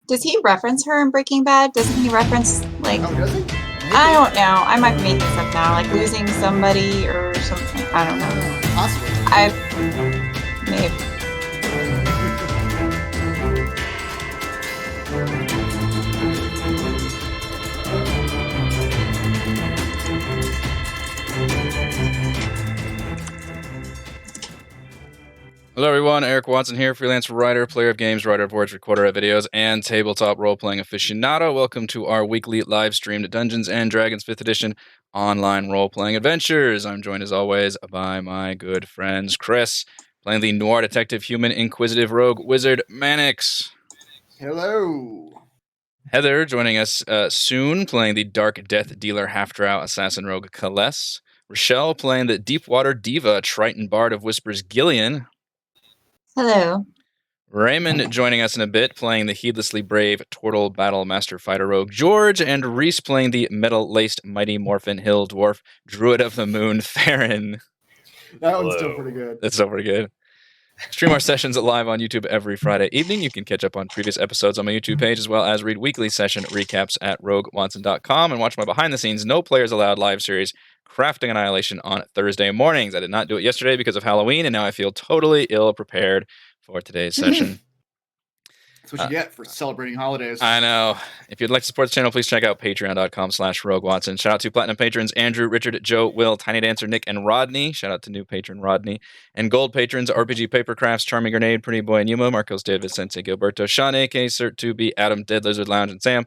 Does he reference her in Breaking Bad? Doesn't he reference, like, Oh, does he? I don't know. I might be making stuff now, like losing somebody or something. I don't know. Possibly. Maybe. Hello everyone, Eric Watson here, freelance writer, player of games, writer of words, recorder of videos, and tabletop role-playing aficionado. Welcome to our weekly live-streamed Dungeons & Dragons 5th edition online role-playing adventures. I'm joined as always by my good friends Chris, playing the noir detective, human, inquisitive rogue wizard Mannix. Hello. Heather joining us soon, playing the dark death dealer half-drow assassin rogue Kaless. Rochelle playing the Deepwater Diva Triton Bard of Whispers Gillian. Hello. Raymond joining us in a bit, playing the heedlessly brave Turtle Battle Master Fighter Rogue George, and Reese playing the metal-laced Mighty Morphin Hill Dwarf Druid of the Moon Theron. That one's still pretty good. That's still pretty good. Stream our sessions live on YouTube every Friday evening. You can catch up on previous episodes on my YouTube page, as well as read weekly session recaps at roguewatson.com and watch my behind-the-scenes No Players Allowed live series, Crafting Annihilation, on Thursday mornings. I did not do it yesterday because of Halloween, and now I feel totally ill-prepared for today's session. That's what you get for celebrating holidays. I know. If you'd like to support the channel, please check out patreon.com/RogueWatson. Shout out to Platinum patrons Andrew, Richard, Joe, Will, Tiny Dancer, Nick, and Rodney. Shout out to new patron Rodney. And gold patrons RPG Papercrafts, Charming Grenade, Pretty Boy Numa, Marcos David, Sensei Gilberto, Sean, A.K. Cert2B, Adam, Dead Lizard Lounge, and Sam.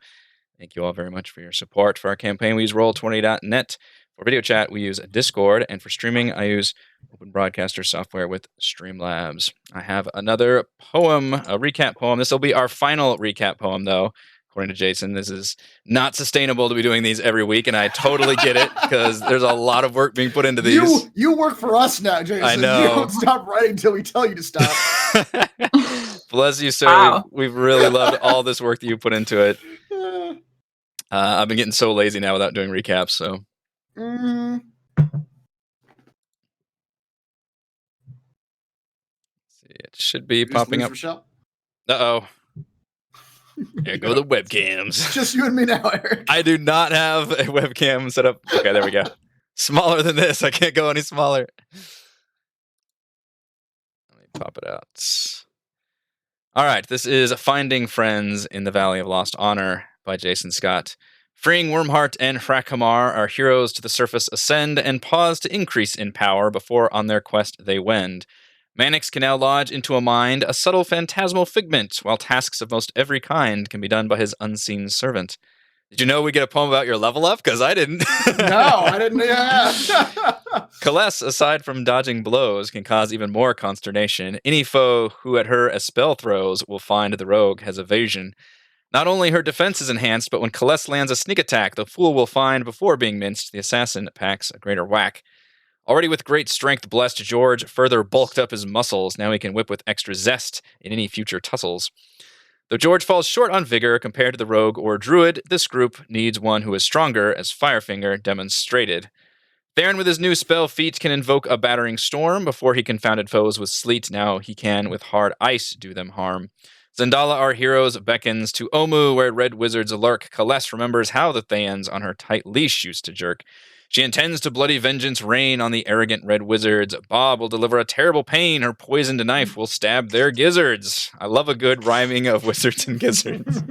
Thank you all very much for your support. For our campaign, we use Roll20.net. For video chat, we use Discord. And for streaming, I use Open Broadcaster software with Streamlabs. I have another poem, a recap poem. This will be our final recap poem, though. According to Jason, this is not sustainable to be doing these every week, and I totally get it, because there's a lot of work being put into these. You work for us now, Jason. I know. You don't stop writing until we tell you to stop. Bless you, sir. Wow. We've really loved all this work that you put into it. I've been getting so lazy now without doing recaps, so... It should be popping up. Rochelle? Uh-oh. There go the webcams. Just you and me now, Eric. I do not have a webcam set up. Okay, there we go. Smaller than this. I can't go any smaller. Let me pop it out. All right, this is Finding Friends in the Valley of Lost Honor by Jason Scott. Freeing Wormheart and Hrakamar, our heroes to the surface ascend and pause to increase in power before on their quest they wend. Mannix can now lodge into a mind a subtle phantasmal figment, while tasks of most every kind can be done by his unseen servant. Did you know we get a poem about your level up? Because I didn't. No, I didn't. Yeah. Kaless, aside from dodging blows, can cause even more consternation. Any foe who at her a spell throws will find the rogue has evasion. Not only her defense is enhanced, but when Kaless lands a sneak attack, the fool will find before being minced, the assassin packs a greater whack. Already with great strength blessed, George further bulked up his muscles. Now he can whip with extra zest in any future tussles. Though George falls short on vigor compared to the rogue or druid, this group needs one who is stronger, as Firefinger demonstrated. Theron with his new spell feat can invoke a battering storm. Before he confounded foes with sleet, now he can with hard ice do them harm. Zendala, our heroes, beckons to Omu, where red wizards lurk. Kaless remembers how the Thayans on her tight leash used to jerk. She intends to bloody vengeance rain on the arrogant red wizards. Bob will deliver a terrible pain. Her poisoned knife will stab their gizzards. I love a good rhyming of wizards and gizzards.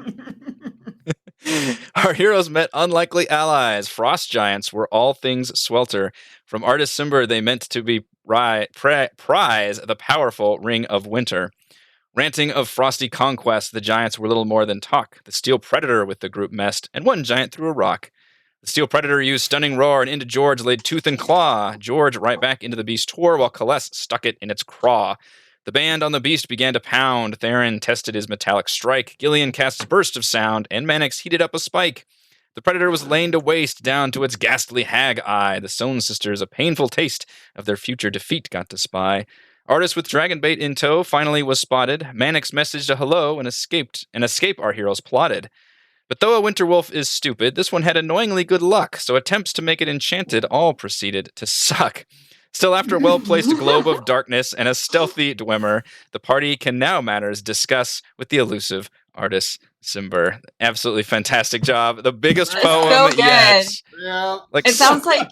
Our heroes met unlikely allies. Frost giants were all things swelter. From Artus Cimber, they meant to be prize the powerful ring of winter. Ranting of frosty conquest, the giants were little more than talk. The steel predator with the group messed, and one giant threw a rock. The steel predator used stunning roar, and into George laid tooth and claw. George right back into the beast tore, while Kaless stuck it in its craw. The band on the beast began to pound. Theron tested his metallic strike. Gillian cast a burst of sound, and Mannix heated up a spike. The predator was lain to waste down to its ghastly hag eye. The Stone Sisters, a painful taste of their future defeat, got to spy. Artus with dragon bait in tow finally was spotted. Mannix messaged a hello and escape our heroes plotted. But though a winter wolf is stupid, this one had annoyingly good luck, so attempts to make it enchanted all proceeded to suck. Still, after a well-placed globe of darkness and a stealthy Dwemer, the party can now matters discuss with the elusive Artus Cimber. Absolutely fantastic job. The biggest It's poem so good. yet. Yeah. Like, It sounds like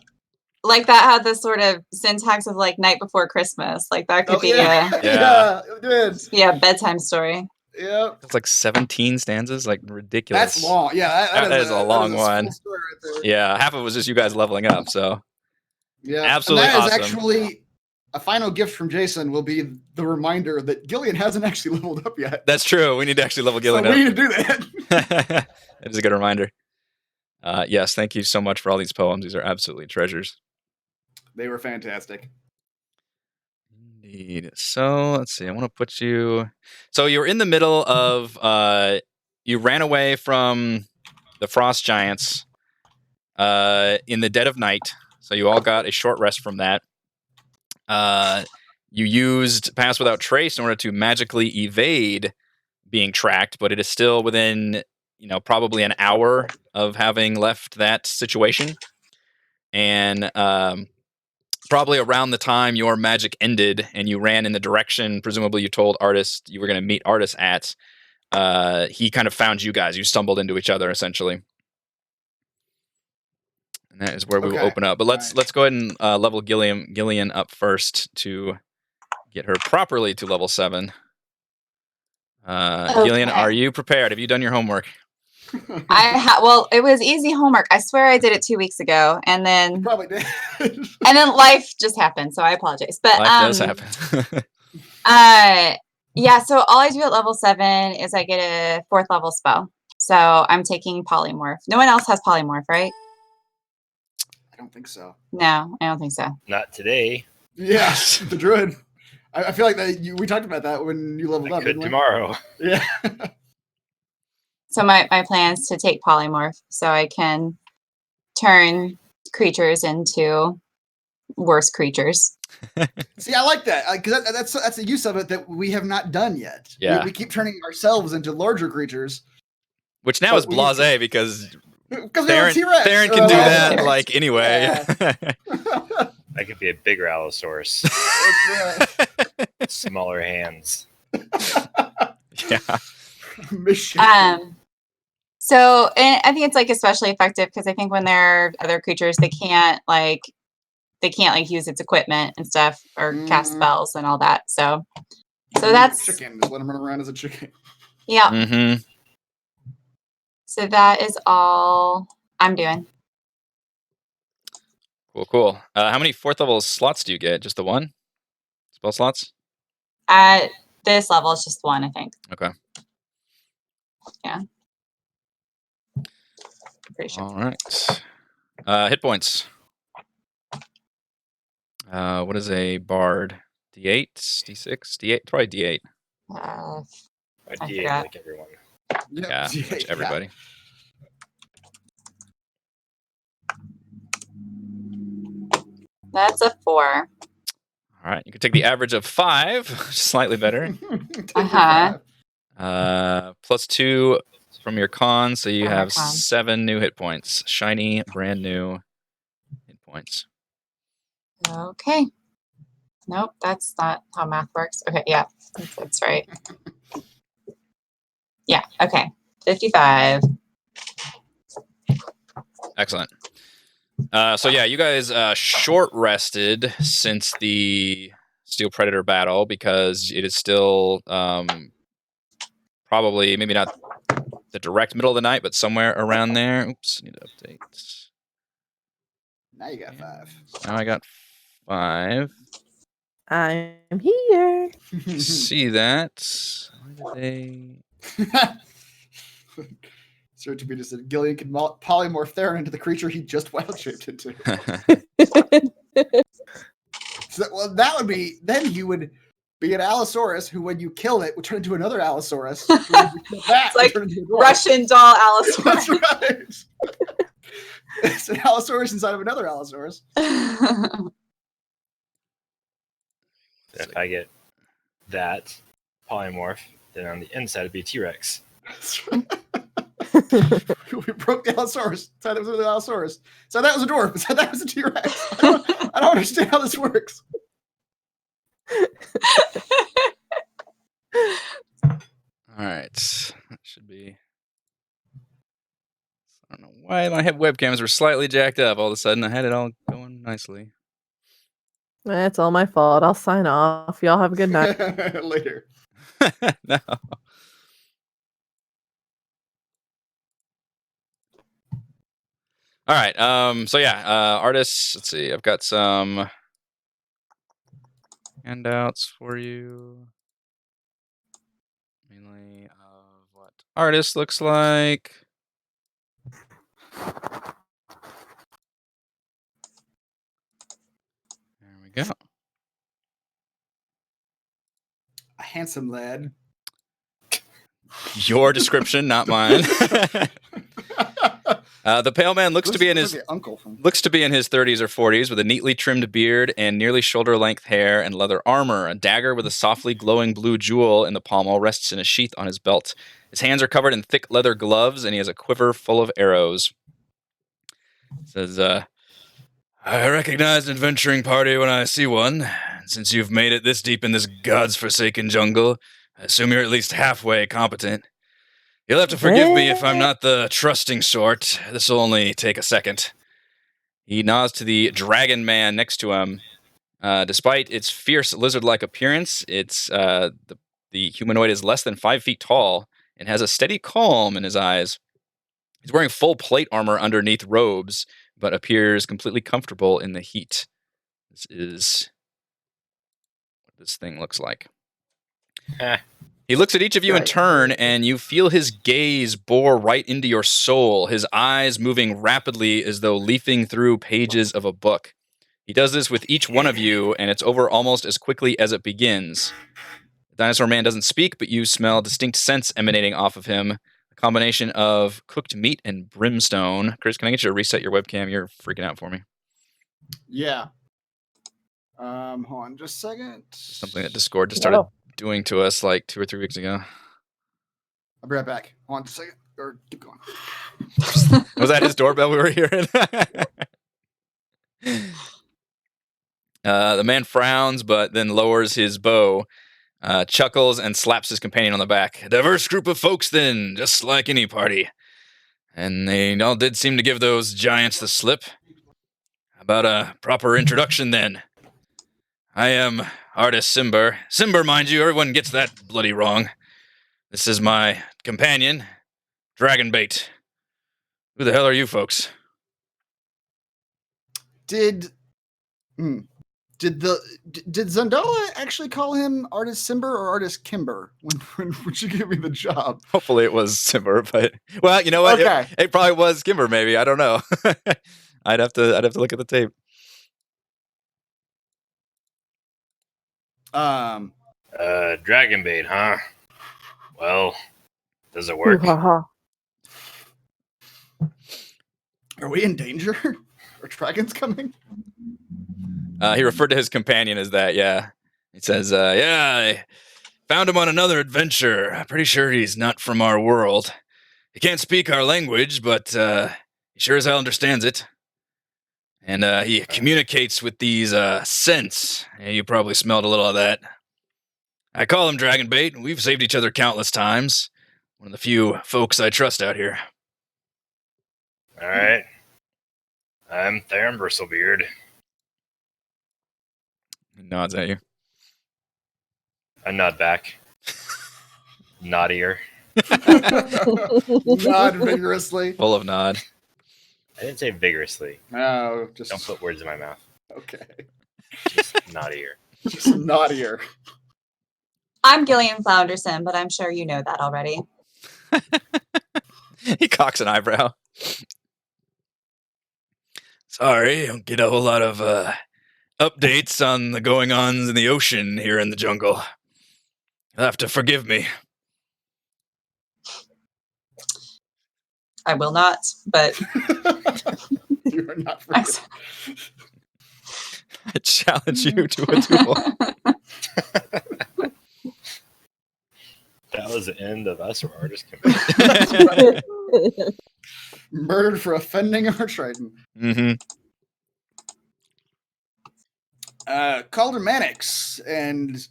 that had the sort of syntax of like Night Before Christmas. Like that could be yeah. Yeah. It did. a bedtime story. Yep. it's like 17 stanzas, like ridiculous. That's long. Yeah, That is a long full one. story right there. Yeah, half of it was just you guys leveling up. So Yeah, absolutely and that awesome. is actually a final gift from Jason. Will be the reminder that Gillian hasn't actually leveled up yet. That's true. We need to actually level Gillian so up. we need to do that. That is a good reminder. Yes, thank you so much for all these poems. These are absolutely treasures. They were fantastic. Indeed. So let's see. I want to put you. So you're in the middle of. You ran away from the frost giants in the dead of night. So you all got a short rest from that. You used Pass Without Trace in order to magically evade being tracked, but it is still within, probably an hour of having left that situation. And probably around the time your magic ended and you ran in the direction, presumably you told Artus you were going to meet Artus at, he kind of found you guys. You stumbled into each other, essentially. And that is where we will open up. But let's go ahead and level Gillian up first to get her properly to level 7. Gillian, are you prepared? Have you done your homework? Well, it was easy homework. I swear I did it 2 weeks ago, and then Probably did. and then life just happened, so I apologize. But Life does happen. yeah. So all I do at level 7 is I get a 4th level spell. So I'm taking polymorph. No one else has polymorph, right? I don't think so. No, I don't think so. Not today. Yeah, the druid. I feel like that we talked about that when you leveled I up. could didn't we? tomorrow. Yeah. So my plan is to take polymorph so I can turn creatures into worse creatures. See, I like that because that's a use of it that we have not done yet. Yeah. We keep turning ourselves into larger creatures. Which now is blasé because Because we have a T-Rex. Theron can do that like anyway. I could be a bigger Allosaurus. Smaller hands. Yeah. So and I think it's like especially effective because I think when there are other creatures, they can't use its equipment and stuff or cast spells and all that. So that's chicken. Just let him run around as a chicken. Yeah. Mm-hmm. So that is all I'm doing. Cool. How many 4th level slots do you get? Just the one? Spell slots? At this level, it's just 1, I think. Okay. Yeah. Pretty sure. All right. Hit points. What is a bard? D8, D6, D8, probably D8. I D8 forgot. like everyone. Yeah, pretty much everybody. That's a 4. All right, you can take the average of 5, slightly better. Plus 2 from your con, so you have 7 new hit points. Shiny, brand new hit points. Okay. Nope, that's not how math works. Okay, yeah, that's right. Yeah, okay. 55. Excellent. So yeah, you guys short rested since the Steel Predator battle because it is still probably maybe not the direct middle of the night, but somewhere around there. Oops, need to update. Now you got 5. Now I got 5. I'm here. See that? Why did they? Sir to be just said Gillian can polymorph Theron into the creature he just wild shaped into. So that would be then you would be an Allosaurus who, when you kill it, would turn into another Allosaurus. It's like Russian doll Allosaurus. That's right. It's an Allosaurus inside of another Allosaurus. If I get that polymorph, then on the inside it'd be a T-Rex. That's right. We broke the Allosaurus. Said it was the Allosaurus. So that was a dwarf. Said that was a T-Rex. I don't understand how this works. All right. Let's should be. I don't know why my webcams were slightly jacked up all of a sudden. I had it all going nicely. It's all my fault. I'll sign off. Y'all have a good night. Later. No. All right. So yeah, artists. Let's see. I've got some handouts for you. Mainly of what artist looks like. There we go. A handsome lad. Your description, not mine. The pale man looks to be in his uncle from... looks to be in his 30s or 40s, with a neatly trimmed beard and nearly shoulder-length hair and leather armor. A dagger with a softly glowing blue jewel in the pommel rests in a sheath on his belt. His hands are covered in thick leather gloves, and he has a quiver full of arrows. It says, I recognize an adventuring party when I see one. Since you've made it this deep in this god's-forsaken jungle, I assume you're at least halfway competent. You'll have to forgive me if I'm not the trusting sort. This will only take a second. He nods to the dragon man next to him. Despite its fierce lizard-like appearance, the humanoid is less than 5 feet tall and has a steady calm in his eyes. He's wearing full plate armor underneath robes, but appears completely comfortable in the heat. This is what this thing looks like. He looks at each of you in turn, and you feel his gaze bore right into your soul, his eyes moving rapidly as though leafing through pages of a book. He does this with each one of you, and it's over almost as quickly as it begins. The dinosaur man doesn't speak, but you smell distinct scents emanating off of him, a combination of cooked meat and brimstone. Chris, can I get you to reset your webcam? You're freaking out for me. Yeah. Hold on just a second. Something that Discord just started doing to us like 2 or 3 weeks ago. I'll be right back. Hold on just a second. Or keep going. Was that his doorbell we were hearing? The man frowns, but then lowers his bow, chuckles, and slaps his companion on the back. A diverse group of folks, then, just like any party. And they all did seem to give those giants the slip. About a proper introduction, then. I am Artus Cimber. Cimber, mind you, everyone gets that bloody wrong. This is my companion, Dragonbait. Who the hell are you folks? Did Zandala actually call him Artus Cimber or Artus Cimber when she gave me the job? Hopefully it was Cimber, but well, you know what? Okay. It probably was Cimber, maybe. I don't know. I'd have to look at the tape. Dragonbait, huh? Well, does it work? Ooh-ha-ha. Are we in danger? Are dragons coming? He referred to his companion as that, yeah. He says, yeah, I found him on another adventure. I'm pretty sure he's not from our world. He can't speak our language, but he sure as hell understands it. And he communicates with these scents. Yeah, you probably smelled a little of that. I call him Dragonbait. We've saved each other countless times. One of the few folks I trust out here. All right. I'm Theron Bristlebeard. He nods at you. I nod back. Noddier. Nod vigorously. Full of nod. I didn't say vigorously. No, just Don't put words in my mouth. okay. Just noddier. Just naughtier. I'm Gillian Flounderson, but I'm sure you know that already. He cocks an eyebrow. Sorry, don't get a whole lot of updates on the going-ons in the ocean here in the jungle. You'll have to forgive me. I will not, but You are not forgiven. I challenge you to a duel. That was the end of us or Artus Cimber. Murdered for offending our Triton. Mm-hmm. Calder Mannix, and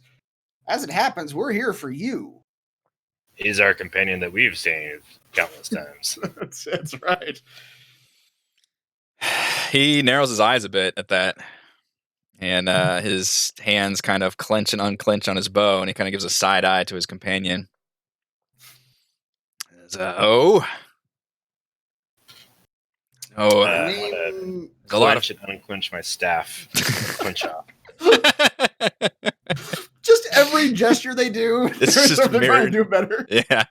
as it happens, we're here for you. He's our companion that we've saved countless times. That's right. He narrows his eyes a bit at that, and his hands kind of clench and unclench on his bow, and he kind of gives a side eye to his companion. Oh, I I want to mean, a lot of clench and unclench my staff. Clench off. just every gesture they do, It's they're just trying to mirrored. do better. Yeah,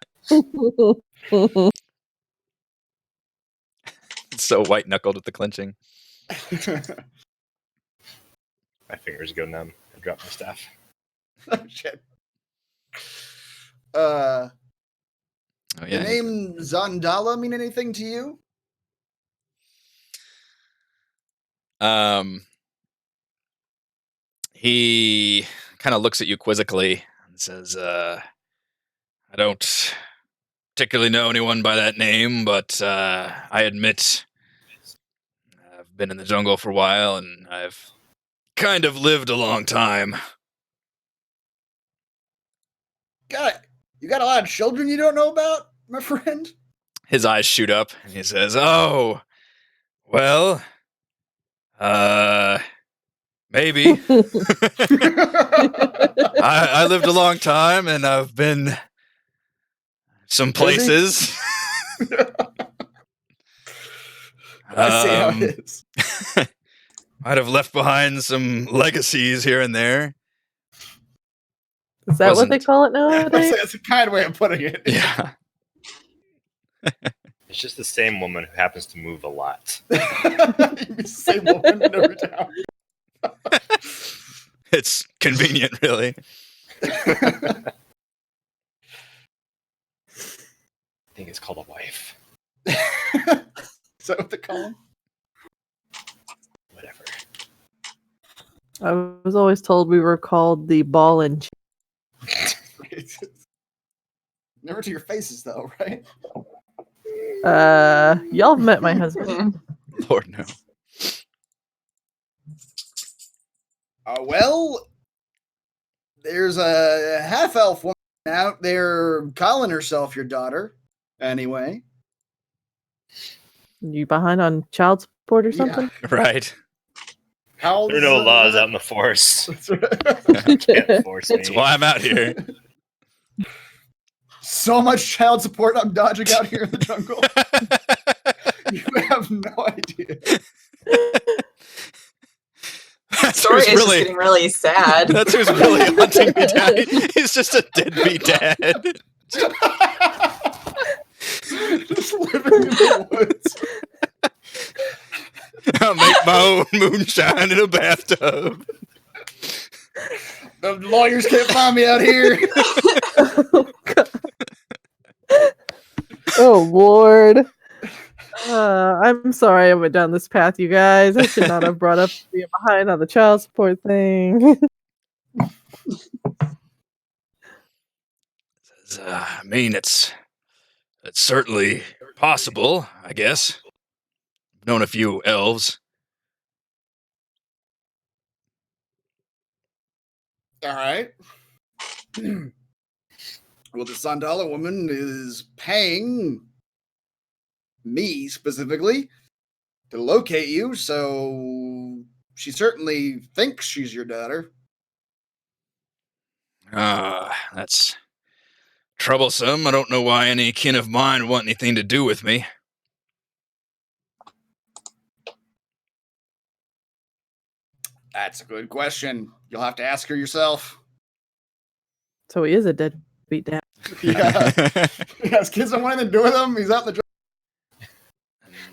it's so white knuckled with the clenching. My fingers go numb. I drop my staff. Oh, shit. Oh The yeah, name Zandala mean anything to you? he kind of looks at you quizzically and says, "I don't particularly know anyone by that name, but I admit I've been in the jungle for a while, and I've kind of lived a long time." You got a lot of children you don't know about, my friend? His eyes shoot up, and he says, "Oh, well, maybe. I lived a long time, and I've been some places." I see how it is. Might have left behind some legacies here and there. Is that what they Wasn't- call it nowadays? That's a kind way of putting it. Yeah. It's just the same woman who happens to move a lot. Same woman in every town. It's convenient, really. I think it's called a wife. Is that what they call them? Whatever. I was always told we were called the ball and chain. Never to your faces, though, right? Y'all have met my husband. Lord, no. Well, there's a half-elf woman out there calling herself your daughter. Anyway. You behind on child support or something? Right. How There are no laws out in the forest. That's right. You can't force me. That's why I'm out here. So much child support I'm dodging out here in the jungle. You have no idea. That's Story who's is just really. getting really sad. That's who's really hunting me down. He's just a deadbeat dad. Just living in the woods. I'll make my own moonshine in a bathtub. The lawyers can't find me out here. Oh, Lord. I'm sorry I went down this path, you guys. I should not have brought up being behind on the child support thing. I mean, it's certainly possible, I guess. I've known a few elves. All right. Well, the Sandala woman is paying me specifically to locate you, so she certainly thinks she's your daughter. That's troublesome. I don't know why any kin of mine want anything to do with me. That's a good question. You'll have to ask her yourself. So he is a deadbeat dad. Yeah. His kids don't want anything to do with him. He's out in the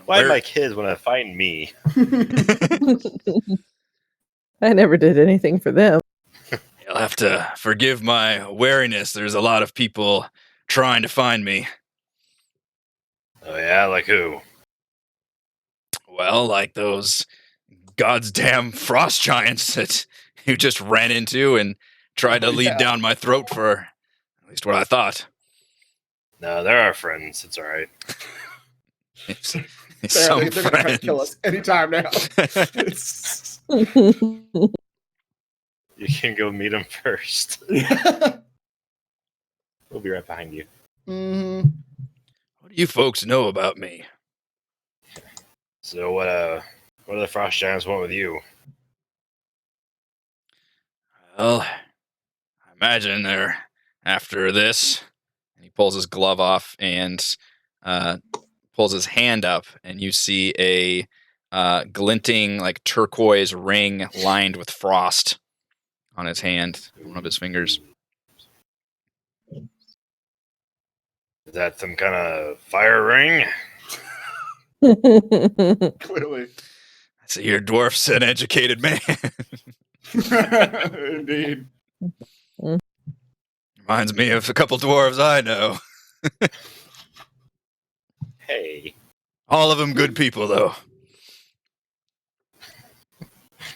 Why do Where- my kids want to find me? I never did anything for them. You'll have to forgive my wariness. There's a lot of people trying to find me. Oh yeah, like who? Well, like those goddamn frost giants that you just ran into and tried to lead Yeah. down my throat for at least what I thought. No, they're our friends. It's all right. It's They're some going to try to friends. kill us anytime now. It's... You can go meet them first. Yeah. We'll be right behind you. Hmm. What do you folks know about me? So what do the frost giants want with you? Well, I imagine they're after this. And he pulls his glove off and pulls his hand up, and you see a glinting, like turquoise ring lined with frost on his hand, one of his fingers. Is that some kind of fire ring? Clearly. So your dwarf's an educated man. Indeed. Reminds me of a couple dwarves I know. Hey, All of them good people, though.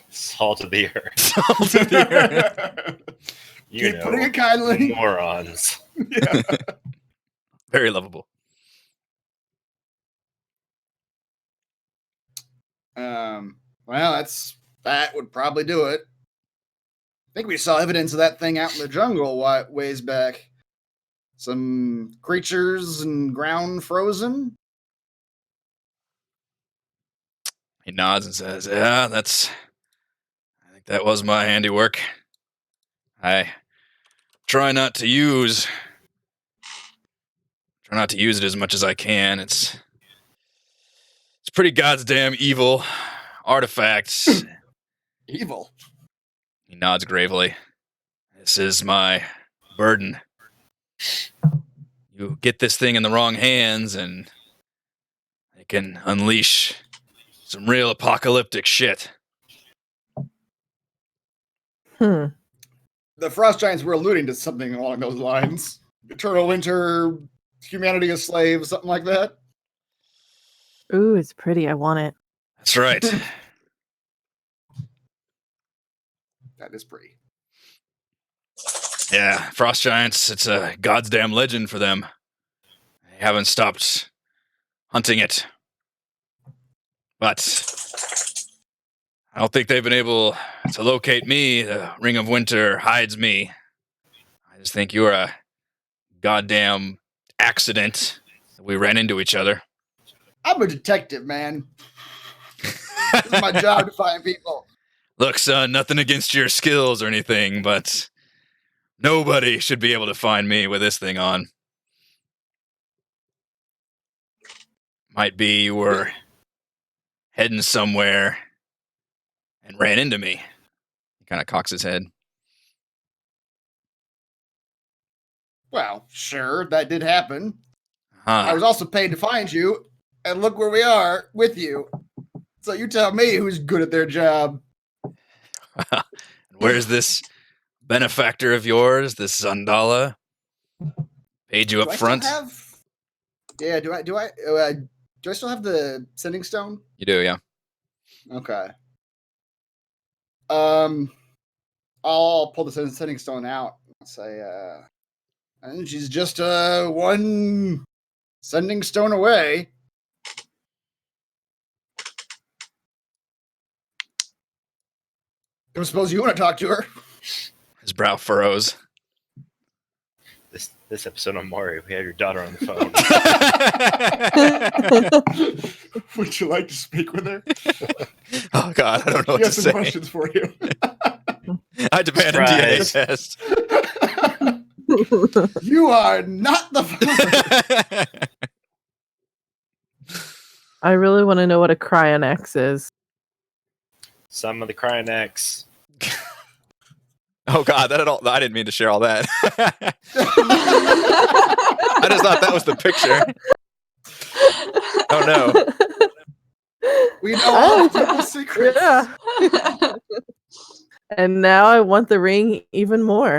salt of the earth. Salt of the earth. You Keep putting it kindly. morons. Yeah. Very lovable. Well, that would probably do it. I think we saw evidence of that thing out in the jungle ways back. Some creatures and ground frozen. He nods and says, "Yeah, I think that was my handiwork. I try not to use it as much as I can. It's pretty goddamn evil artifacts." Evil. He nods gravely. "This is my burden. You get this thing in the wrong hands and it can unleash some real apocalyptic shit." The frost giants were alluding to something along those lines. Eternal winter, humanity as slaves, something like that. Ooh, it's pretty. I want it. That's right. That is pretty. Yeah, frost giants, it's a goddamn legend for them. They haven't stopped hunting it. But I don't think they've been able to locate me. The Ring of Winter hides me. I just think you're a goddamn accident that we ran into each other. I'm a detective, man. This is my job to find people. Look, son, nothing against your skills or anything, but nobody should be able to find me with this thing on. Might be you were heading somewhere and ran into me. He kind of cocks his head. Well, sure, that did happen. Huh. I was also paid to find you, and look where we are with you. So you tell me who's good at their job. Where's this benefactor of yours, this Zandala? Paid you Do up I still front? Yeah, do I still have the sending stone? You do, yeah. Okay. I'll pull the sending stone out and say, and she's just one sending stone away. I suppose you want to talk to her. His brow furrows. This episode on Mario, we have your daughter on the phone. Would you like to speak with her? Oh, God, I don't know what She to has some say. questions for you. I demand a DNA Surprise. test. You are not the father. I really want to know what a cryonex is. Some of the Cryonex. Oh, God, I didn't mean to share all that. I just thought that was the picture. Oh, no. We know all of people's secrets. Yeah. And now I want the ring even more.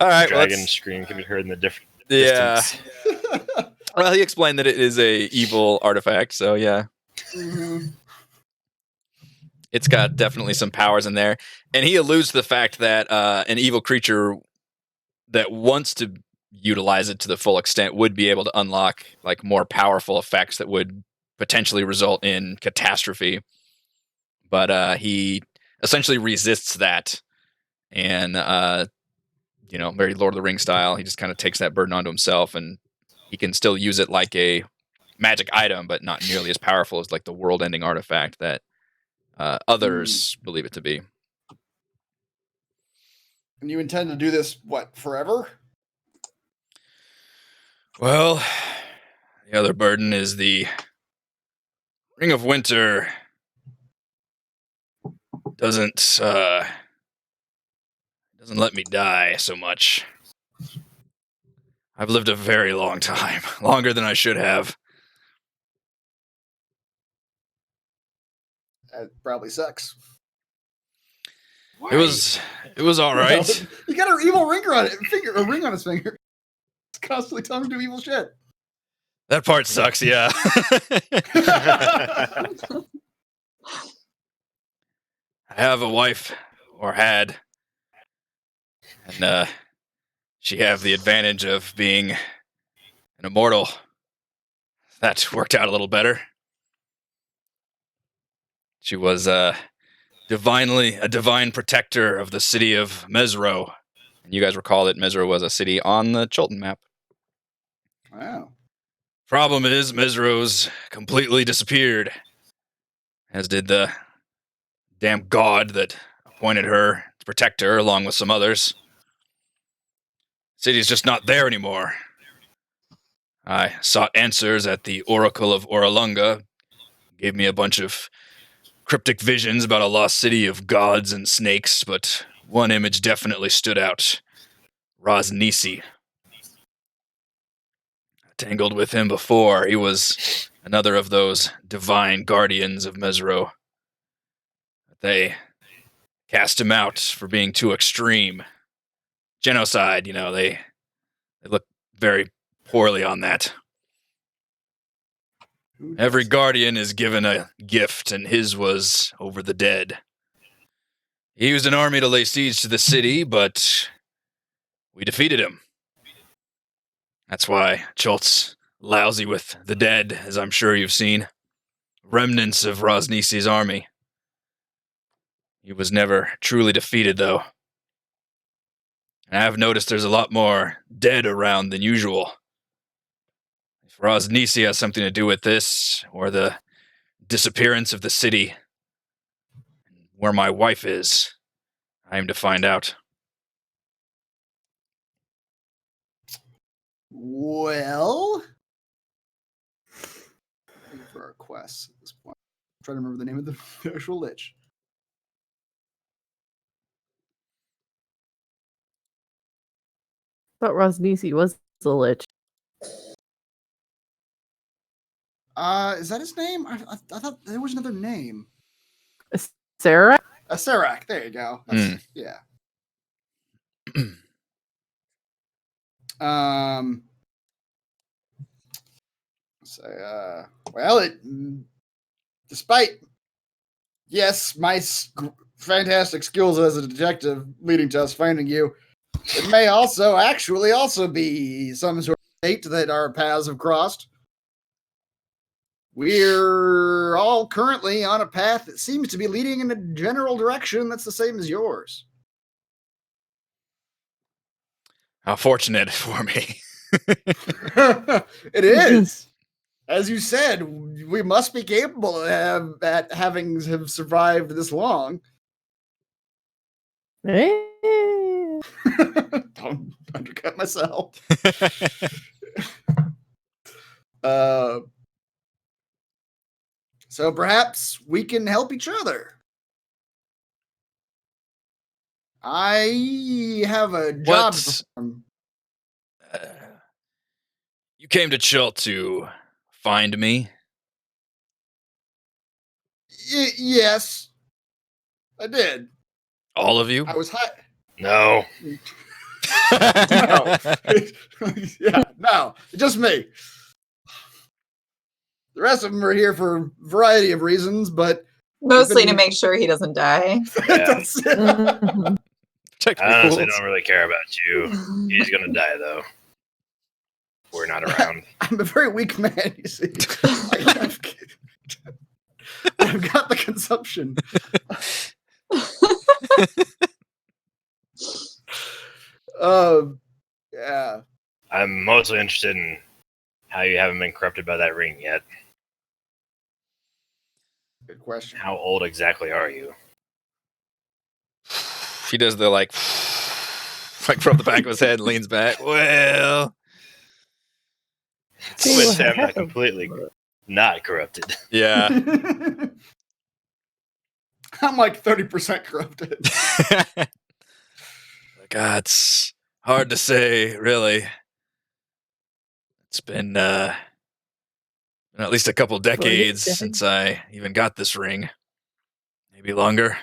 All right, Dragon scream can be heard in the different yeah. distance. Well, he explained that it is a evil artifact, so yeah. Mhm. It's got definitely some powers in there. And he alludes to the fact that an evil creature that wants to utilize it to the full extent would be able to unlock like more powerful effects that would potentially result in catastrophe. But he essentially resists that and very Lord of the Rings style. He just kind of takes that burden onto himself, and he can still use it like a magic item, but not nearly as powerful as like the world-ending artifact that others believe it to be. And you intend to do this, forever? Well, the other burden is the Ring of Winter doesn't let me die so much. I've lived a very long time, longer than I should have. That probably sucks. It was all right. You got an evil ring on a ring on his finger. It's constantly telling him to do evil shit. That part sucks, yeah. I have a wife, or had, and she have the advantage of being an immortal. That worked out a little better. She was a divine protector of the city of Mesro. And you guys recall that Mesro was a city on the Chilton map. Wow. Problem is, Mesro's completely disappeared, as did the damn god that appointed her to protect her, along with some others. City's just not there anymore. I sought answers at the Oracle of Oralunga, gave me a bunch of cryptic visions about a lost city of gods and snakes, but one image definitely stood out. Rosnisi. Tangled with him before. He was another of those divine guardians of Mesro. They cast him out for being too extreme. Genocide, they look very poorly on that. Every guardian is given a gift, and his was over the dead. He used an army to lay siege to the city, but we defeated him. That's why Chult's lousy with the dead, as I'm sure you've seen. Remnants of Rosnisi's army. He was never truly defeated, though. And I've noticed there's a lot more dead around than usual. If Rosnisi has something to do with this, or the disappearance of the city, where my wife is, I aim to find out. Well, for our quests at this point, I'm trying to remember the name of the actual lich. I thought Rosnisi was the lich. Is that his name? I thought there was another name. Sarah? Serac. There you go. Yeah. Well, despite, yes, my fantastic skills as a detective leading to us finding you, it may also be some sort of fate that our paths have crossed. We're all currently on a path that seems to be leading in a general direction that's the same as yours. How fortunate for me. It is. As you said, we must be capable of having survived this long. Don't undercut myself. So perhaps we can help each other. I have a job to perform. You came to Chilt to find me? Yes, I did. All of you? I was high. No. No, just me. The rest of them are here for a variety of reasons, but mostly to make sure he doesn't die. That's it. I honestly don't really care about you. He's gonna die though. We're not around. I'm a very weak man, you see. I've got the consumption. Yeah. I'm mostly interested in how you haven't been corrupted by that ring yet. Good question. How old exactly are you? He does the like from the back of his head, leans back. Well, I would say I'm have not completely not corrupted. yeah. I'm like 30% corrupted. God, it's hard to say, really. It's been at least a couple decades since I even got this ring. Maybe longer.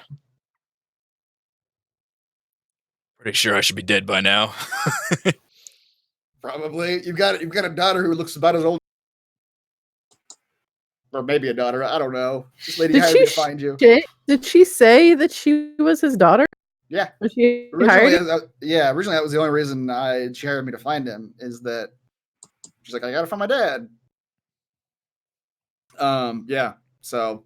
Pretty sure I should be dead by now. Probably. You've got a daughter who looks about as old, or maybe a daughter. I don't know. This lady hired me to find you. Did she say that she was his daughter? Yeah. Was she hired? Originally that was the only reason she hired me to find him. Is that she's like, I got to find my dad. Yeah. So.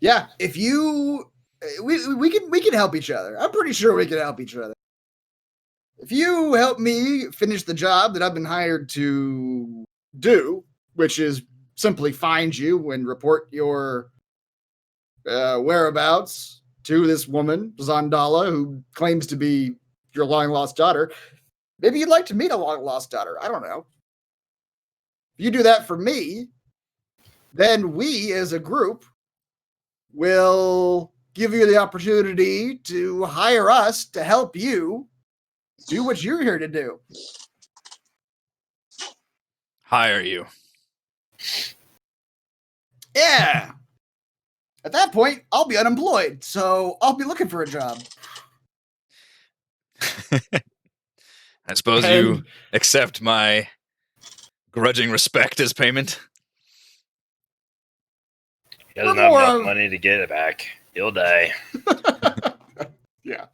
Yeah, if you, we can help each other. I'm pretty sure we can help each other. If you help me finish the job that I've been hired to do, which is simply find you and report your whereabouts to this woman, Zandala, who claims to be your long-lost daughter, maybe you'd like to meet a long-lost daughter. I don't know. If you do that for me, then we as a group will give you the opportunity to hire us to help you do what you're here to do. Hire you. Yeah. At that point, I'll be unemployed, so I'll be looking for a job. I suppose you accept my grudging respect as payment. He doesn't have enough money to get it back. He'll die. Yeah.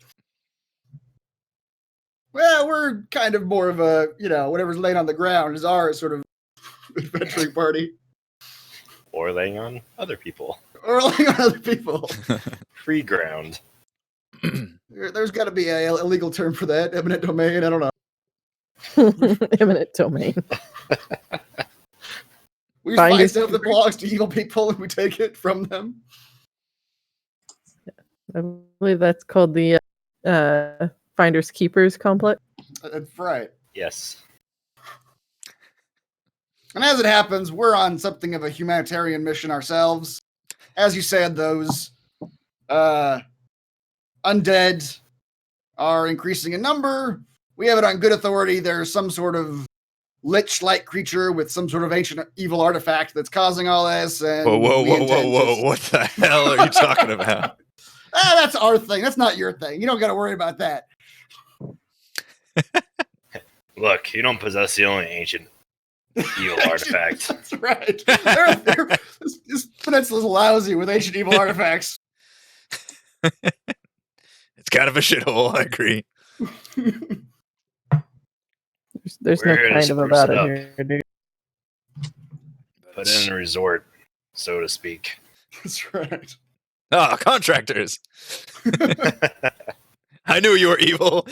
Well, we're kind of more of a, whatever's laying on the ground is our sort of adventuring party. Or laying on other people. Free ground. There's got to be a legal term for that. Eminent domain. I don't know. Eminent domain. We just buy stuff that belongs to evil people and we take it from them. I believe that's called the Finders Keepers complex. That's right. Yes. And as it happens, we're on something of a humanitarian mission ourselves. As you said, those undead are increasing in number. We have it on good authority. There's some sort of lich-like creature with some sort of ancient evil artifact that's causing all this. And whoa. What the hell are you talking about? That's our thing. That's not your thing. You don't got to worry about that. Look, you don't possess the only ancient evil artifact. That's right. This peninsula's lousy with ancient evil artifacts. It's kind of a shithole, I agree. There's no kind of about it here, dude. Put in a resort, so to speak. That's right. Ah, contractors. I knew you were evil.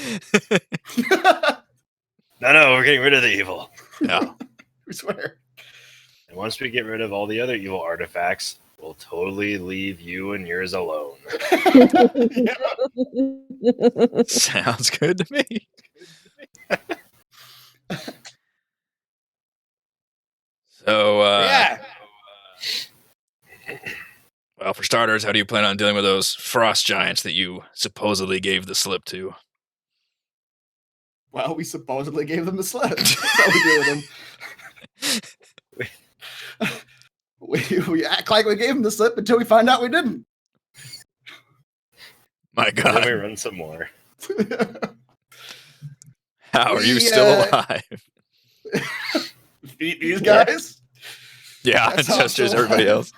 No, we're getting rid of the evil. No. We swear. And once we get rid of all the other evil artifacts, we'll totally leave you and yours alone. Sounds good to me. So, yeah. Well, for starters, how do you plan on dealing with those frost giants that you supposedly gave the slip to? Well, we supposedly gave them the slip. That's how we deal with them. We act like we gave them the slip until we find out we didn't. My God. Let me run some more. How are you still alive? These guys? Yeah, That's gestures everybody else.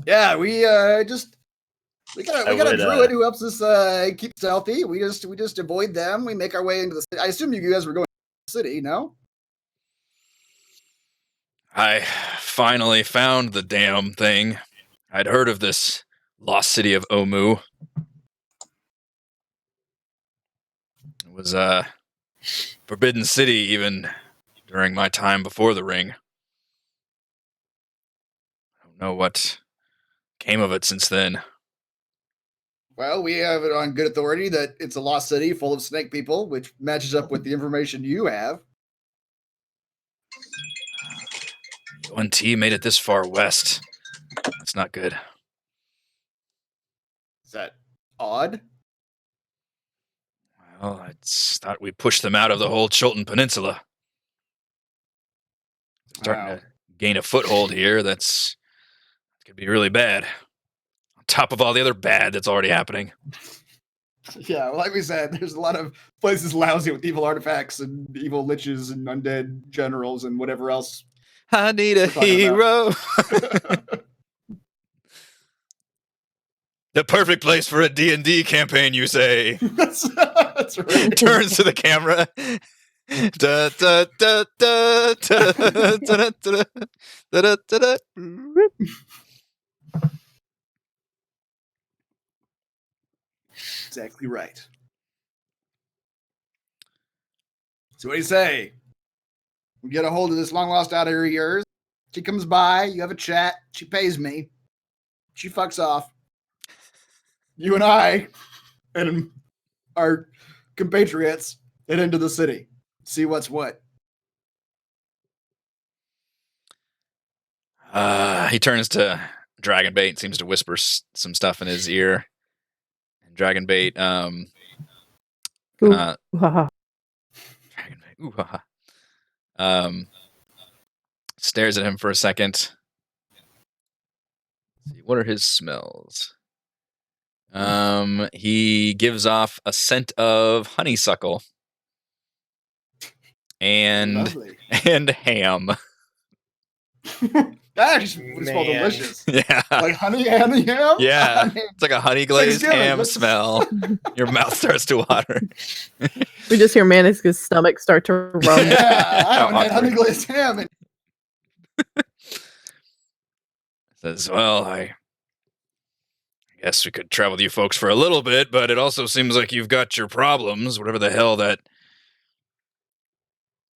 Yeah, we got a druid who helps us keep us healthy. We just avoid them. We make our way into the city. I assume you guys were going to the city, no? I finally found the damn thing. I'd heard of this lost city of Omu. It was a forbidden city even during my time before the ring. I don't know what came of it since then. Well, we have it on good authority that it's a lost city full of snake people, which matches up with the information you have. UNT made it this far west. That's not good. Is that odd? Well, I thought we pushed them out of the whole Chilton Peninsula. Starting Wow. to gain a foothold here. That's could be really bad. On top of all the other bad that's already happening. Yeah, well, like we said, there's a lot of places lousy with evil artifacts and evil liches and undead generals and whatever else. I need a We're talking hero. The perfect place for a D&D campaign, you say. That's right. Turns to the camera. Da, da, da, da, da, da, da, da, da, da, da. Exactly right. So what do you say? We get a hold of this long lost daughter of yours. She comes by, you have a chat, she pays me. She fucks off. You and I and our compatriots head into the city. See what's what. He turns to Dragonbait and seems to whisper some stuff in his ear. And Dragonbait, Ooh, uh, haha. Dragonbait, ooh, ha, ha. Stares at him for a second. Let's see, what are his smells? He gives off a scent of honeysuckle and Lovely. and ham. That actually would smell Man. delicious. Yeah. Like honey ham? Yeah. I mean, It's like a honey glazed Thanksgiving, ham let's- smell. Your mouth starts to water. We just hear Manisca's stomach start to rumble. yeah, I haven't had Awkward. honey glazed ham in Says, well, I guess we could travel with you folks for a little bit, but it also seems like you've got your problems, whatever the hell that.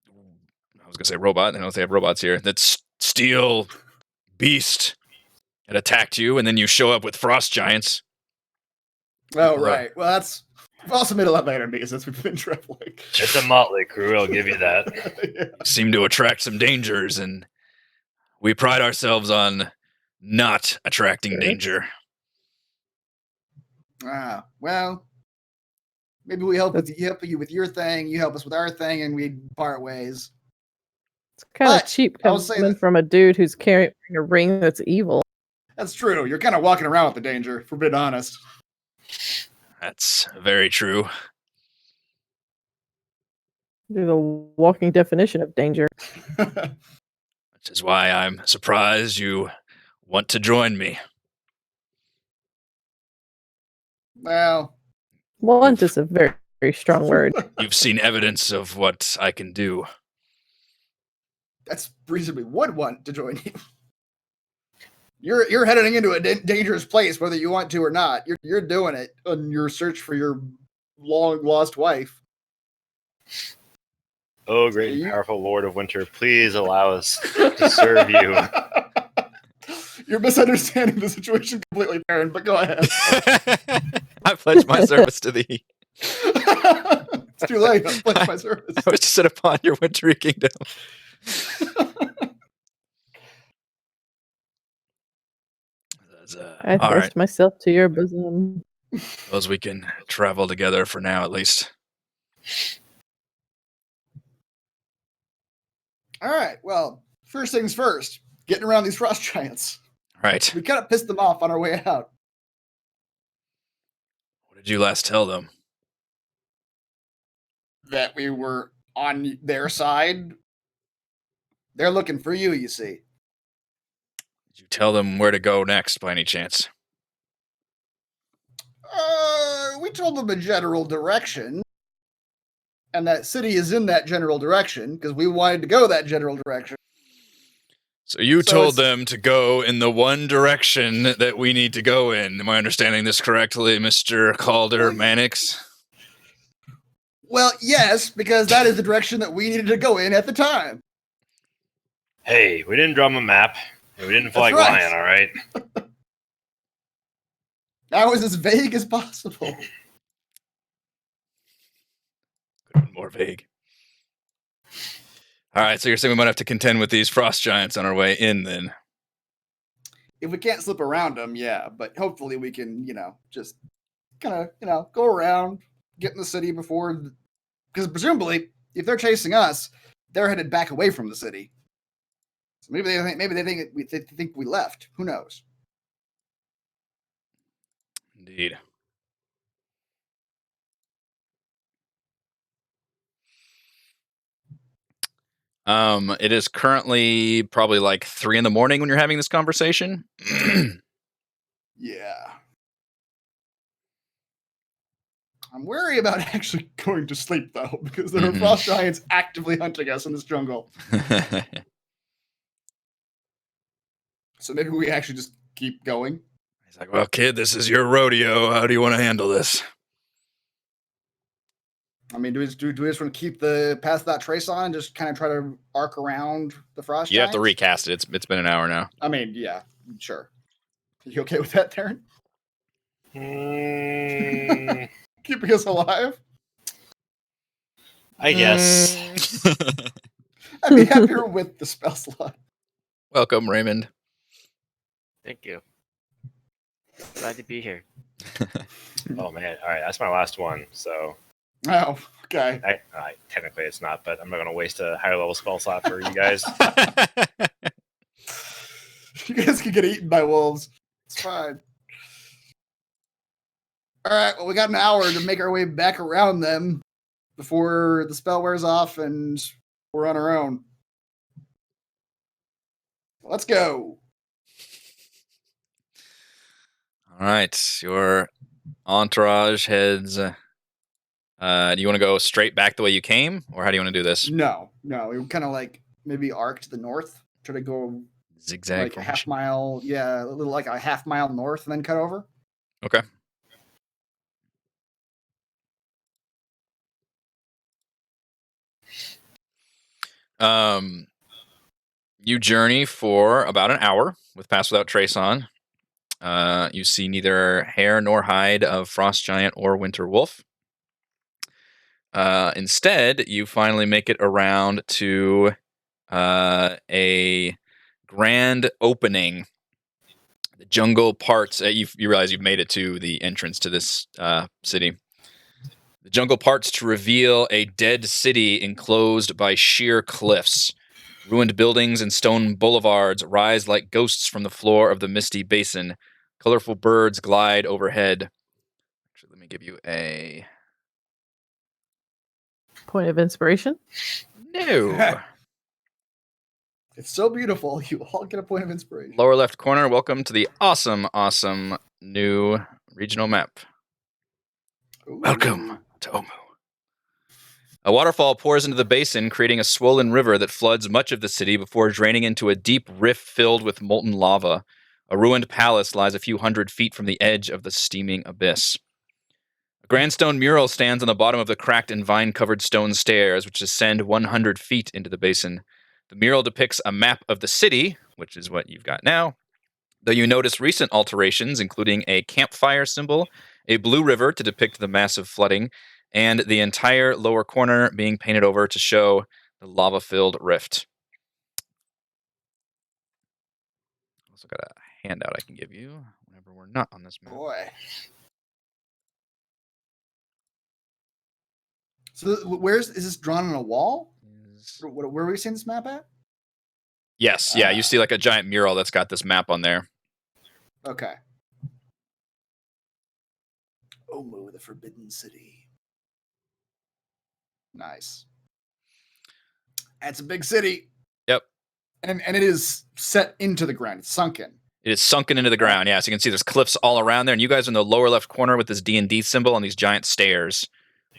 I was going to say robot. I don't know if they have robots here. That steel beast that attacked you, and then you show up with frost giants. Oh, right. Well, that's. We've also made a lot better enemies since we've been traveling. It's a motley crew, I'll give you that. Yeah. Seem to attract some dangers, and we pride ourselves on not attracting danger. Ah, well, maybe we help you with your thing, you help us with our thing, and we part ways. It's kind of But cheap I will say coming that- from a dude who's carrying a ring that's evil. That's true. You're kind of walking around with the danger, for being honest. That's very true. You're the walking definition of danger. Which is why I'm surprised you want to join me. Well, Want is a very, very strong word. You've seen evidence of what I can do. that's reasonably would want to join you. You're heading into a dangerous place, whether you want to or not. You're doing it on your search for your long lost wife. Oh, great and powerful Lord of Winter, please allow us to serve you. You're misunderstanding the situation completely, Baron, but go ahead. I pledge my service to thee. It's too late. I've pledged my service. I wish to sit upon your wintry kingdom. I All thrust right. myself to your bosom. Suppose we can travel together for now, at least. All right. Well, first things first. Getting around these frost giants. Right. We kind of pissed them off on our way out. What did you last tell them? That we were on their side. They're looking for you, you see. Did you tell them where to go next, by any chance? We told them a general direction. And that city is in that general direction, because we wanted to go that general direction. So you So told it's- them to go in the one direction that we need to go in. Am I understanding this correctly, Mr. Calder Mannix? Well, yes, because that is the direction that we needed to go in at the time. Hey, we didn't draw him a map. And we didn't flag right. lion, all right? That was as vague as possible. Could have been more vague. All right, so you're saying we might have to contend with these frost giants on our way in, then? If we can't slip around them, yeah, but hopefully we can, just kind of, go around, get in the city before, because presumably, if they're chasing us, they're headed back away from the city. So maybe they think we left. Who knows? Indeed. It is currently probably like 3 a.m. when you're having this conversation. Yeah. I'm wary about actually going to sleep though, because there are frost giants actively hunting us in this jungle. So maybe we actually just keep going. He's like, well, kid, this is your rodeo. How do you want to handle this? I mean, do we just want to keep the path without trace on and just kind of try to arc around the frost You have giants? to recast it. It's been an hour now. I mean, yeah, sure. You okay with that, Darren? Keeping us alive? I guess. I'd be happier with the spell slot. Welcome, Raymond. Thank you. Glad to be here. Oh, man. All right, that's my last one, so... Oh, okay. Technically it's not, but I'm not going to waste a higher level spell slot for you guys. You guys can get eaten by wolves. It's fine. All right, well, we got an hour to make our way back around them before the spell wears off and we're on our own. Let's go. All right, your entourage heads. Do you want to go straight back the way you came, or how do you want to do this? No. We kind of like maybe arc to the north. Try to go Zigzag. like a half mile. Yeah, a little like a half mile north and then cut over. Okay. You journey for about an hour with Pass Without Trace on. You see neither hair nor hide of frost giant or winter wolf. Instead, you finally make it around to a grand opening. The jungle parts. You realize you've made it to the entrance to this city. The jungle parts to reveal a dead city enclosed by sheer cliffs. Ruined buildings and stone boulevards rise like ghosts from the floor of the misty basin. Colorful birds glide overhead. Actually, let me give you a... Point of inspiration? No. It's so beautiful. You all get a point of inspiration. Lower left corner, welcome to the awesome new regional map. Ooh. Welcome to Omu. A waterfall pours into the basin, creating a swollen river that floods much of the city before draining into a deep rift filled with molten lava. A ruined palace lies a few hundred feet from the edge of the steaming abyss. A grand stone mural stands on the bottom of the cracked and vine-covered stone stairs, which ascend 100 feet into the basin. The mural depicts a map of the city, which is what you've got now, though you notice recent alterations, including a campfire symbol, a blue river to depict the massive flooding, and the entire lower corner being painted over to show the lava-filled rift. Also got a handout I can give you whenever we're not on this map. Boy. So is this drawn on a wall? Where are we seeing this map at? Yes, yeah, you see like a giant mural that's got this map on there. Okay. Omu, the Forbidden City. Nice. It's a big city. Yep. And it is set into the ground. It's sunken. It is sunken into the ground, yeah. So you can see there's cliffs all around there, and you guys are in the lower left corner with this D&D symbol on these giant stairs.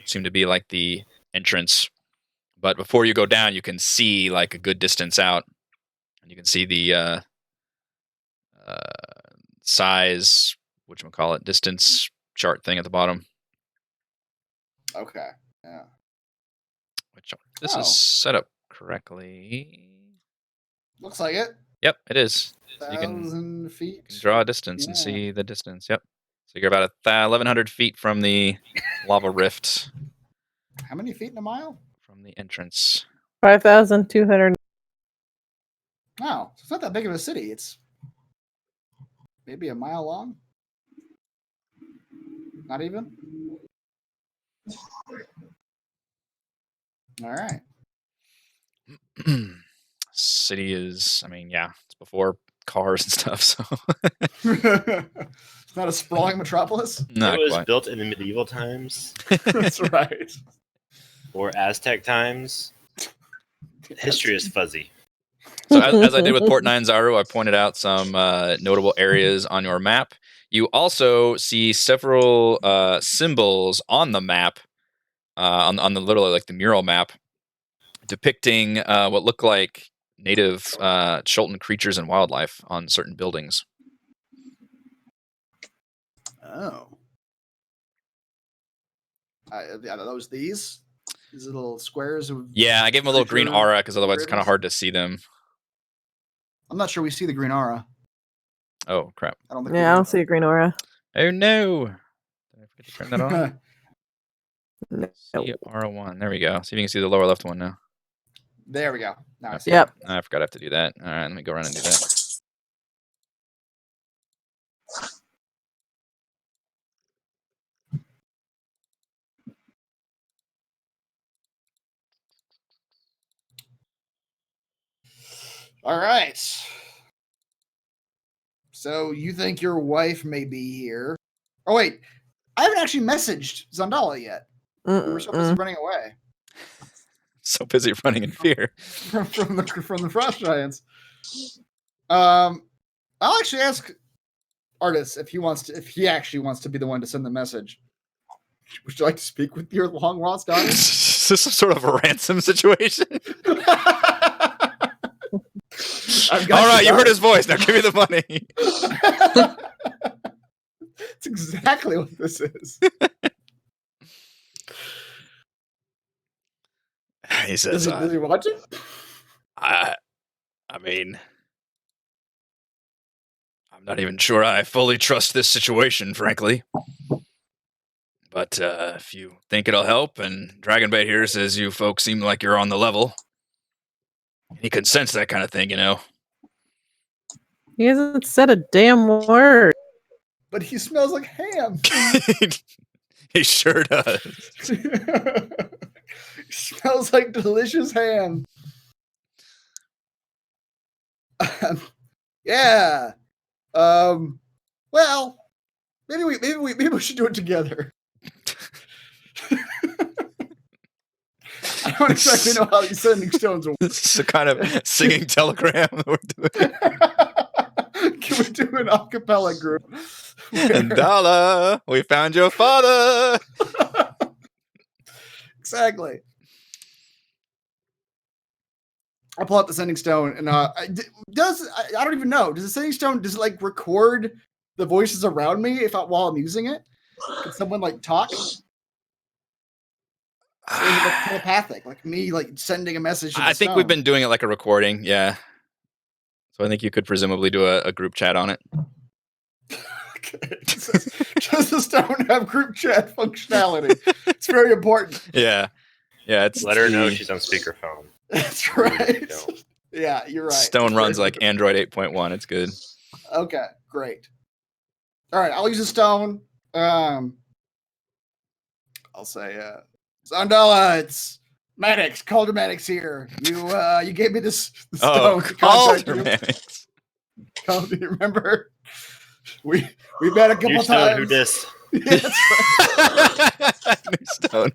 Seem to be like the entrance. But before you go down, you can see like a good distance out. And You can see the size, whatchamacallit, distance chart thing at the bottom. Okay. Yeah. Which this Oh. is set up correctly. Looks like it. Yep, it is. You can 1,000 feet. draw a distance and Yeah. see the distance. Yep. So you're about 1,100 feet from the lava rift How many feet in a mile? from the entrance. 5,200. Oh, so it's not that big of a city. It's maybe a mile long. Not even. All right. City is, I mean, yeah, it's before cars and stuff, so It's not a sprawling metropolis. not it was quite. built in the medieval times That's right. or Aztec times. History is fuzzy. So as I did with Port 9 Zaru, I pointed out some notable areas on your map. You also see several symbols on the map, on the literally like the mural map, depicting what look like native Chultan creatures and wildlife on certain buildings. Oh. Yeah, those these little squares. Yeah, I gave them a little green creature aura because otherwise it's kind of weirdness? hard to see them. I'm not sure we see the green aura. Oh crap! I don't think. Yeah, I don't see a green aura. Oh no! Did I forget to turn that on? No. See aura 1. There we go. See if you can see the lower left one now. There we go. Now I see. Yep. I forgot I have to do that. All right, let me go around and do that. All right. So you think your wife may be here? Oh wait, I haven't actually messaged Zandala yet. We were so busy running away So busy running in fear. from the frost giants. I'll actually ask Artus if he actually wants to be the one to send the message. Would you like to speak with your long lost daughter? Is this some sort of a ransom situation? All right, you heard his voice. Now give me the money. That's exactly what this is. He says, Does he want to? I mean, I'm not even sure I fully trust this situation, frankly. But if you think it'll help, and Dragonbait here says you folks seem like you're on the level, he can sense that kind of thing, you know. He hasn't said a damn word. But he smells like ham. He sure does. He smells like delicious ham. Yeah. Well, maybe we should do it together. I don't exactly know how these sending stones work. This is a kind of singing telegram that we're doing. Can we do an a cappella group? And Dala, we found your father. Exactly. I pull out the sending stone, and I don't even know. Does the sending stone like record the voices around me while I'm using it? Can someone like talk? Or is it like telepathic, like me like sending a message? I think we've been doing it like a recording, yeah. So I think you could presumably do a group chat on it. Okay. Does the stone have group chat functionality? It's very important. Yeah. It's Let her know she's on speakerphone. That's right. Yeah, you're right. Stone runs like Android 8.1. It's good. Okay, great. All right, I'll use a stone. I'll say, Zandala, it's Maddox. Calder Maddox here. You gave me this stone. to contact you. Maddox. Do you remember? We met a couple You times. stone who dis. Yeah, that's right. New Stone.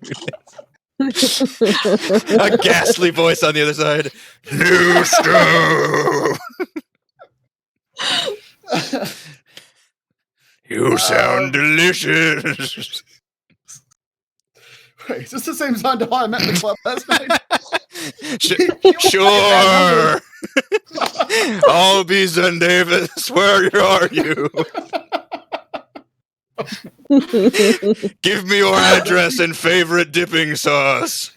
A ghastly voice on the other side. New Stone. You sound delicious. Wait, is this the same Zandala I met in the club last night? Sure. Albie Zen Davis, where are you? Give me your address and favorite dipping sauce.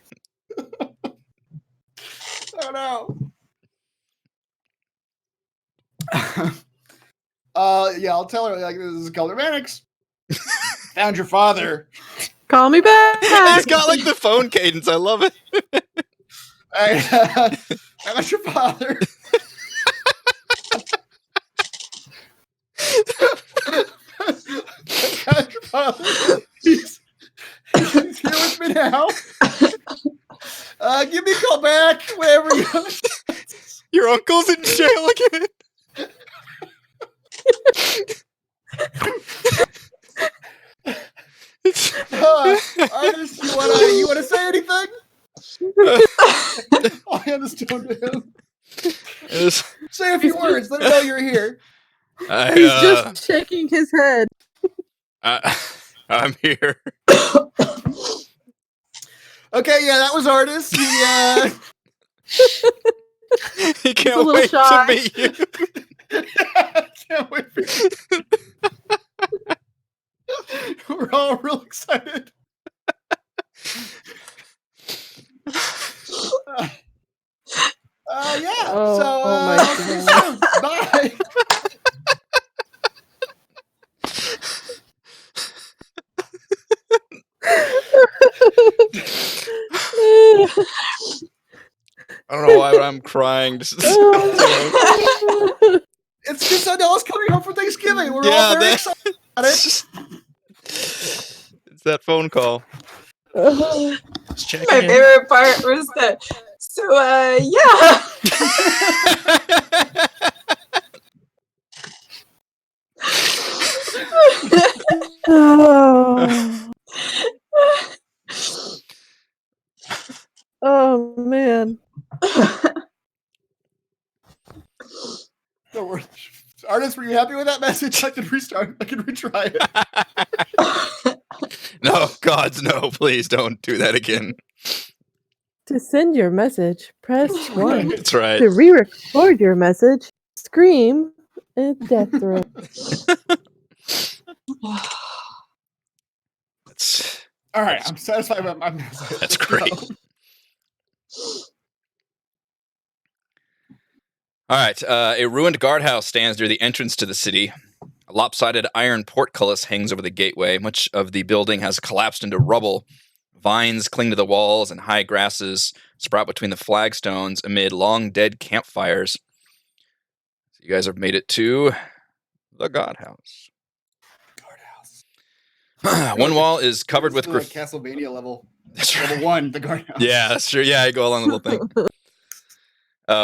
Oh no. Yeah, I'll tell her like this is Color Mannix. Found your father. Call me He's back. got like the phone cadence. I love it. I found your father. Found your father. He's here with me now. Give me a call back whenever you. Your uncle's in jail again. Artist, you wanna say anything? I'll hand this stone to him. Say a few words. Let him know you're here. He's just shaking his head. I'm here. Okay, yeah, that was Artist. He can't little wait shy. to meet you. I can't wait for you. We're all real excited. Yeah. Oh, So, oh my I'll see you soon. Bye. I don't know why, but I'm crying. It's because Adele's coming home for Thanksgiving. We're all very excited about it. It's that phone call. My favorite part was that. So, yeah. Oh man. No worries. Artist, were you happy with that message? I can restart. I can retry it. No, gods, no, please don't do that again. To send your message, press 1. That's right. To re-record your message, scream a death throat. All right, I'm satisfied with my message. That's great. All right, a ruined guardhouse stands near the entrance to the city. A lopsided iron portcullis hangs over the gateway. Much of the building has collapsed into rubble. Vines cling to the walls, and high grasses sprout between the flagstones amid long dead campfires. So you guys have made it to the guardhouse. One wall is covered with like Castlevania level. That's right. Level 1, the guardhouse. Yeah, that's true. Yeah, I go along the little thing.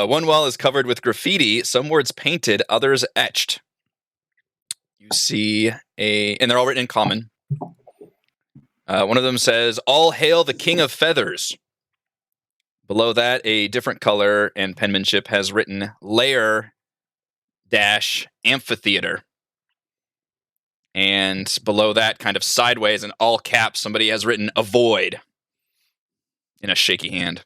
One wall is covered with graffiti, some words painted, others etched. You see and they're all written in common. One of them says, "All hail the King of Feathers." Below that, a different color and penmanship has written Lair-Amphitheater. And below that, kind of sideways in all caps, somebody has written "Avoid" in a shaky hand.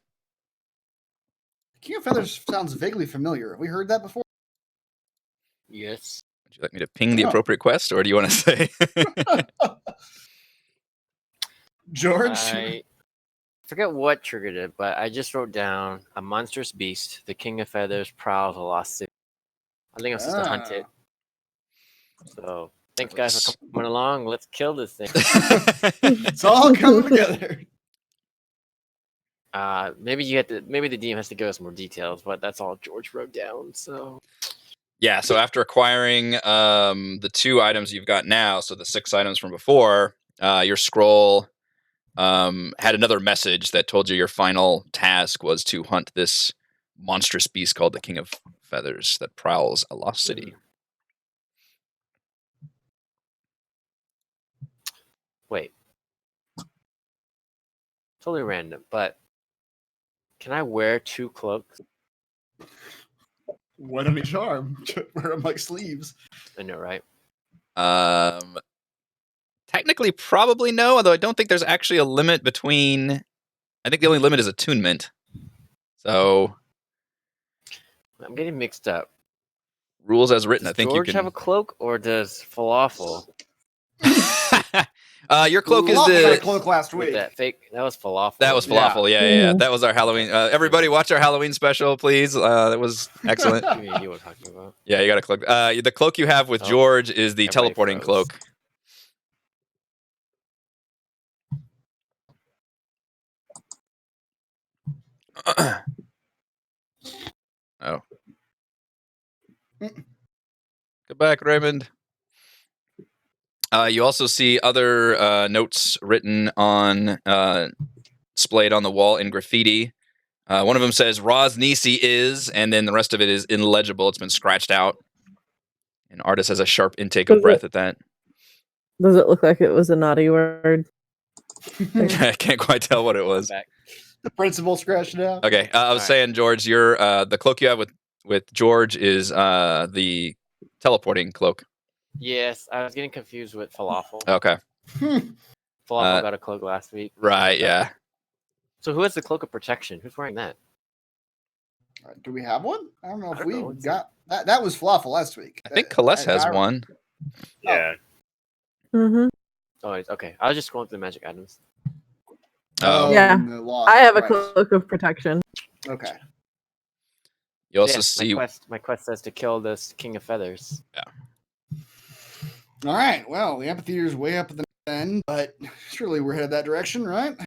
King of Feathers sounds vaguely familiar. Have we heard that before? Yes. Would you like me to ping the appropriate quest, or do you want to say? George? I forget what triggered it, but I just wrote down a monstrous beast, the King of Feathers, prowls the lost city. I think I'm supposed to hunt it. So thanks guys for coming along. Let's kill this thing. It's all coming together. Maybe the DM has to give us more details, but that's all George wrote down. So Yeah, so after acquiring the 2 items you've got now, so the 6 items from before, your scroll had another message that told you your final task was to hunt this monstrous beast called the King of Feathers that prowls a lost city. wait, totally random, but can I wear 2 cloaks? One on each arm. Wear them like sleeves. I know, right? Technically, probably no, although I don't think there's actually a limit between... I think the only limit is attunement. So... I'm getting mixed up. Rules as written. Does I think George you have a can. cloak, or does Falafel Your cloak is Falafel got a the. cloak last with week. that fake? That was Falafel. That was wasn't it? falafel. Yeah. Mhm. That was our Halloween. Everybody, watch our Halloween special, please. That was excellent. I have no idea what we're talking about. Yeah, you got a cloak. The cloak you have with Oh, George is the everybody teleporting froze. cloak. Oh. Go back, Raymond. You also see other notes written on, displayed on the wall in graffiti. One of them says, Roz Nisi is, and then the rest of it is illegible. It's been scratched out. And Artus has a sharp intake of breath at that. Does it look like it was a naughty word? I can't quite tell what it I'm was. back. The principal scratched it out. Okay, I was Alright. saying, George, your the cloak you have with George is the teleporting cloak. Yes, I was getting confused with Falafel. Okay, Falafel got a cloak last week. right, yeah. So who has the cloak of protection? Who's wearing that? Do we have one? I don't know I if don't we know. It's got that. That was Falafel last week. I think Kaless has one. Yeah. Mm-hmm. Oh, okay. I was just going through the magic items. Oh, Yeah. in the log, I have a right. cloak of protection. Okay. you also Yeah, see. my quest says to kill this King of Feathers. All right. Well, the amphitheater's way up at the end, but surely we're headed that direction, right?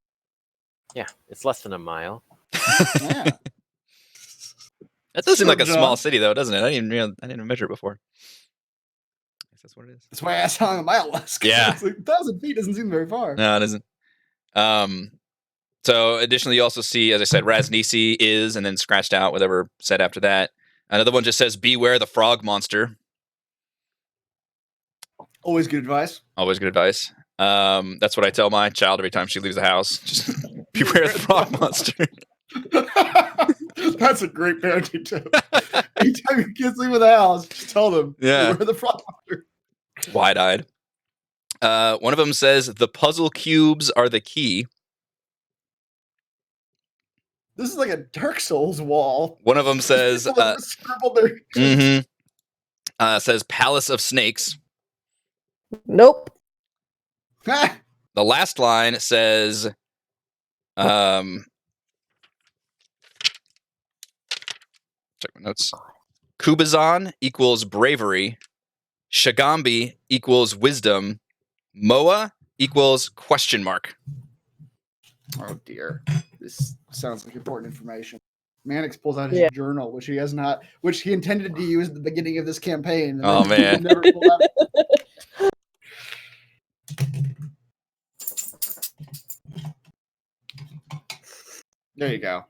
Yeah, it's less than a mile. Yeah. That does seem like a Sure, small John. city, though, doesn't it? I didn't even measure it before. I guess that's what it is. That's why I asked how long a mile was. 'cause Yeah. It's like 1,000 feet doesn't seem very far. No, it isn't. So additionally, you also see, as I said, Raz Nisi is, and then scratched out whatever said after that. Another one just says, "Beware the frog monster." Always good advice. Always good advice. That's what I tell my child every time she leaves the house. Just beware the frog monster. That's a great parenting tip. Anytime your kids leave the house, just tell them. Yeah. Where the frog monster. Wide-eyed. One of them says, "The puzzle cubes are the key." This is like a Dark Souls wall. One of them says, People that scribbled their says "Palace of Snakes." Nope. Ah, The last line says, check my notes. Kubazan equals bravery. Shagambi equals wisdom. Moa equals question mark. oh dear. This sounds like important information. Mannix pulls out his Yeah. journal, which he intended to use at the beginning of this campaign. And Oh, then man. never pulled out. There you go.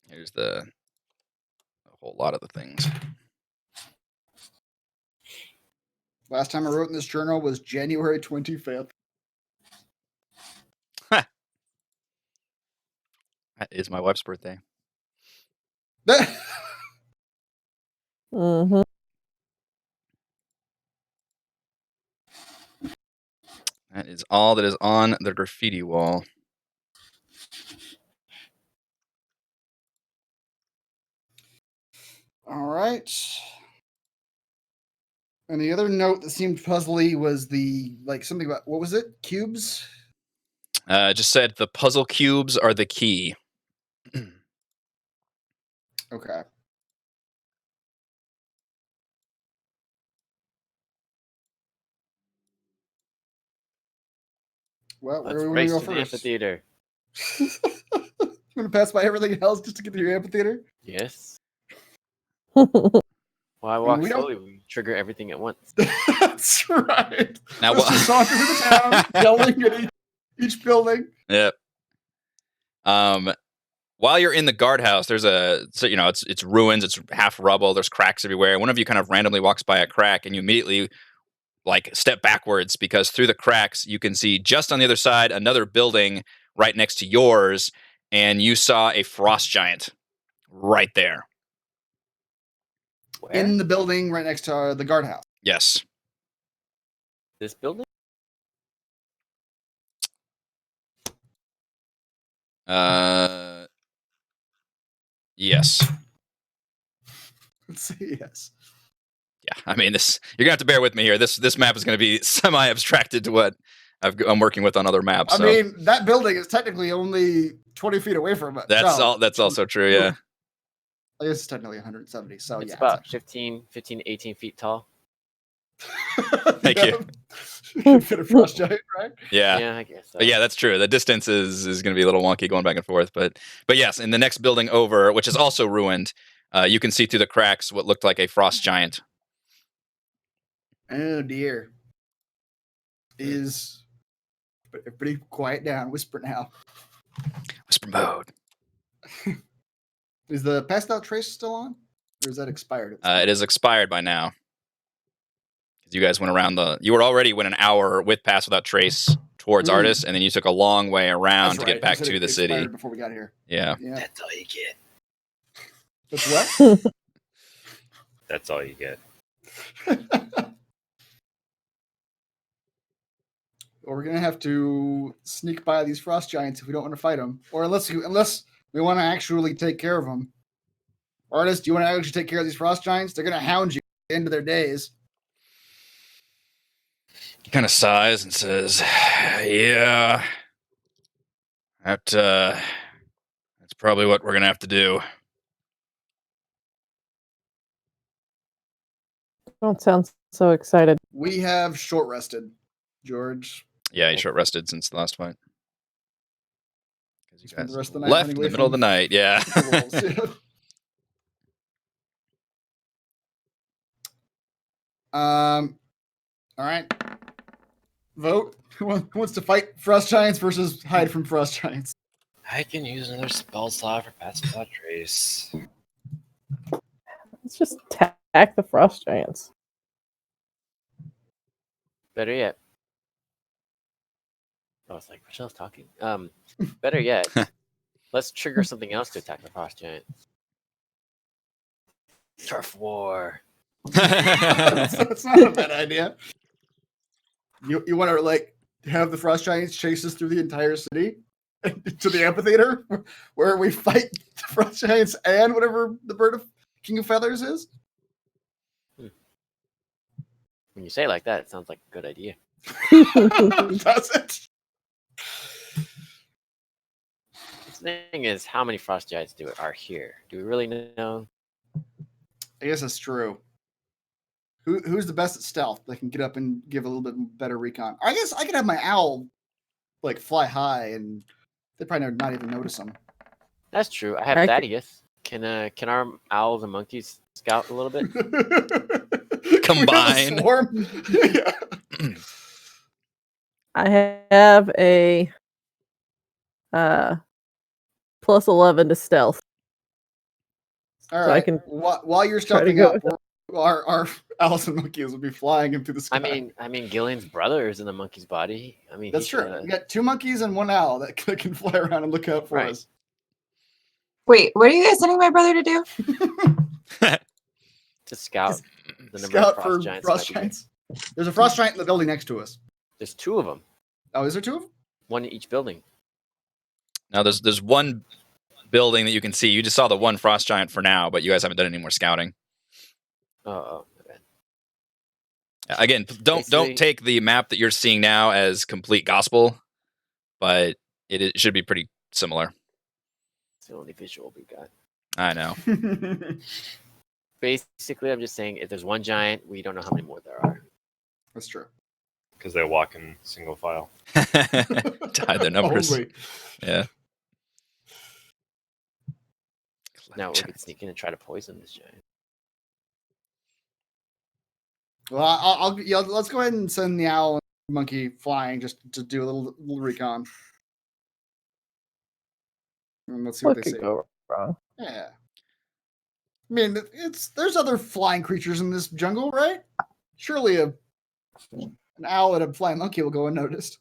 Here's a whole lot of the things. Last time I wrote in this journal was January 25th. That is my wife's birthday. Mm-hmm. That is all that is on the graffiti wall. All right. And the other note that seemed puzzly was something about, what was it? Cubes? Just said the puzzle cubes are the key. Okay. Well, where Let's do we want race to go to the first? amphitheater. You want to pass by everything else just to get to your amphitheater? Yes. Well, I walk we don't- slowly. We trigger everything at once. That's right. Now, Let's just saunter through the town, yelling at each building. Yep. While you're in the guardhouse, there's it's ruins, it's half rubble, there's cracks everywhere. One of you kind of randomly walks by a crack, and you immediately step backwards because through the cracks you can see just on the other side another building right next to yours, and you saw a frost giant right there. Where? In the building right next to the guardhouse. Yes. This building? Yes. Let's see. Yes. Yeah. I mean, you're gonna have to bear with me here. This map is gonna be semi-abstracted to what I'm working with on other maps. I So mean, that building is technically only 20 feet away from it. that's so, all. That's also true. Yeah. I guess it's technically 170. So It's yeah, about 15, 18 feet tall. Thank you. You can fit a frost giant, right? Yeah. Yeah, I guess so. But yeah, that's true. The distance is going to be a little wonky going back and forth. But yes, in the next building over, which is also ruined, you can see through the cracks what looked like a frost giant. Oh dear. Everybody quiet down. Whisper now. Whisper mode. Is the passed out trace still on? Or is that expired? It is expired by now. Because you guys went around you were already went an hour with Pass Without Trace towards Artus, and then you took a long way around That's to right. get back You said to it the city. expired before we got here. Yeah. That's all you get. That's what? That's all you get. Well, we're gonna have to sneak by these frost giants if we don't want to fight them, or unless we want to actually take care of them. Artist, do you want to actually take care of these frost giants? They're gonna hound you at the end of their days. He kind of sighs and says, "Yeah, that's probably what we're gonna have to do." Don't sound so excited. We have short rested, George. Yeah, he short rested since the last fight. Because you Spent guys the rest of the night left in running the away middle of the from night. Yeah. the wolves. All right. Vote. Who wants to fight frost giants versus hide from frost giants? I can use another spell slot for Pass Without Trace. Let's just attack the frost giants. Better yet. I was like, Michelle's talking. Better yet, let's trigger something else to attack the frost giant. Turf war. That's not a bad idea. You want to like have the frost giants chase us through the entire city to the amphitheater where we fight the frost giants and whatever the bird of King of Feathers is? When you say it like that, it sounds like a good idea. Does it? The thing is, how many frost giants are here? Do we really know? I guess that's true. Who's the best at stealth that can get up and give a little bit better recon? I guess I could have my owl like fly high and they'd probably not even notice them. That's true. I have I Thaddeus. Can our owls and monkeys scout a little bit? Combine. Swarm. Yeah. I have a plus 11 to stealth. All So I right. can While you're try to stealthing go up, our owls and monkeys will be flying into the sky. I mean, Gillian's brother is in the monkey's body. I mean, That's true. We got 2 monkeys and 1 owl that can fly around and look out for Right. us. Wait, what are you guys sending my brother to do? To scout the number Scout of for frost giants. frost giants. There's a frost giant in the building next to us. There's 2 of them. Oh, is there 2 of them? One in each building. Now there's one building that you can see. You just saw the one frost giant for now, but you guys haven't done any more scouting. Oh, my bad. Again, don't take the map that you're seeing now as complete gospel, but it should be pretty similar. It's the only visual we got. I know. Basically, I'm just saying if there's one giant, we don't know how many more there are. That's true. Because they walk in single file. Tie their numbers. Only. Yeah. Now we could sneak in and try to poison this giant. Well, let's go ahead and send the owl and monkey flying just to do a little recon. And let's see what what they could say. go wrong? Yeah. I mean, there's other flying creatures in this jungle, right? Surely an owl and a flying monkey will go unnoticed.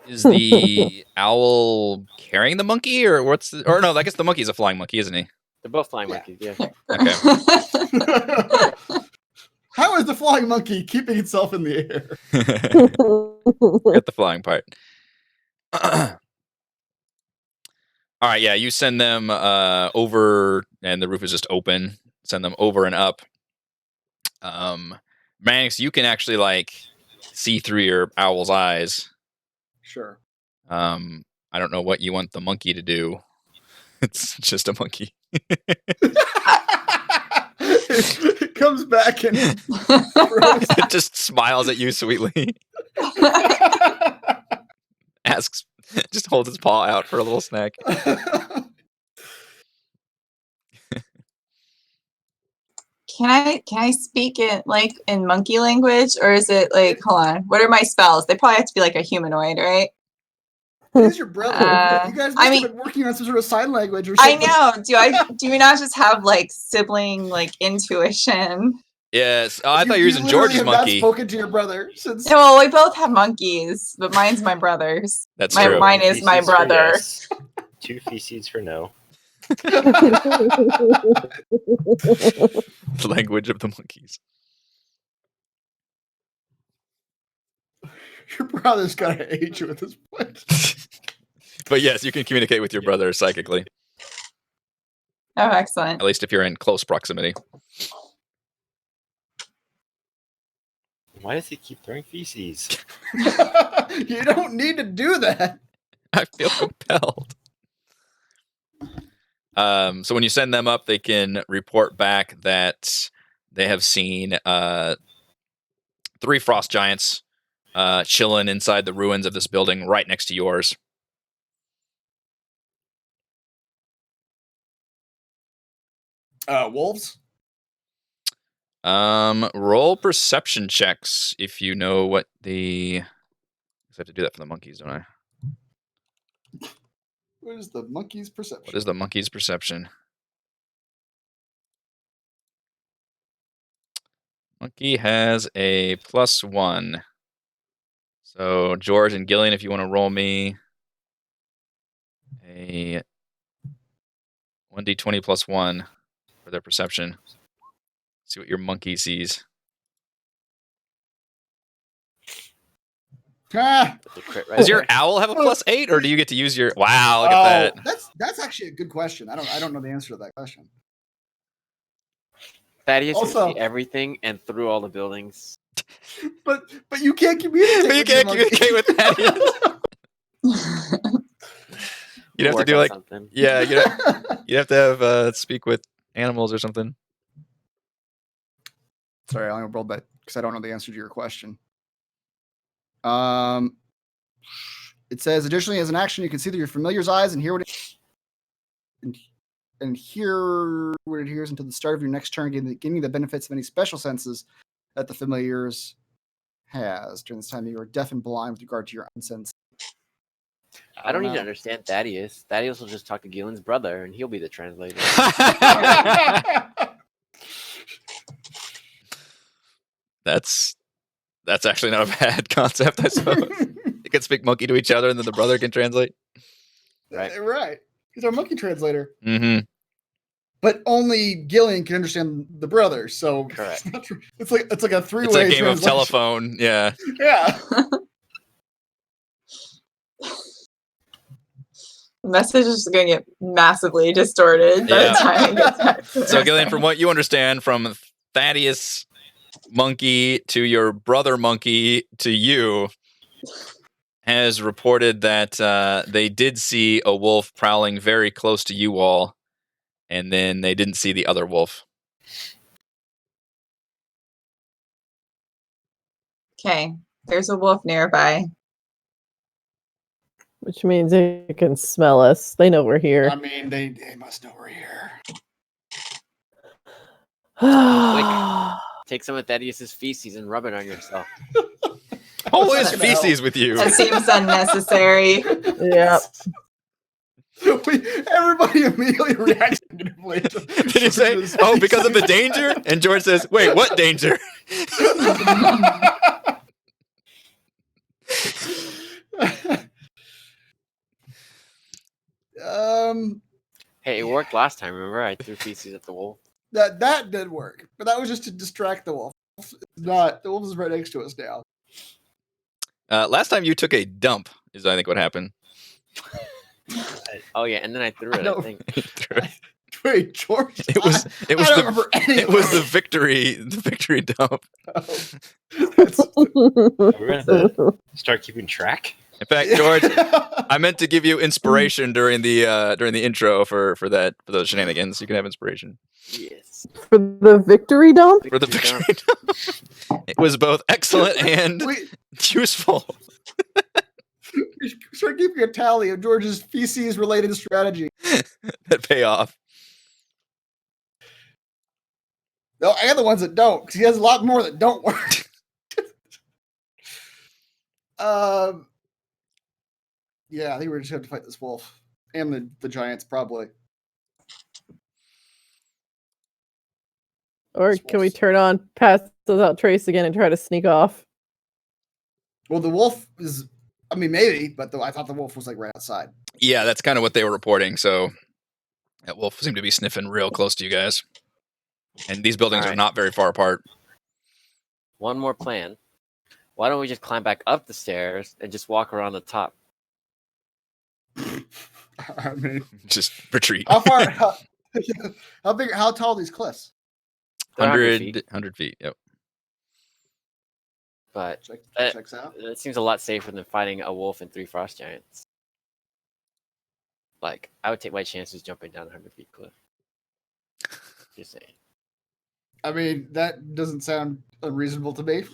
Is the owl carrying the monkey, or what's the? Or no, I guess the monkey's a flying monkey, isn't he? They're both flying Yeah. monkeys, yeah. Okay. How is the flying monkey keeping itself in the air? Get the flying part. All right, yeah, you send them over, and the roof is just open. Send them over and up. Manix, you can actually like see through your owl's eyes. Sure. I don't know what you want the monkey to do. It's just a monkey. It comes back and It just smiles at you sweetly. Asks, just holds its paw out for a little snack. Can I speak it like in monkey language, or is it like, hold on, what are my spells? They probably have to be like a humanoid, right? Who's your brother? You guys must I mean- have been working on some sort of sign language or I something. know. Do we not just have like sibling like intuition? Yes. Oh, I thought you were using literally George's have monkey. Not spoken to your brother since. Yeah, well, we both have monkeys, but mine's my brother's. That's true. Mine is my Feces for brother. yes, 2 feces for no. The language of the monkeys. Your brother's gotta age you at this point. But yes, you can communicate with your brother psychically, Oh, excellent. at least if you're in close proximity. Why does he keep throwing feces? You don't need to do that. I feel compelled. So when you send them up, they can report back that they have seen 3 frost giants chilling inside the ruins of this building right next to yours. Wolves? Roll perception checks if you know what the... I have to do that for the monkeys, don't I? What is the monkey's perception? What is the monkey's perception? Monkey has a +1. So George and Gillian, if you want to roll me a 1d20 +1 for their perception. See what your monkey sees. Ah! The crit right Does your there. owl have a +8, or do you get to use your... Wow, look at that. That's actually a good question. I don't know the answer to that question. Thaddeus can Also- see everything and through all the buildings. But you can't communicate. But you with your can't monkey. communicate with Thaddeus. You'd have to Work do on like... something. Yeah, you'd have to have speak with animals or something. Sorry, I only rolled that because I don't know the answer to your question. It says, additionally, as an action, you can see through your familiar's eyes and hear what it hear what it hears until the start of your next turn, giving you the benefits of any special senses that the familiar's has. During this time, you are deaf and blind with regard to your own sense. I don't need to know. understand Thaddeus. Thaddeus will just talk to Gillen's brother, and he'll be the translator. That's actually not a bad concept, I suppose. They can speak monkey to each other, and then the brother can translate. Right. Right. He's our monkey translator. Mm-hmm. But only Gillian can understand the brother, so Correct. it's not true. It's like a three-way It's a game of translation. telephone. Yeah. Yeah. The message is going to get massively distorted by Yeah. the time it gets back to So, Gillian, from what you understand, from Thaddeus monkey to your brother monkey to you, has reported that they did see a wolf prowling very close to you all, and then they didn't see the other wolf. Okay, there's a wolf nearby. Which means they can smell us. They know we're here. I mean, they must know we're here. Take some of Thaddeus's feces and rub it on yourself. Always not gonna feces with you. That seems unnecessary. Yep. Everybody immediately reacts negatively. Did you say, oh, because of the danger? And George says, wait, what danger? Hey, it worked last time. Remember, I threw feces at the wolf. that did work, but that was just to distract the wolf. The wolf is right next to us now. Last time you took a dump is, I think, what happened. Oh yeah, and then I threw it. I don't- think. Wait, George. It was I don't remember any it of was the this. victory dump. That's- We're gonna start keeping track. In fact, George, I meant to give you inspiration during the intro for those shenanigans. You can have inspiration Yes. For the victory dump? for the Victory victory dump. It was both excellent and we useful. start keeping a tally of George's feces related strategy. That pay off. No, and the ones that don't, because he has a lot more that don't work. Yeah, I think we're just going to fight this wolf and the giants probably. Or can we turn on Pass Without Trace again and try to sneak off? Well, the wolf is, I mean, maybe, but I thought the wolf was like right outside. Yeah, that's kind of what they were reporting. So that wolf seemed to be sniffing real close to you guys. And these buildings are Alright. not very far apart. One more plan. Why don't we just climb back up the stairs and just walk around the top? I mean, Just retreat. how far? How big? How tall are these cliffs? They're 100 feet, 100 feet. Yep. but Checks out. it seems a lot safer than fighting a wolf and 3 frost giants. Like, I would take my chances jumping down a 100 feet cliff. Just saying. I mean, that doesn't sound unreasonable to me.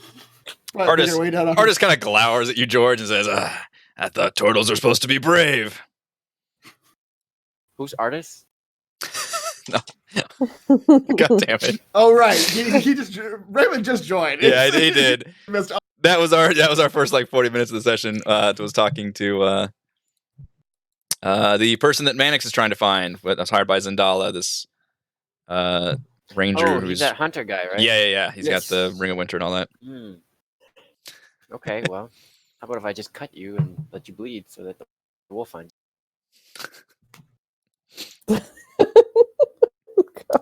But Artus- either way down on- Artus kind of glowers at you, George, and says, I thought turtles are supposed to be brave. Who's Artus? God damn it. Oh right, he just Raymond just joined. Yeah, he did. He missed all- That was our first like 40 minutes of the session. Was talking to the person that Mannix is trying to find. That's hired by Zendala. This ranger Oh, who's he's that hunter guy, right? yeah. He's Yes. got the Ring of Winter and all that. Hmm. Okay, well, how about if I just cut you and let you bleed so that the wolf finds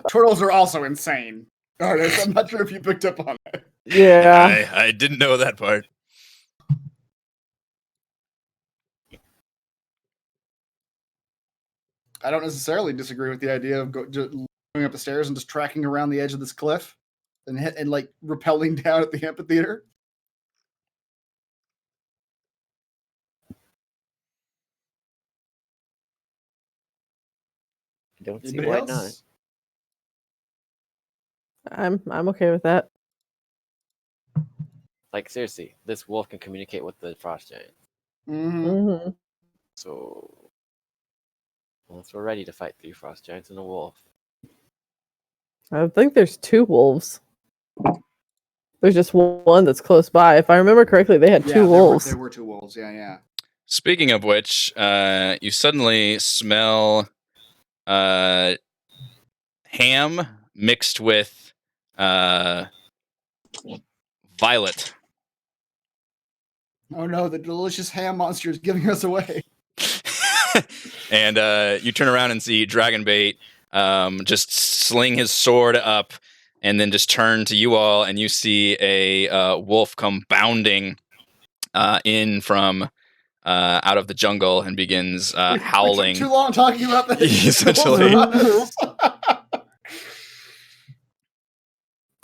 Turtles are also insane. Artis, I'm not sure if you picked up on that. Yeah. I didn't know that part. I don't necessarily disagree with the idea of just going up the stairs and just tracking around the edge of this cliff and like rappelling down at the amphitheater. I don't see Anybody why else? not. I'm okay with that. Like, seriously, this wolf can communicate with the frost giant. Mm-hmm. Hmm. So, once we're ready to fight 3 frost giants and a wolf. I think there's 2 wolves. There's just one that's close by. If I remember correctly, they had 2 wolves. There were 2 wolves. Yeah. Speaking of which, you suddenly smell ham mixed with violet. Oh no, the delicious ham monster is giving us away. And you turn around and see Dragonbait just sling his sword up and then just turn to you all, and you see a wolf come bounding in from out of the jungle and begins We took howling. too long talking about that. Essentially.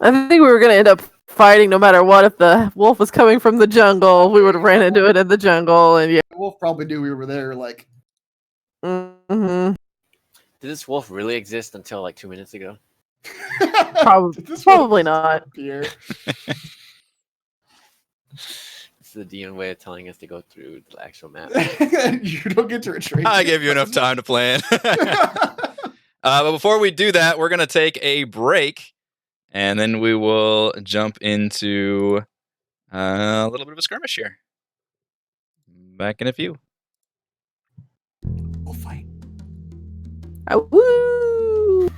I think we were going to end up fighting no matter what. If the wolf was coming from the jungle, we would have ran into it in the jungle. And yeah. The wolf probably knew we were there. Like, Hmm. Did this wolf really exist until like 2 minutes ago? Probably not. Pierre. It's the DM way of telling us to go through the actual map. You don't get to retreat. I gave you enough time to plan. But before we do that, we're going to take a break, and then we will jump into a little bit of a skirmish here. Back in a few. We'll fight. Woo!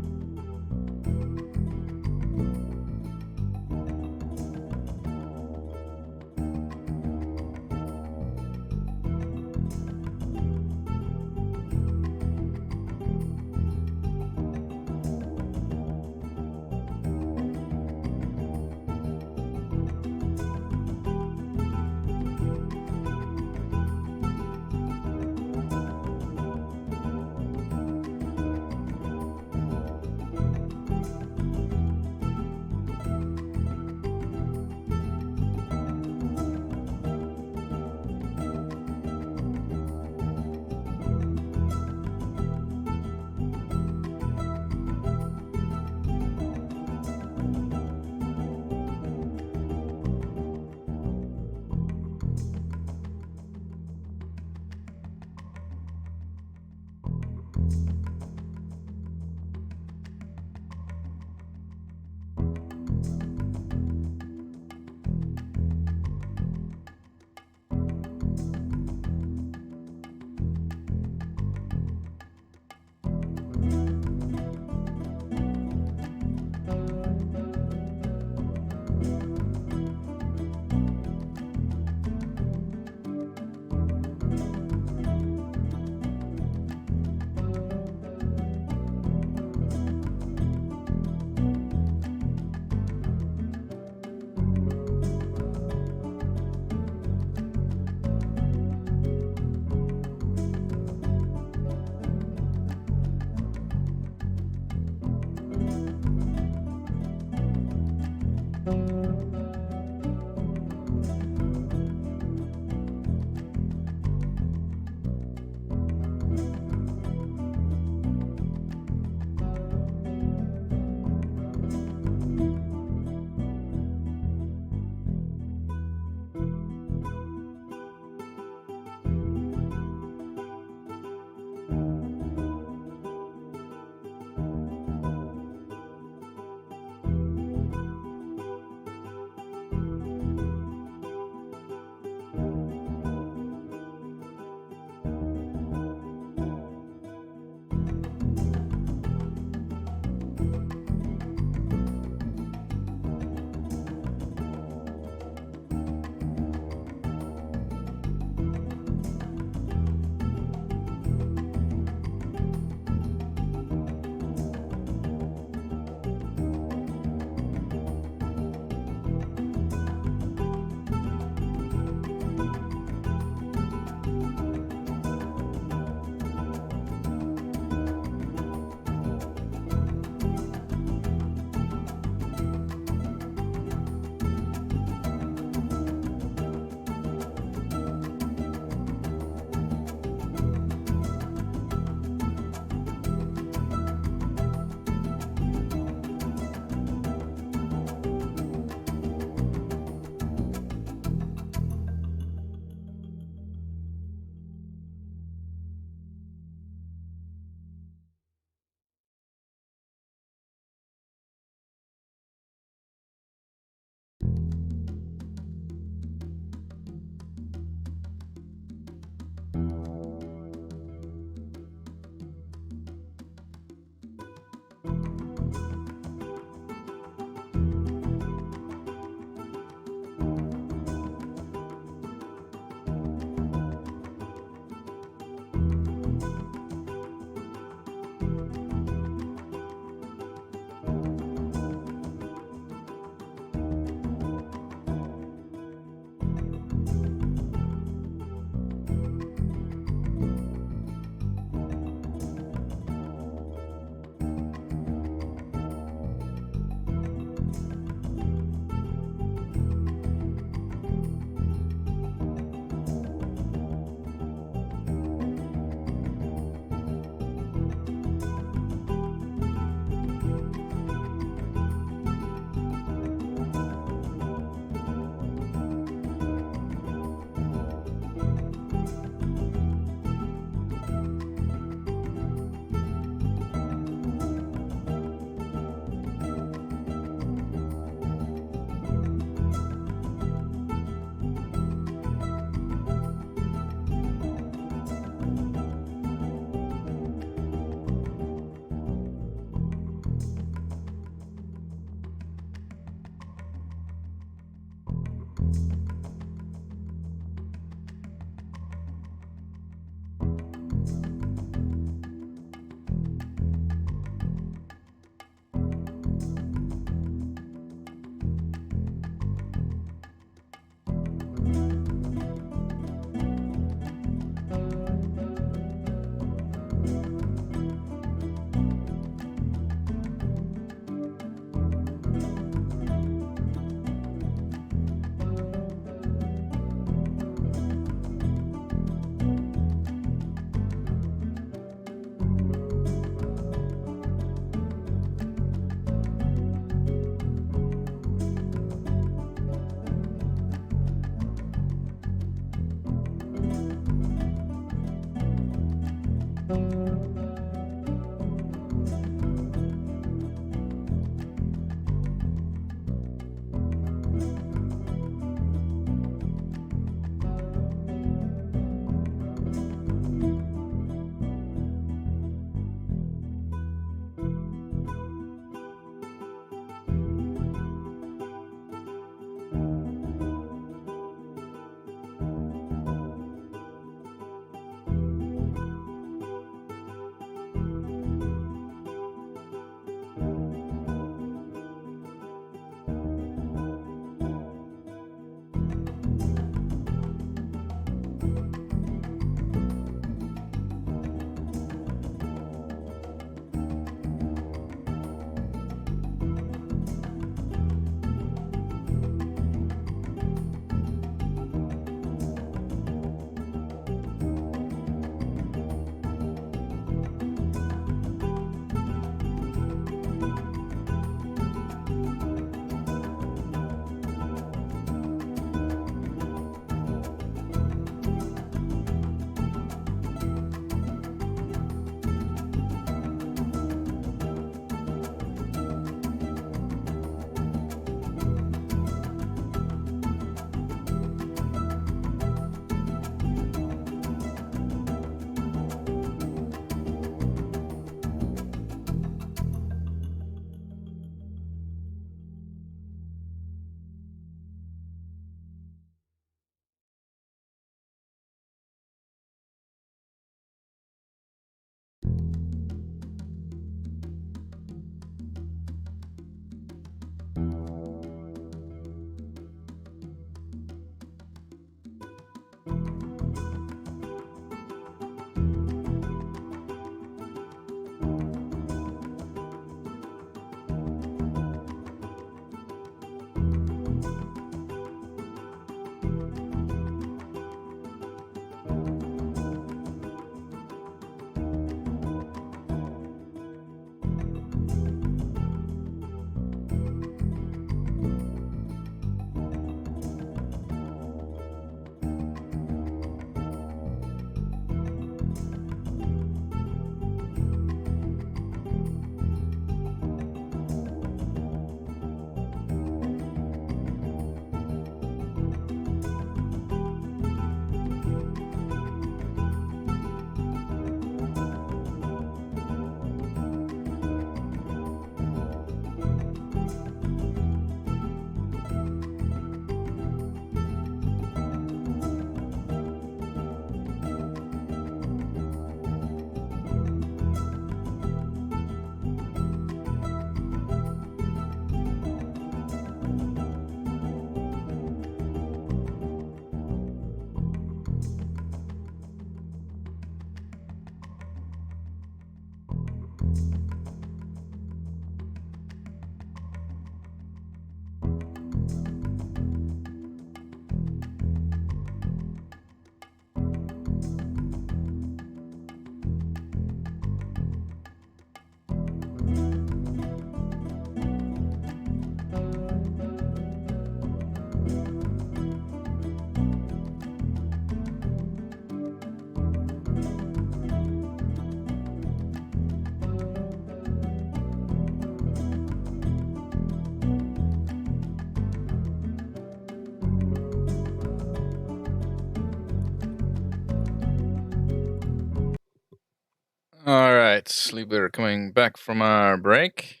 All right, we're coming back from our break,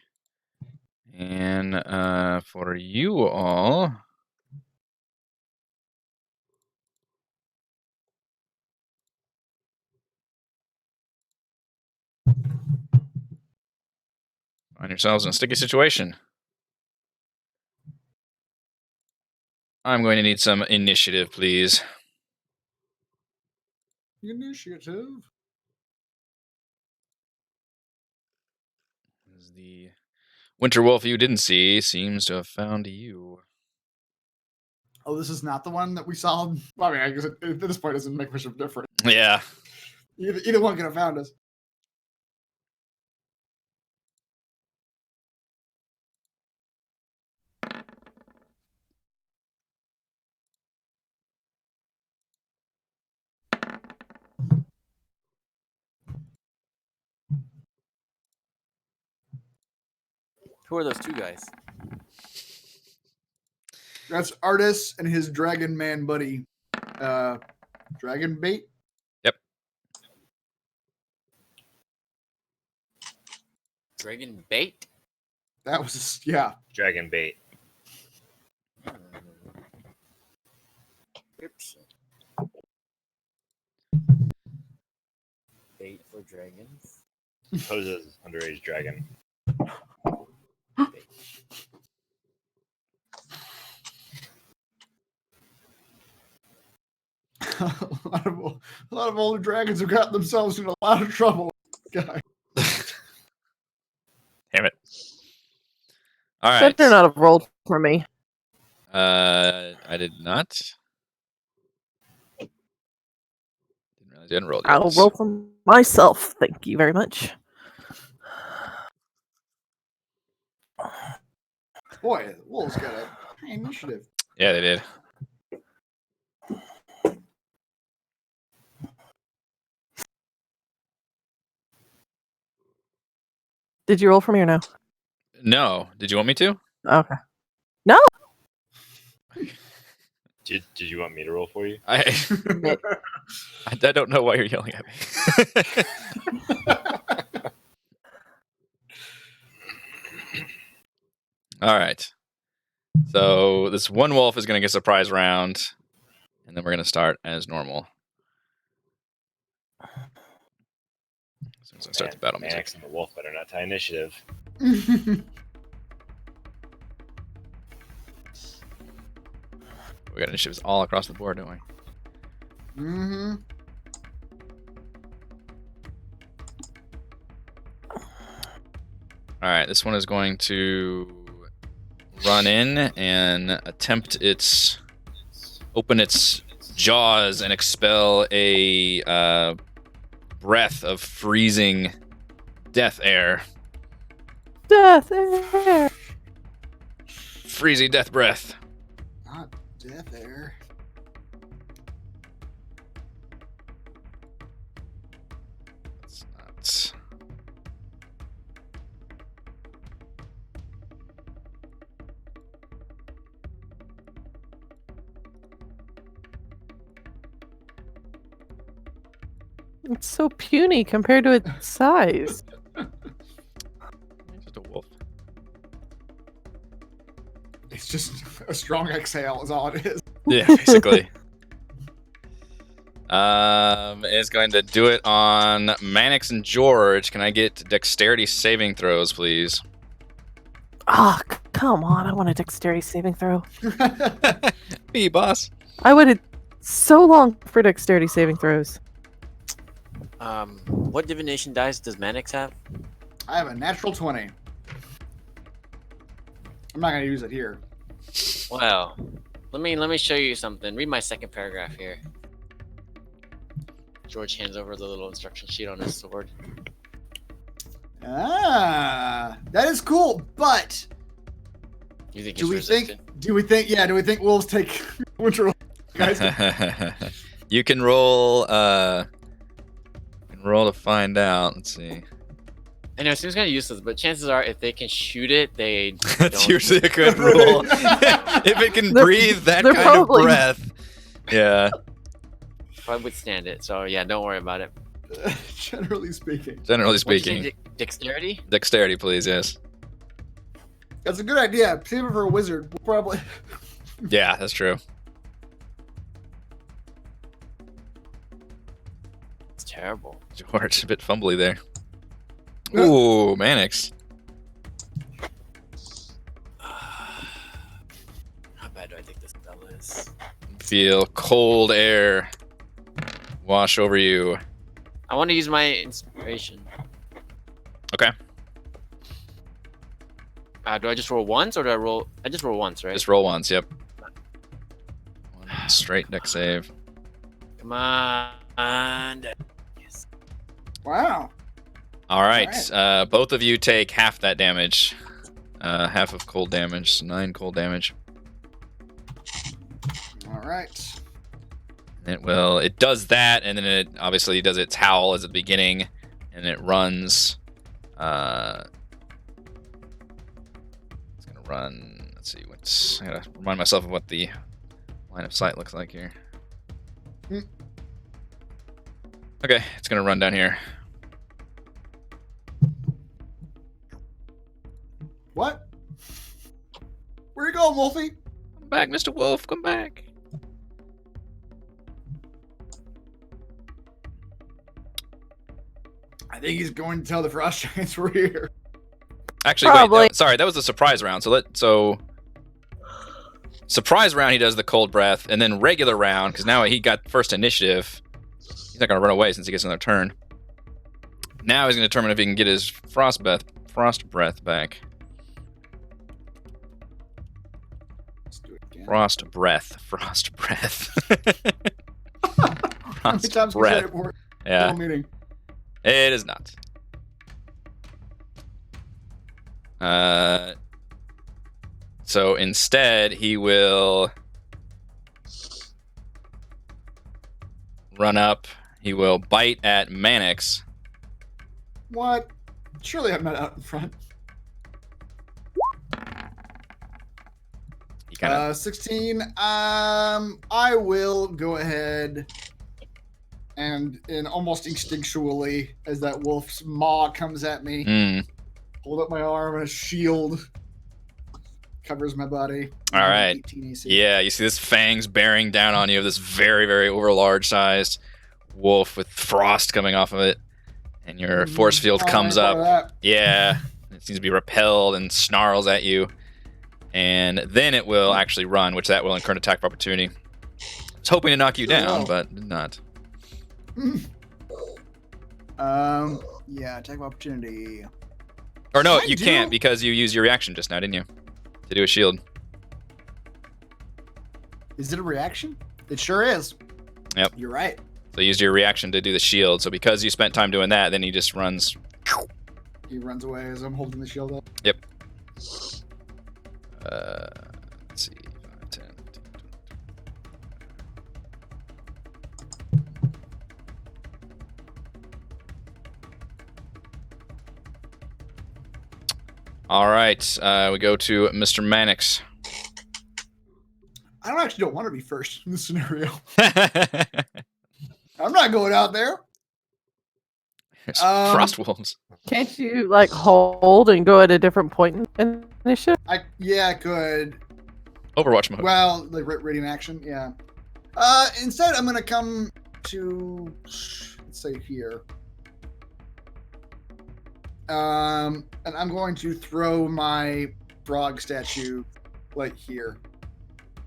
and for you all, find yourselves in a sticky situation. I'm going to need some initiative, please. Initiative. As the winter wolf you didn't see seems to have found you. Oh, this is not the one that we saw. Well, I mean, I guess at this point it doesn't make much of a difference. Yeah. Either one could have found us. Who are those two guys? That's Artus and his dragon man buddy. Dragon bait? Dragon bait? That was, yeah. Dragon bait. Oops. Bait for dragons. Poses underage dragon. a lot of older dragons have gotten themselves in a lot of trouble. Guy. Damn it. All right. Better not have rolled for me. I did not. Didn't realize you hadn't rolled yet. I'll roll for myself. Thank you very much. Boy, the Wolves got a high initiative. Yeah, they did. Did you roll for me or no? No. Did you want me to? Okay. Did you want me to roll for you? I don't know why you're yelling at me. All right. So this one wolf is going to get a surprise round, and then we're going to start as normal. As soon as I start the battle music. Max and the wolf better not tie initiative. We got initiatives all across the board, don't we? Mm-hmm. All right, this one is going to run in and attempt open its jaws and expel a breath of freezing death air. Death air. Freezy death breath. Not death air. That's not. It's so puny compared to its size. It's just a wolf. It's just a strong exhale is all it is. Yeah, basically. It's going to do it on Mannix and George. Can I get dexterity saving throws, please? Oh, come on. I want a dexterity saving throw. Me, boss. I waited so long for dexterity saving throws. What divination dice does Mannix have? I have a natural 20. I'm not gonna use it here. Well, let me show you something. Read my second paragraph here. George hands over the little instruction sheet on his sword. Ah, that is cool. But You think do he's we resistant? think wolves take winter? Guys, You can roll. Roll to find out. Let's see. I know it seems kind of useless, but chances are, if they can shoot it, they That's don't. usually a good rule. If it can They're- breathe that they're kind of probably- breath. Yeah, probably withstand it. So yeah, don't worry about it. generally speaking, generally What'd you say, speaking. Dexterity? Dexterity, please, yes. that's a good idea. Save it for a wizard. We'll probably. Yeah, that's true. It's terrible. George, a bit fumbly there. Ooh, Mannix. How bad do I think this spell is? Feel cold air wash over you. I want to use my inspiration. Okay. Do I just roll once, or do I roll? I just roll once, right? Just roll once, yep. One straight deck save. Come on. Yes. Wow. All right. Both of you take half that damage. Half of cold damage. So 9 cold damage. All right. It does that, and then it obviously does its howl as at the beginning, and it runs gonna run. Let's see. I gotta remind myself of what the line of sight looks like here. Okay, it's gonna run down here. What? Where you going, Wolfie? Come back, Mr. Wolf. Come back. I think he's going to tell the Frost Giants we're here. Actually, Probably. wait. Sorry, that was the surprise round. So surprise round, he does the cold breath, and then regular round, because now he got first initiative. He's not gonna run away since he gets another turn. Now he's gonna determine if he can get his frost breath back. Let's do it again. Frost breath. How many times we said it before? Yeah, Meeting. it is not. So instead, he will run up. He will bite at Mannix. What? Surely I'm not out in front. He kind of 16. I will go ahead and almost instinctually, as that wolf's maw comes at me, hold up my arm and a shield covers my body. All right. 18 AC. Yeah, you see this fangs bearing down on you of this very, very overlarge sized wolf with frost coming off of it. And your force field comes up. Yeah. It seems to be repelled and snarls at you. And then it will actually run, which that will incur an attack of opportunity. I was hoping to knock you down, but did not. Yeah, attack of opportunity. Or no, I you do- can't because you used your reaction just now, didn't you? To do a shield. Is it a reaction? It sure is. Yep. You're right. So you used your reaction to do the shield. So because you spent time doing that, then he just runs. He runs away as I'm holding the shield up. Yep. Let's see. 5, 10, 15, 20. All right. We go to Mr. Mannix. I don't want to be first in this scenario. I'm not going out there. Frost wolves. Can't you like hold and go at a different point in initiative? I could. Overwatch mode. Well, like reading action, yeah. Instead, I'm gonna come to, let's say here. And I'm going to throw my frog statue like here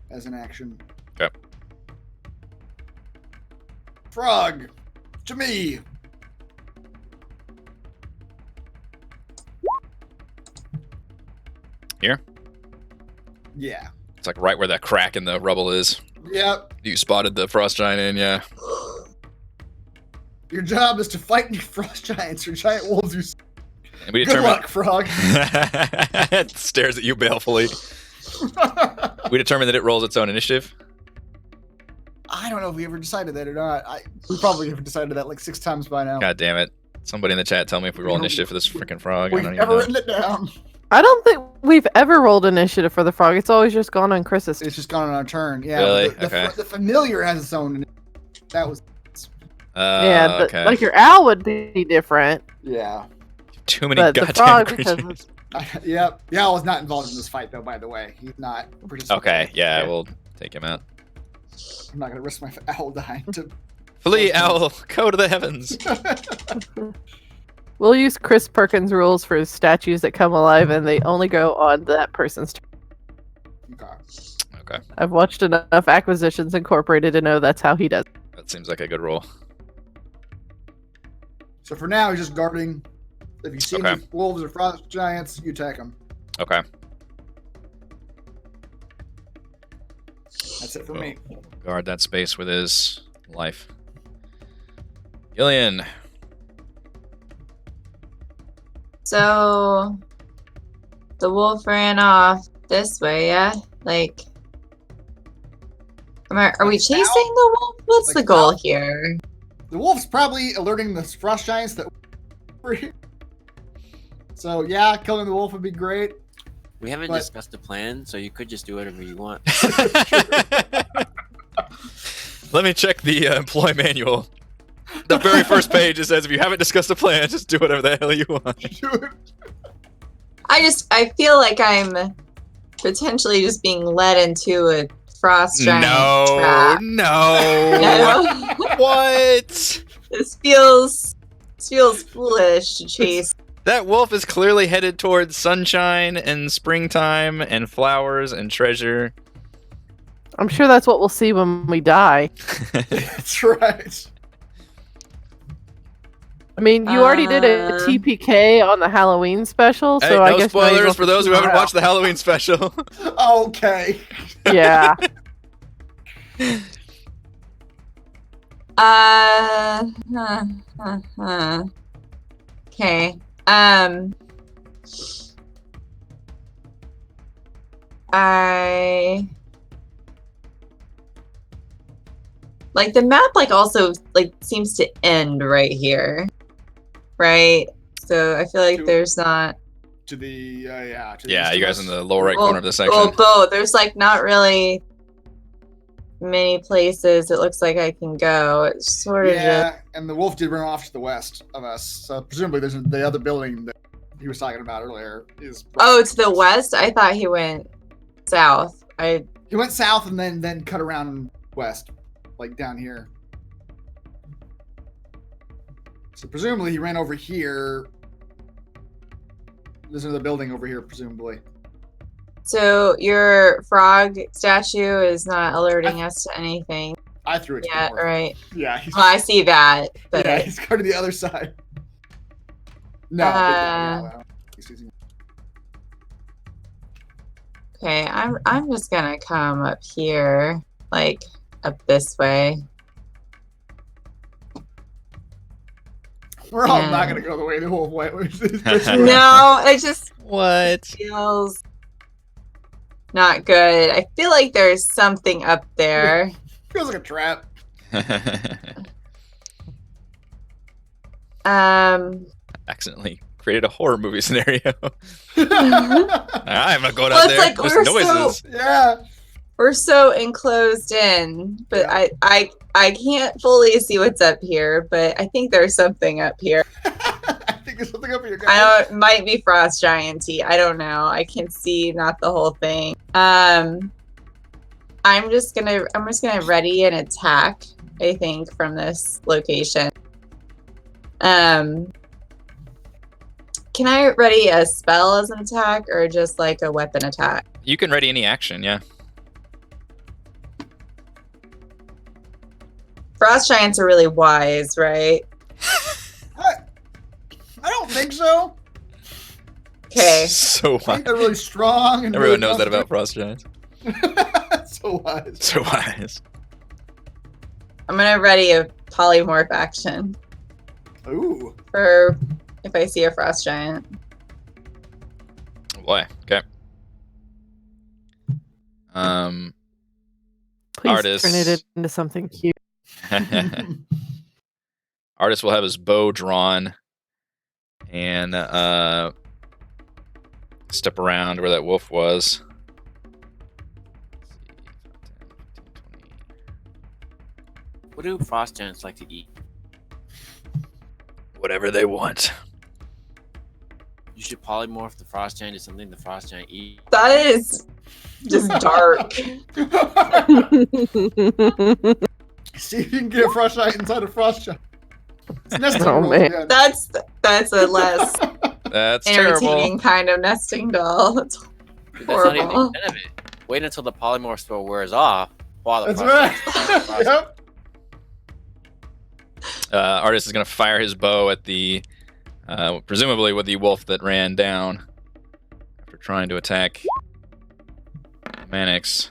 as an action. Okay. Frog, to me. Here? Yeah. It's like right where that crack in the rubble is. Yep. You spotted the frost giant in, yeah. Your job is to fight any frost giants or giant wolves. And we Good determined. luck, frog. It stares at you balefully. We determined that it rolls its own initiative. I don't know if we ever decided that or not. We probably have decided that like 6 times by now. God damn it. Somebody in the chat tell me if we roll initiative for this freaking frog. I We've don't even never know. written it down. I don't think we've ever rolled initiative for the frog. It's always just gone on Chris's. It's just gone on our turn. Yeah. Really? but Okay. The familiar has its own. That was. Yeah, Okay. like your owl would be different. Yeah. Too many But the goddamn frog, creatures. because Yep. The owl was not involved in this fight, though. By the way, he's not. Okay, yeah, we'll take him out. I'm not gonna risk my owl dying to. Flee, owl, go to the heavens. we'll use Chris Perkins rules for statues that come alive and they only go on that person's turn. Okay. Okay, I've watched enough Acquisitions Incorporated to know that's how he does. that seems like a good roll. So for now, he's just guarding. If you see Okay. any wolves or frost giants, you attack them. Okay. That's it for me. Guard that space with his life. Gillian. So the wolf ran off this way, yeah? Like, are we Like chasing south? the wolf? What's Like the goal south? here? The wolf's probably alerting the frost giants that we're here. So yeah, killing the wolf would be great. We haven't But- discussed the plan, so you could just do whatever you want. Let me check the employee manual. The very first page, it says, if you haven't discussed a plan, just do whatever the hell you want. I feel like I'm potentially just being led into a frost giant trap. No. What? This feels foolish to chase. That wolf is clearly headed towards sunshine and springtime and flowers and treasure. I'm sure that's what we'll see when we die. That's right. I mean, you already did a TPK on the Halloween special, so Hey, I no guess might as well spoilers for those who haven't continue watched the Halloween special. Okay. on. Yeah. Okay. Like the map also seems to end right here. Right? So I feel like there's not To the yeah. To the Yeah, east you of guys us. in the lower right corner of the section. Well, both. There's not really many places it looks like I can go. It's sort of just Yeah, and the wolf did run off to the west of us. So presumably, there's the other building that he was talking about earlier. Oh, to the west? I thought he went south. He went south and then cut around west, like down here. So presumably he ran over here. There's another building over here, presumably. So your frog statue is not alerting us to anything. I threw it to Yeah, the north. right. Yeah, he's, Well, I see that, but yeah, he's going to the other side. No, big guy, no. okay. I'm just gonna come up here, up this way. We're all Yeah. not going to go the way the wolf went. No, it just What? feels not good. I feel like there's something up there. Feels like a trap. Accidentally created a horror movie scenario. Yeah. I'm not going Well, out it's there. like There's we're so- noises. We're so enclosed in, but Yeah. I can't fully see what's up here, but I think there's something up here. I think there's something up here, guys. I know it might be frost gianty. I don't know. I can see not the whole thing. I'm just gonna ready an attack, I think, from this location. Can I ready a spell as an attack or just like a weapon attack? You can ready any action, yeah. Frost giants are really wise, right? I don't think so. Okay. So I think they're really strong. And Everyone really knows that about tough. frost giants. So wise. So wise. I'm gonna ready a polymorph action Ooh. for if I see a frost giant. Oh boy. Okay. Please Artus. turn it into something cute. Artist will have his bow drawn and step around where that wolf was. What do frost giants like to eat? Whatever they want. You should polymorph the frost giant into something the frost giant eat. That is just dark. See if you can get a frost giant inside a frost giant. It's nesting Oh, roll man. again. That's a less That's terrible. entertaining kind of nesting doll. That's Dude, that's not even the horrible. extent of it. Wait until the polymorph spell wears off while the That's frost right. giant- Yep. Artist is going to fire his bow at the, presumably with the wolf that ran down after trying to attack Manix.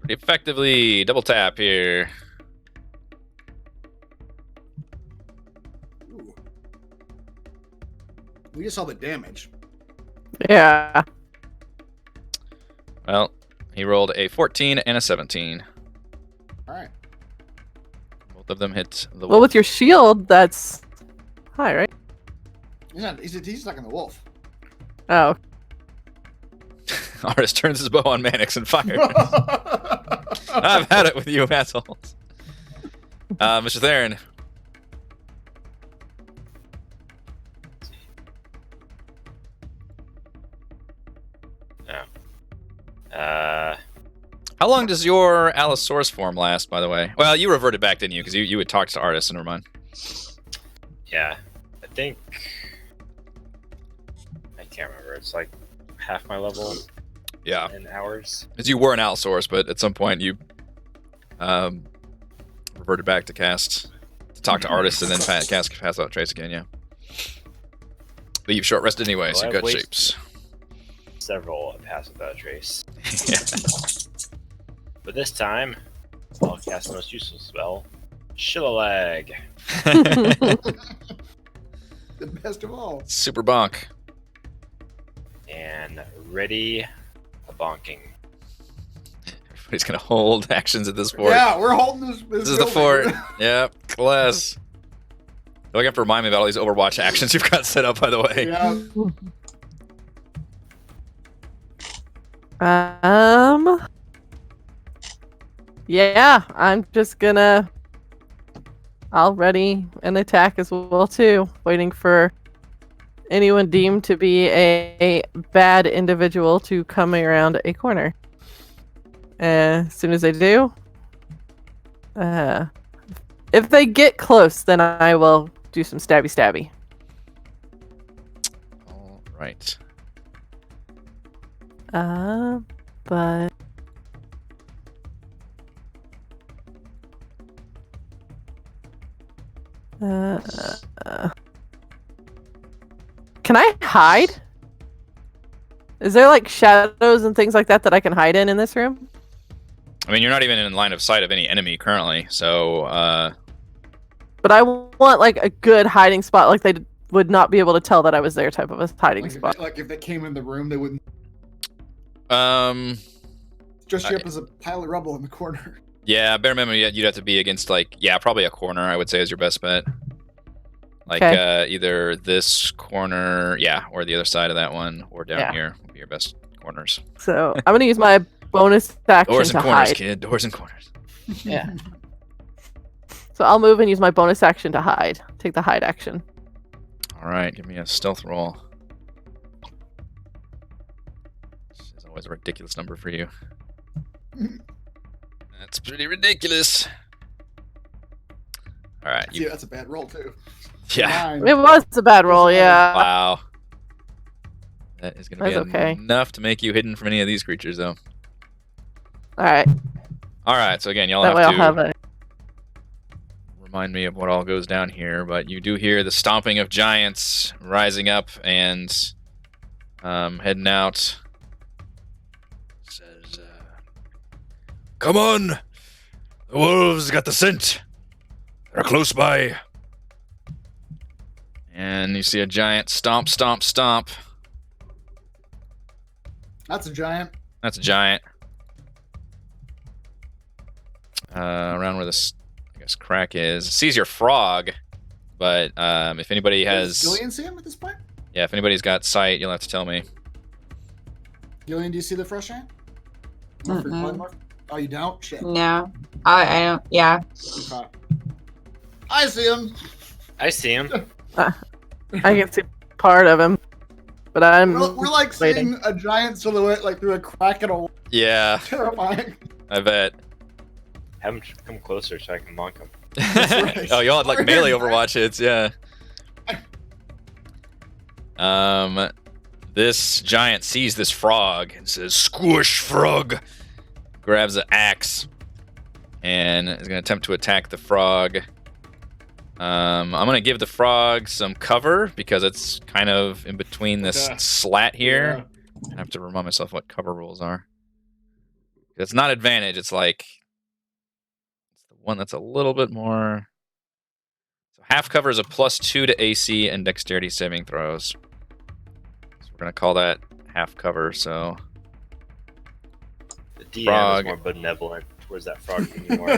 Pretty effectively. Double tap here. Ooh. We just saw the damage. Yeah. Well, he rolled a 14 and a 17. All right. Both of them hit the Well, wolf. with your shield, that's high, right? He's stuck in the wolf. Oh. Artus turns his bow on Mannix and fires. I've had it with you assholes. Mr. Theron. How long does your Allosaurus form last, by the way? Well, you reverted back, didn't you? Because you had talked to Artus, and never mind. Yeah, I think... I can't remember. It's like half my level Yeah. in hours. Because you were an Allosaurus, but at some point you reverted back to talk to Artus, and then pass out Trace again, yeah. But you've short rested anyway, so Well, you've got I've shapes. Several pass without a trace. Yeah. But this time, I'll cast the most useful spell, Shillalag. The best of all. Super bonk. And ready a bonking. Everybody's gonna hold actions at this fort. Yeah, we're holding this. This is the fort. Yep, class. You're gonna have to remind me about all these Overwatch actions you've got set up, by the way. Yeah. Yeah, I'm just gonna. I'll ready an attack as well too, waiting for anyone deemed to be a bad individual to come around a corner. As soon as they do, if they get close, then I will do some stabby. All right. But can I hide? Is there like shadows and things like that I can hide in this room? I mean, you're not even in line of sight of any enemy currently, so But I want like a good hiding spot, like they would not be able to tell that I was there type of a hiding spot. If they came in the room, they wouldn't dress you up as a pile of rubble in the corner. yeah, bare minimum you'd have to be against probably a corner, I would say is your best bet. Like either this corner, or the other side of that one, or down here would be your best corners. So I'm gonna use my bonus action Doors to and corners, hide. kid. Doors and corners. Yeah. So I'll move and use my bonus action to hide. Take the hide action. All right, give me a stealth roll. This is always a ridiculous number for you. That's pretty ridiculous. All right. Yeah, that's a bad roll too. Yeah. Nine. It was a bad roll, yeah. Wow. That is going to be That's okay. enough to make you hidden from any of these creatures, though. Alright. All right, so again, y'all That way I'll have have to it. remind me of what all goes down here, but you do hear the stomping of giants rising up and heading out. Says, "Come on! The wolves got the scent. They're close by." And you see a giant stomp, stomp, stomp. That's a giant. That's a giant. Around where this, I guess, crack is. It sees your frog, but if anybody has... Does Gillian see him at this point? Yeah, if anybody's got sight, you'll have to tell me. Gillian, do you see the fresh giant? Oh, you don't? Shit. No, I don't. Yeah. Okay. I see him. I see him. I can see part of him. But I'm We're like waiting. seeing a giant silhouette like through a crack in a wall. Yeah, Terrifying. I bet. Have him come closer so I can monk him. right. Oh, y'all had like We're melee here. Overwatch hits, yeah. This giant sees this frog and says, "Squish, frog!" Grabs an axe and is going to attempt to attack the frog. I'm going to give the frog some cover because it's kind of in between this Okay. slat here. I have to remind myself what cover rules are. It's not advantage, it's like it's the one that's a little bit more. So half cover is a +2 to AC and dexterity saving throws. So we're going to call that half cover, so The DM Frog. is more benevolent towards that frog anymore.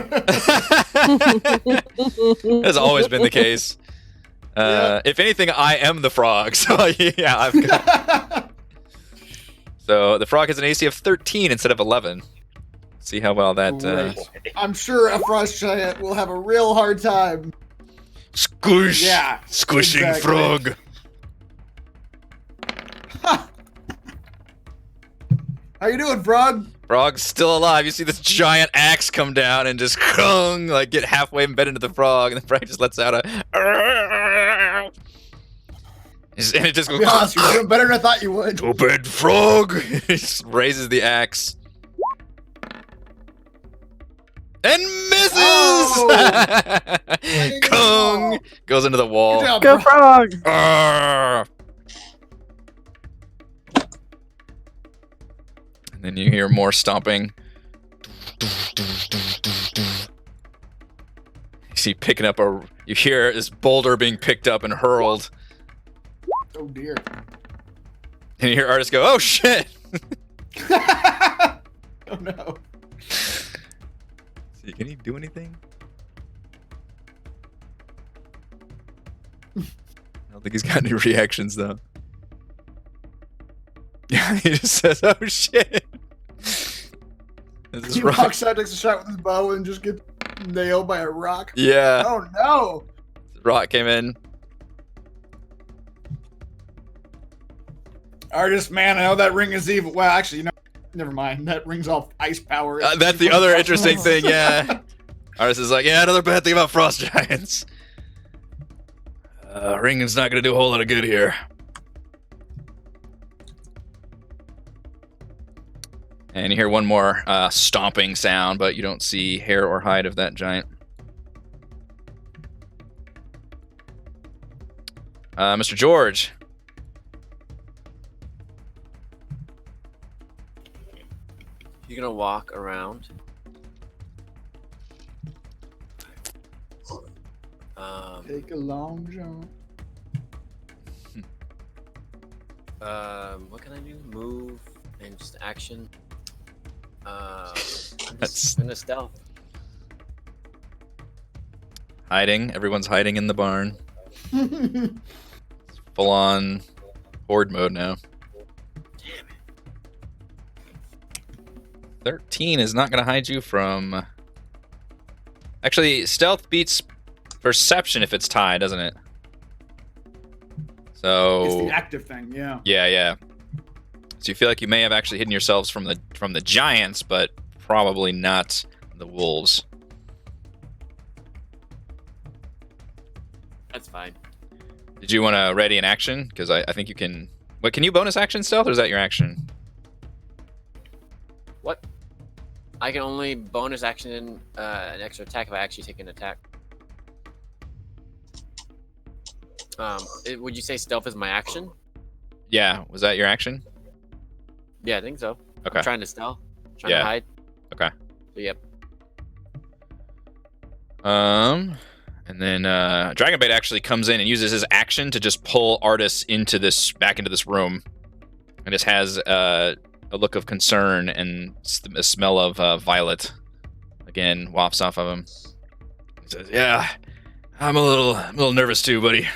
That's always been the case. If anything, I am the frog. So yeah, I've got. So the frog has an AC of 13 instead of 11. See how well that. Great. I'm sure a frost giant will have a real hard time. Squish! Yeah, Squishing exactly. frog! How you doing, frog? Frog's still alive. You see this giant axe come down and just like get halfway embedded into the frog, and the frog just lets out a. And it just goes. To be honest, you're doing better than I thought you would. Stupid frog! He just raises the axe. And misses! Oh! Kung! Goes into the wall. Good job, Go frog! Arrgh! And then you hear more stomping. You see picking up you hear this boulder being picked up and hurled. Oh dear. And you hear Artus go, "Oh shit!" Oh no. See, can he do anything? I don't think he's got any reactions though. Yeah, he just says, "Oh shit!" He walks out, takes a shot with his bow, and just gets nailed by a rock. Yeah. Oh no! The rock came in. Artist, man, I know that ring is evil. Well, actually, never mind. That ring's all ice power. That's the other interesting thing, yeah. Artus is like, yeah, another bad thing about frost giants. Ring is not going to do a whole lot of good here. And you hear one more stomping sound, but you don't see hair or hide of that giant. Mr. George. You're gonna walk around. Take a long jump. What can I do? Move and just action. I'm That's- just gonna stealth. Hiding. Everyone's hiding in the barn. Full on horde mode now. 13 is not going to hide you from... Actually, stealth beats perception if it's tied, doesn't it? So... It's the active thing, yeah. Yeah. So you feel like you may have actually hidden yourselves from the giants, but probably not the wolves. That's fine. Did you want to ready an action? Because I think you can... What, can you bonus action stealth, or is that your action? What? I can only bonus action an extra attack if I actually take an attack. Would you say stealth is my action? Yeah, was that your action? Yeah, I think so. Okay. I'm trying to stealth. Trying Yeah. to hide. Okay. So, yep. And then Dragonbait actually comes in and uses his action to just pull Artus back into this room, and just has a look of concern, and a smell of violet again wafts off of him. He says, "Yeah, I'm a little nervous too, buddy.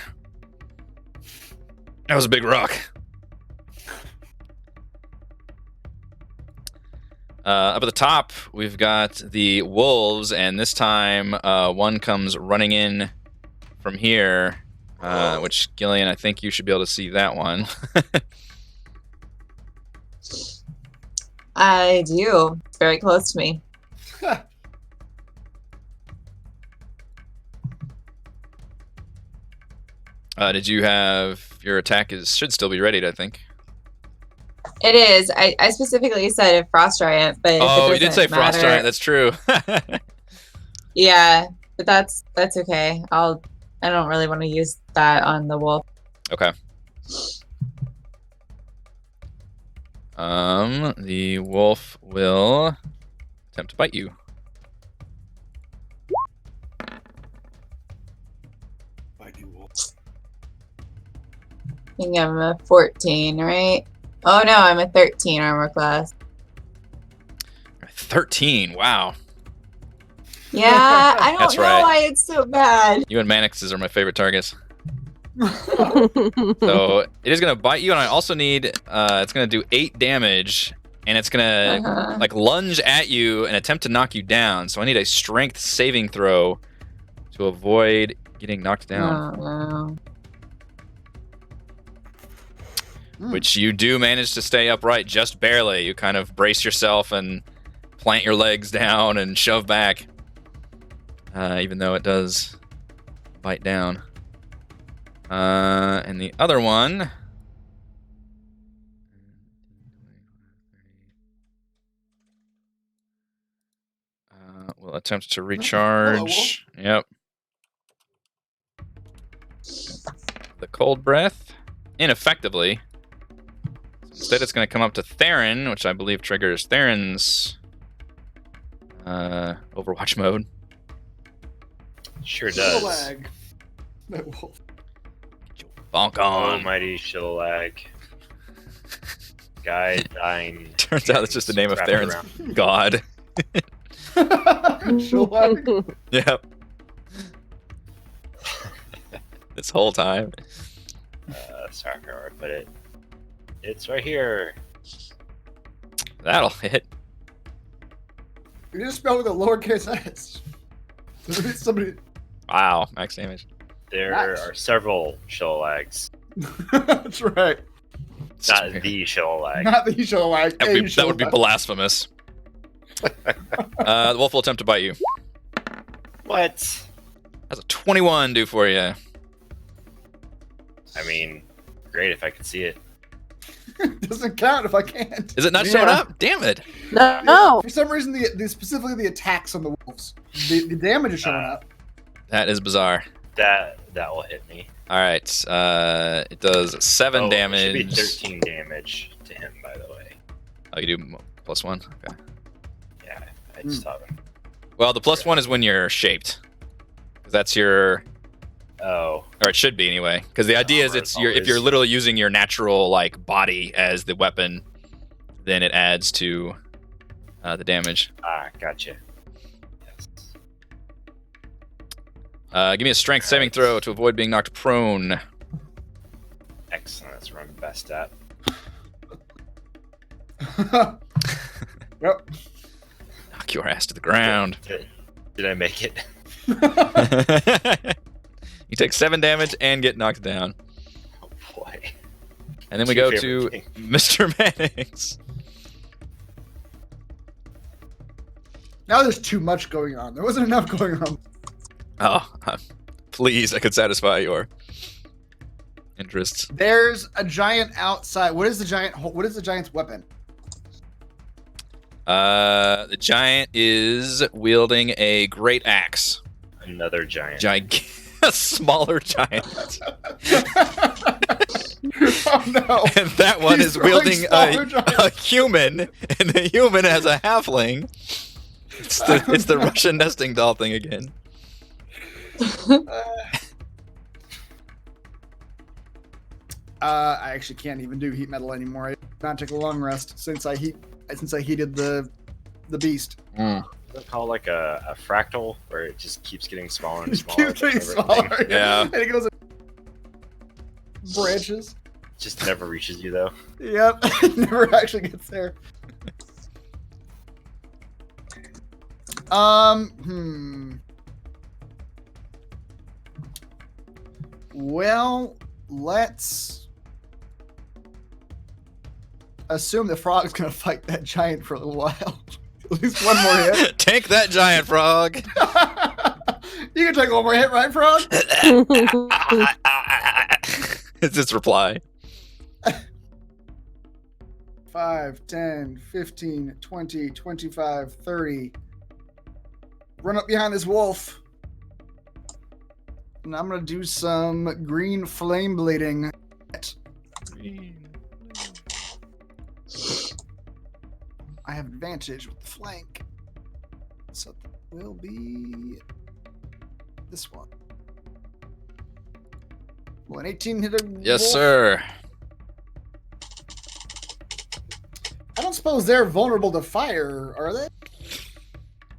That was a big rock." Up at the top, we've got the wolves, and this time one comes running in from here, which, Gillian, I think you should be able to see that one. I do. It's very close to me. Did you have your attack should still be ready, I think. It is. I specifically said a frost giant, but Oh, it you did say doesn't frost matter. giant. That's true. Yeah, but that's okay. I don't really want to use that on the wolf. Okay. The wolf will attempt to bite you. I think I'm a 14, right? Oh no, I'm a 13 armor class. 13. Wow. Yeah, I don't That's know right. why it's so bad. You and Manixes are my favorite targets. So it is going to bite you, and I also need, it's going to do 8 damage, and it's going to like lunge at you and attempt to knock you down. So I need a strength saving throw to avoid getting knocked down. Oh, no. Which you do manage to stay upright just barely. You kind of brace yourself and plant your legs down and shove back, even though it does bite down. And the other one will attempt to recharge. Yep. The cold breath ineffectively. Instead, it's going to come up to Theron, which I believe triggers Theron's Overwatch mode. Sure does. Lag. That wolf. Bonk on. Almighty Shillag. Guy dying. Turns out it's just the name of wrapped Theron's around. god. Shillag. Yep. This whole time. Sorry where I put it. It's right here. That'll hit. You just spelled with a lowercase s. Somebody. Wow, max damage. There Nice. are several Shillags. That's right. Not the Shillag. Not the Shillag. That would be blasphemous. The wolf will attempt to bite you. What? How's a 21 do for you? I mean, great if I could see it. Doesn't count if I can't. Is it not showing up? Damn it. No. For some reason, specifically the attacks on the wolves, the damage is showing up. That is bizarre. That will hit me. All right. It does 7 It should damage. be 13 damage to him, by the way. Oh, you do +1? Okay. Yeah, I just thought of him. Well, the +1 is when you're shaped. 'Cause that's your... Oh. Or it should be anyway. Because the idea is Armor it's is if you're always- literally using your natural like body as the weapon, then it adds to the damage. Ah, gotcha. Yes. Give me a strength saving throw to avoid being knocked prone. Excellent. That's what I'm best at. Yep. Knock your ass to the ground. Did I make it? You take 7 damage and get knocked down. Oh boy. And then we Two go favorite to things. Mr. Mannix. Now there's too much going on. There wasn't enough going on. Oh, please, I could satisfy your interests. There's a giant outside. What is the giant's weapon? The giant is wielding a great axe. Another giant. A smaller giant. Oh no! And that one He's is throwing wielding smaller a giants. human, and the human has a halfling. It's the Russian nesting doll thing again. I actually can't even do heat metal anymore. I did not take a long rest since I heated the beast. Mm. Is that called like a fractal where it just keeps getting smaller and smaller? Keeps getting with everything? smaller. Yeah. And it goes in branches. Just never reaches you though. Yep. It never actually gets there. Well, let's assume the frog's gonna fight that giant for a little while. At least one more hit. Take that, giant frog. You can take one more hit, right, frog? It's its reply. 5, 10, 15, 20, 25, 30. Run up behind this wolf. And I'm gonna do some green flame bleeding. I have advantage with the flank. So it will be this one. Will an 18 hit a Yes, wolf? sir. I don't suppose they're vulnerable to fire, are they?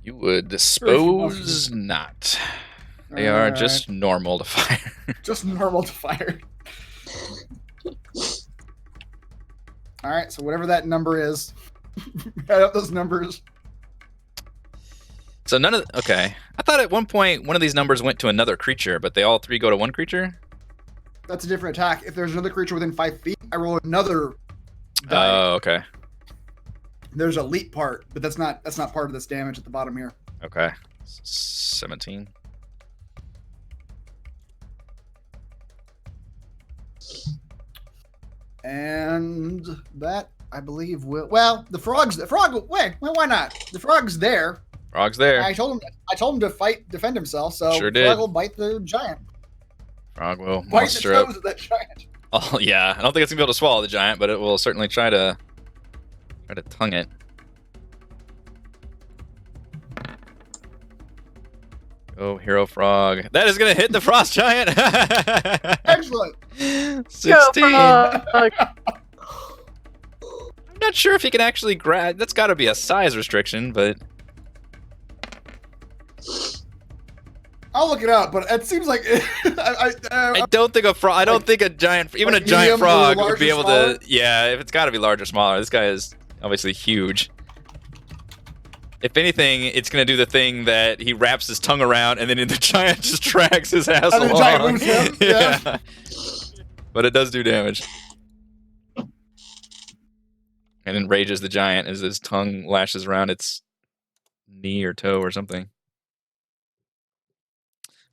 You would suppose not. They are Alright. just normal to fire. Just normal to fire. All right, so whatever that number is, add up those numbers. So none of okay. I thought at one point one of these numbers went to another creature, but they all three go to one creature. That's a different attack. If there's another creature within 5 feet, I roll another die. Oh, okay. There's a leap part, but that's not part of this damage at the bottom here. Okay. 17. And that, I believe, will... Well, the frog... Wait, well, why not? The frog's there. Frog's there. I told him to defend himself, so Sure the frog did. will bite the giant. Frog will Bite the monster up. toes of that giant. Oh yeah, I don't think it's gonna be able to swallow the giant, but it will certainly try to tongue it. Oh, hero frog. That is gonna hit the frost giant. Excellent. 16. Go, frog. I'm not sure if he can actually grab. That's got to be a size restriction, but I'll look it up, but it seems like I don't think a frog. I don't think a giant, even like a giant medium or frog, would large be or able smaller? to. Yeah, if it's got to be large or smaller. This guy is obviously huge. If anything, it's gonna do the thing that he wraps his tongue around, and then the giant just drags his ass And along. the giant moves him, yeah. But it does do damage. And enrages the giant as his tongue lashes around its knee or toe or something.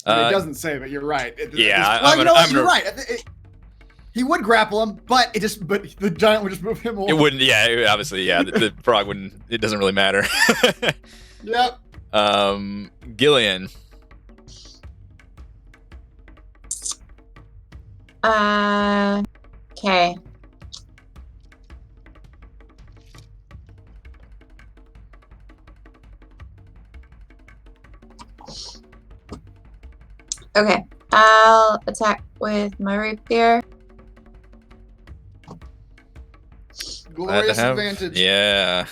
it doesn't say, but you're right. Yeah, Well, I'm you know gonna- what? You're right. He would grapple him, but the giant would just move him It over. wouldn't. Yeah, obviously. Yeah, the frog wouldn't. It doesn't really matter. Yep. Gillian. Okay. Okay. I'll attack with my rapier. Glad to Glorious have- advantage. Yeah.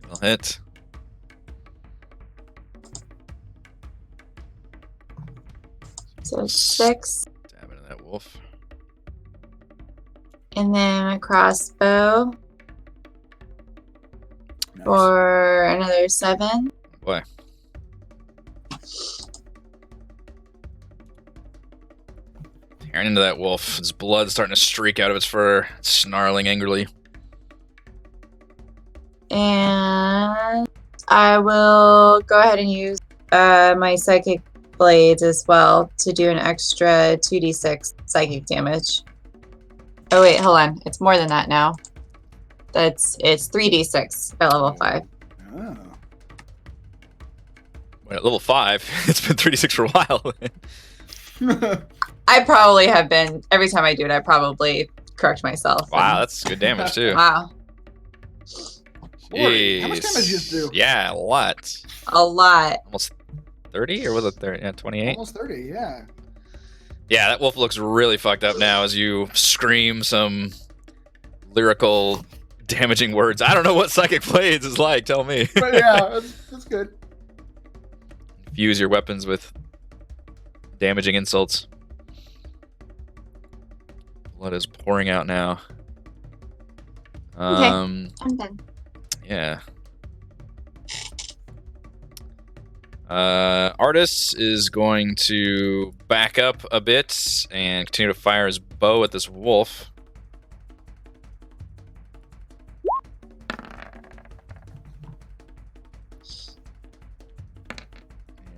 It'll hit. So 6. Stab into that wolf. And then my crossbow Nice. for another 7. Boy. Tearing into that wolf. Its blood starting to streak out of its fur. It's snarling angrily. And I will go ahead and use my psychic blades as well to do an extra 2d6 psychic damage. Oh wait, hold on. It's more than that now. It's 3d6 at level 5. Oh. Wait, at level 5. It's been 36 for a while. I probably have been, every time I do it, I probably correct myself. Wow, that's good damage too. Wow. Boy, how much Jeez. damage did you just do? Yeah, a lot. A lot. Almost 30, or was it 30? Yeah, 28. Almost 30, yeah. Yeah, that wolf looks really fucked up now as you scream some lyrical, damaging words. I don't know what Psychic Blades is like. Tell me. But yeah, that's good. Fuse your weapons with damaging insults. Blood is pouring out now. I'm done. Yeah. Artus is going to back up a bit and continue to fire his bow at this wolf.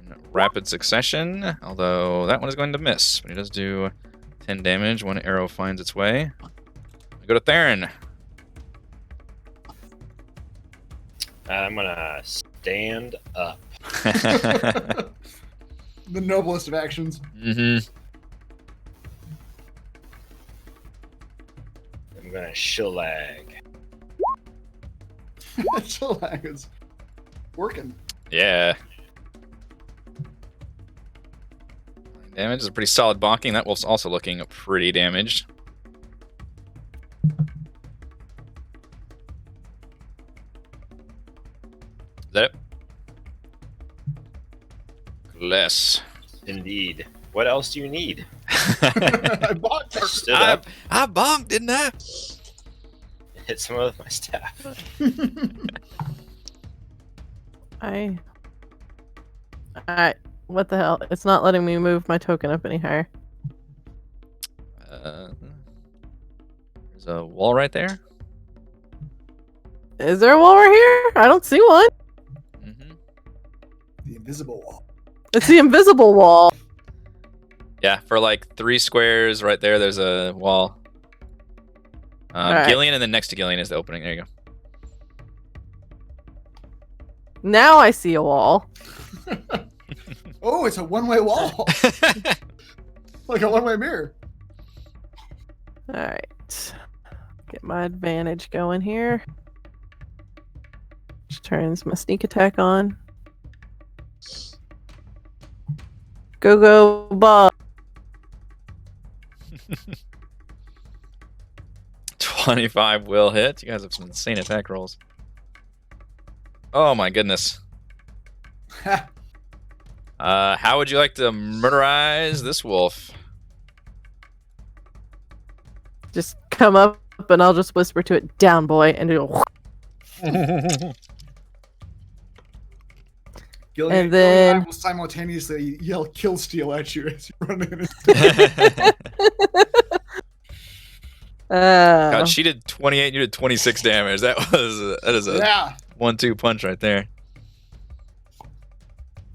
In rapid succession, although that one is going to miss, but he does do 10 damage. One arrow finds its way. We go to Theron. I'm gonna stand up. The noblest of actions. Mm-hmm. I'm gonna shillag. Shellac is working. Yeah. 9 damage is a pretty solid bonking. That wolf's also looking pretty damaged. Is that it? Kaless. Indeed. What else do you need? I bought her. Stood up, I bonked, didn't I? hit someone with my staff. Alright, what the hell? It's not letting me move my token up any higher. There's a wall right there. Is there a wall right here? I don't see one. Mm-hmm. The invisible wall. It's the invisible wall. Yeah, for like 3 squares right there, there's a wall. Alright. Gillian, and then next to Gillian is the opening. There you go. Now I see a wall. Oh, it's a one-way wall. Like a one-way mirror. Alright. Get my advantage going here. Which turns my sneak attack on. Go, Bob. 25 will hit. You guys have some insane attack rolls. Oh my goodness. How would you like to murderize this wolf? Just come up and I'll just whisper to it, down boy, and it'll Gillian, And then- Gillian and I will simultaneously yell kill steal at you as you run in. God, she did 28, you did 26 damage. That is a Yeah. 1-2 punch right there.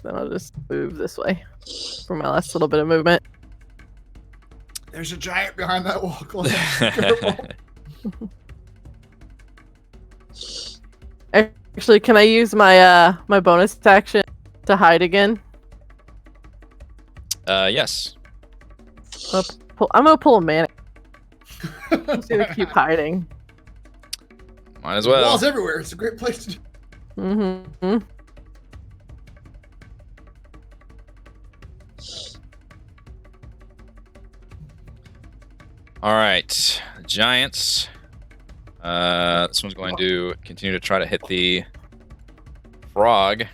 Then I'll just move this way for my last little bit of movement. There's a giant behind that wall. Careful. Actually, can I use my my bonus action to hide again? Yes. I'm gonna pull a manic. I'm just gonna keep hiding. Might as well. Walls everywhere. It's a great place to do. Mm-hmm. All right, Giants. This one's going to continue to try to hit the frog.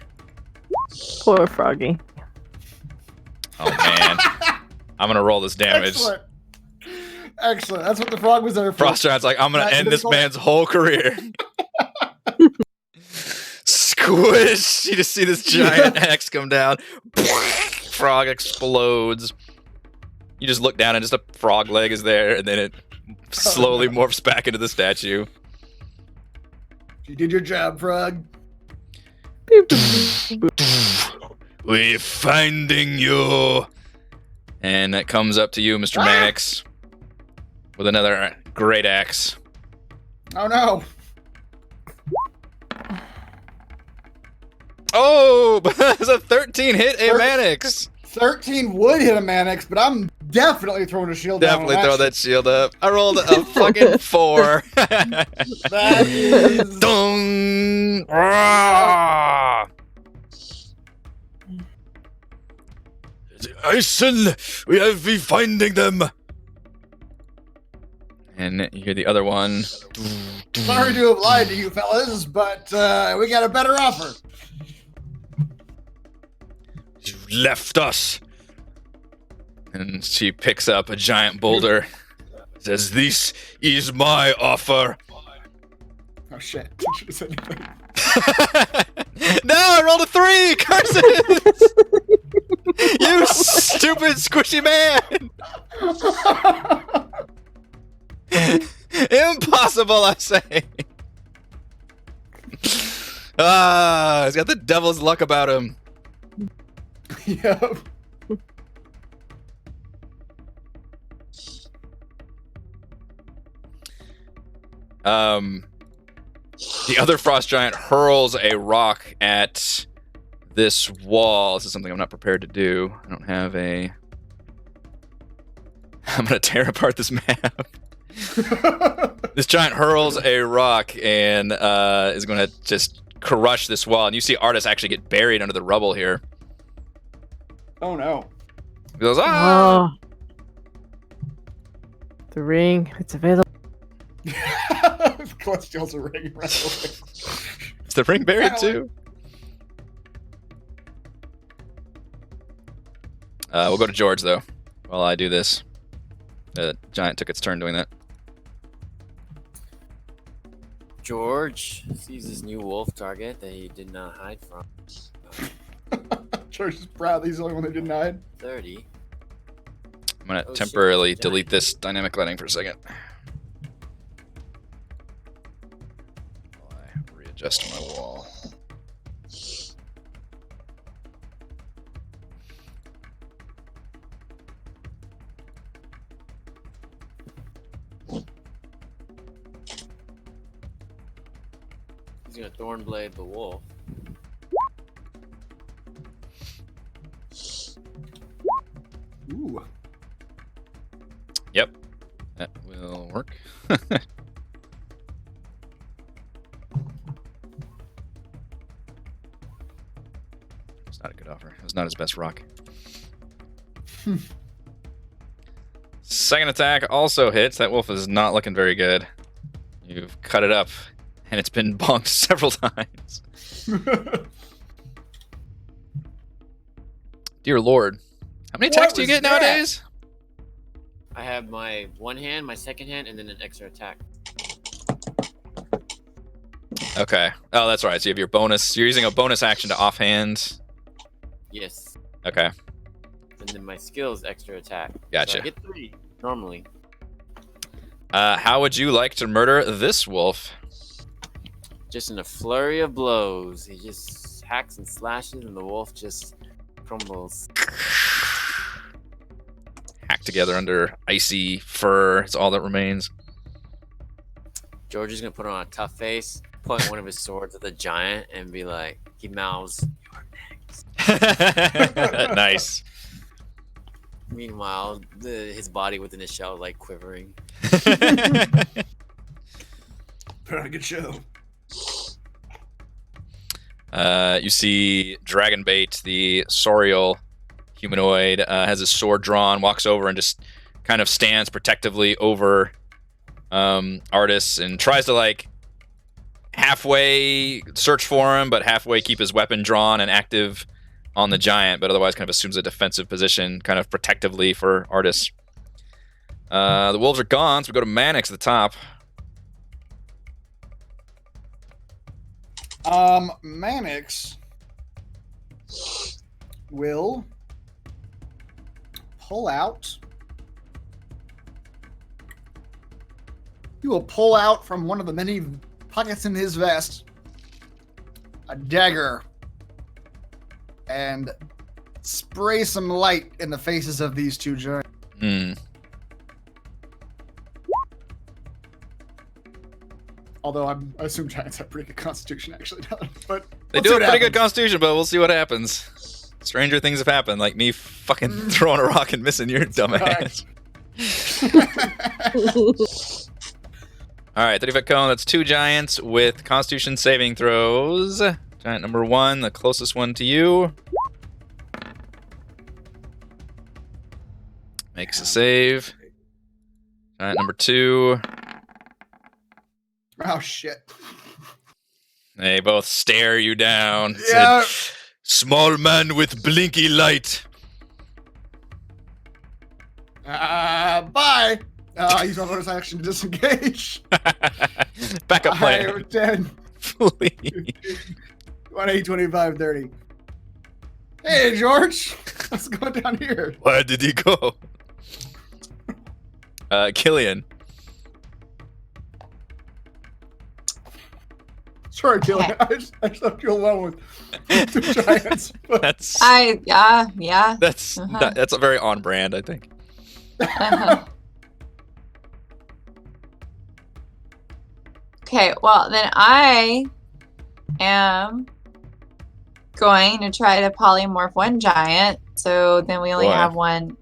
Poor froggy. Oh man, I'm gonna roll this damage. Excellent. Excellent. That's what the frog was there for. Frost Giant's like, I'm gonna That's end what this it's called. man's whole career. Squish! You just see this giant axe come down. Frog explodes. You just look down and just a frog leg is there, and then it slowly morphs back into the statue. You did your job, frog. We're finding you. And it comes up to you, Mr. Mannix, with another great axe. Oh no. Oh, it's a 13 hit a Mannix. 13 would hit a Mannix, but I'm definitely throwing a shield Definitely down on throw that shield up. I rolled a fucking 4. That is... Dong! Ah! Ison, we have been finding them. And you hear the other one. Sorry to have lied to you fellas, but we got a better offer. You left us. And she picks up a giant boulder. Says, "This is my offer." Oh shit. I should have said anything. No, I rolled a 3! Curses! You stupid squishy man! Impossible, I say. Ah, he's got the devil's luck about him. Yep. The other frost giant hurls a rock at this wall. This is something I'm not prepared to do. I don't have a... I'm gonna tear apart this map. This giant hurls a rock and is gonna just crush this wall. And you see Artus actually get buried under the rubble here. Oh no. He goes, ah! Oh. The ring, it's available. Celestial's a ring right away. Is the ring buried too? We'll go to George, though, while I do this. The giant took its turn doing that. George sees his new wolf target that he did not hide from. George is proud that he's the only one who didn't hide. 30. I'm going to Oh, shit, temporarily it's a giant. delete this dynamic lighting for a second. While I readjust my wall. He's gonna Thornblade the wolf. Ooh. Yep, that will work. It's not a good offer. It's not his best rock. Second attack also hits. That wolf is not looking very good. You've cut it up, and it's been bonked several times. Dear Lord. How many attacks do you was get that? nowadays? I have my one hand, my second hand, and then an extra attack. Okay. Oh, that's right. So you have your bonus. You're using a bonus action to offhand. Yes. Okay. And then my skills extra attack. Gotcha. So I get 3 normally. How would you like to murder this wolf? Just in a flurry of blows. He just hacks and slashes, and the wolf just crumbles. Hacked together under icy fur. It's all that remains. George is gonna put on a tough face, point one of his swords at the giant, and be like, he mouths, "You're next." Nice. Meanwhile, his body within his shell is like quivering. Put on a good show. You see Dragonbait, the Sauriel humanoid, has his sword drawn, walks over and just kind of stands protectively over Artus and tries to like halfway search for him, but halfway keep his weapon drawn and active on the giant, but otherwise kind of assumes a defensive position, kind of protectively for Artus. The wolves are gone, so we go to Mannix at the top. Mannix will pull out. He will pull out from one of the many pockets in his vest a dagger and spray some light in the faces of these two giants. Although I assume giants have pretty good constitution, actually. But They do have pretty good constitution, but we'll see what happens. Stranger things have happened, like me fucking throwing a rock and missing your dumb ass. All right, 30-foot cone. That's 2 giants with constitution saving throws. Giant number 1, the closest one to you. Makes a save. Giant number 2. Oh, shit. They both stare you down. Yeah. Said, small man with blinky light. Bye. Use my bonus action to disengage. Backup plan. I'm 10, Please. 20, 25, 30. Hey, George. What's going down here? Where did he go? Killian. Sorry, Killian. I just left you alone with 2 giants. But That's yeah. that's Uh-huh. that's a very on brand, I think. Uh-huh. Okay, well then I am going to try to polymorph one giant, so then we only Boy. have one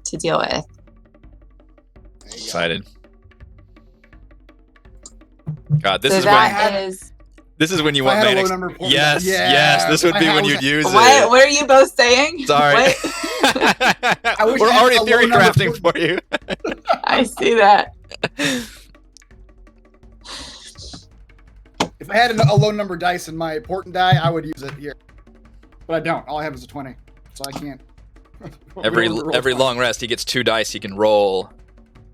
to deal with. Excited. God, this So is when that is. this is when you If I want had a low Mannix. number point, Yes, yeah, yes, this would I be had- when I you'd was- use What? it. What are you both saying? Sorry. What? wish We're I had already a low theory number crafting point. for you. I see that. If I had a low number dice in my portent die, I would use it here. But I don't. All I have is a 20. So I can't Every long rest, he gets 2 dice he can roll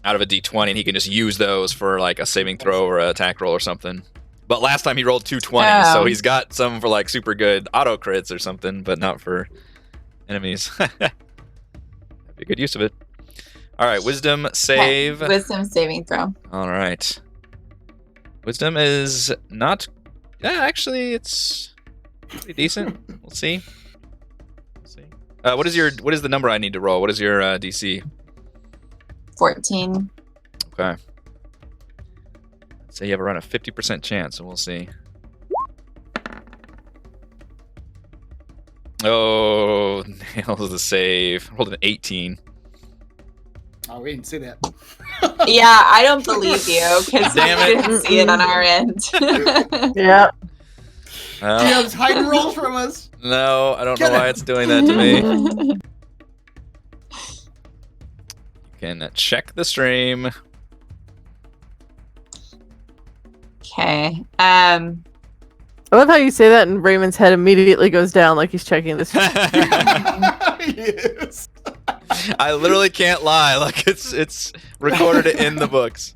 out of a d20, and he can just use those for like a saving throw or an attack roll or something. But last time he rolled 2 20s, so he's got some for like super good auto crits or something, but not for enemies. That'd be a good use of it. All right, wisdom save. Okay, wisdom saving throw. All right. Wisdom is not. Yeah, actually, it's pretty decent. We'll see. What is the number I need to roll? What is your DC? 14. Okay. So you have around a 50% chance, so we'll see. Oh, nails the save. Rolled an 18. Oh, we didn't see that. Yeah, I don't believe you because we Damn it. didn't see it on our end. Yeah. DM's hiding rolls from us. No, I don't Get know why it. it's doing that to me. You can check the stream. Okay. I love how you say that and Raymond's head immediately goes down like he's checking this. Yes. I literally can't lie. Like it's recorded in the books.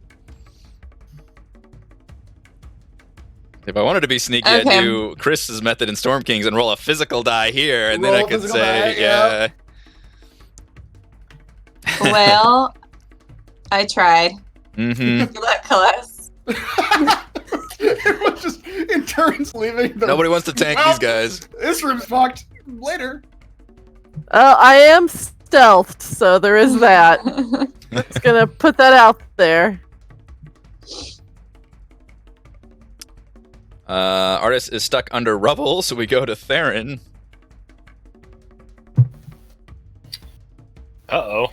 If I wanted to be sneaky, I'd do Chris's method in Storm Kings and roll a physical die here, and then I could say, yeah. Well, I tried. Mm-hmm. Good luck, Celeste. It was just interns leaving. Nobody wants to tank these guys. This room's fucked. Later. I am stealthed, so there is that. Just gonna put that out there. Artus is stuck under rubble, so we go to Theron. Uh-oh.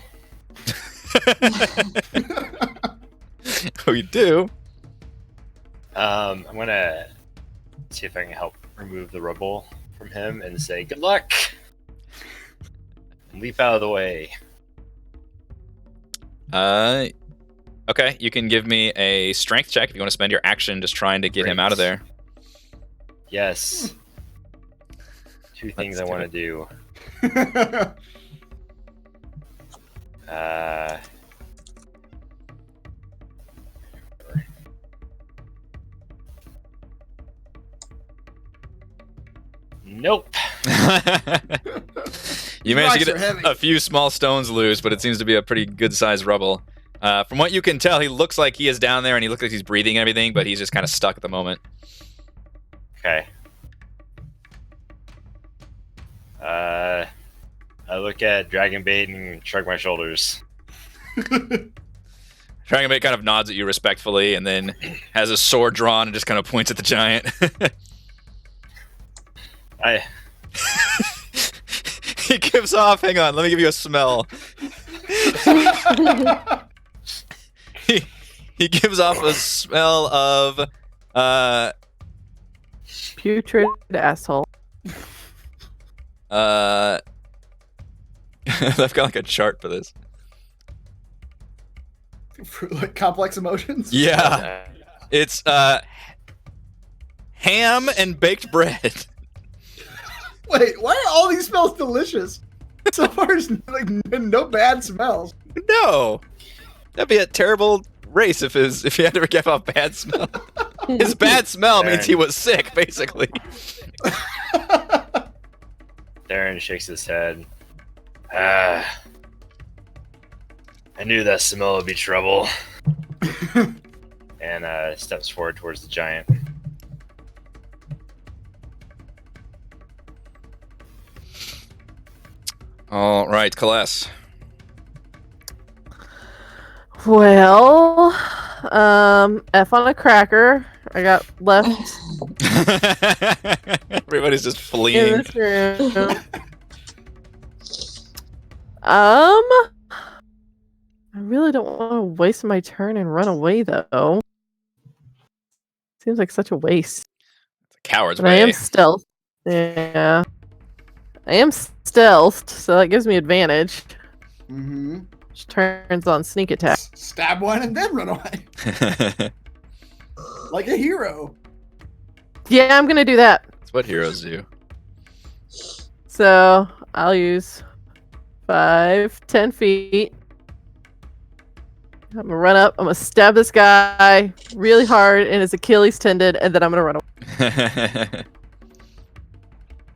We do. I'm gonna see if I can help remove the rubble from him and say, good luck! And leap out of the way. Okay, you can give me a strength check if you want to spend your action just trying to get him out of there. Yes. 2 things I want to do. Nope. You managed to Rocks are get heavy. a few small stones loose, but it seems to be a pretty good-sized rubble. From what you can tell, he looks like he is down there, and he looks like he's breathing and everything, but he's just kind of stuck at the moment. Okay. I look at Dragonbait and shrug my shoulders. Dragonbait kind of nods at you respectfully, and then has his sword drawn and just kind of points at the giant. He gives off. Hang on, let me give you a smell. He gives off a smell of Putrid asshole. I've got like a chart for this. For like complex emotions. Yeah, it's ham and baked bread. Wait, why are all these smells delicious? So far, there's like no bad smells. No, that'd be a terrible race if he had to give off bad smell. His bad smell means he was sick, basically. Darren shakes his head. I knew that smell would be trouble. And steps forward towards the giant. All right, Celeste. Well, F on a cracker. I got left Everybody's just in fleeing. this room. I really don't want to waste my turn and run away, though. Seems like such a waste. Coward's But way. I am stealth. Yeah. I am stealthed, so that gives me advantage. Mm-hmm. Which turns on sneak attack. Stab one and then run away. Like a hero. Yeah, I'm gonna do that. That's what heroes do. So I'll use 5, 10 feet. I'm gonna run up. I'm gonna stab this guy really hard in his Achilles tendon, and then I'm gonna run away.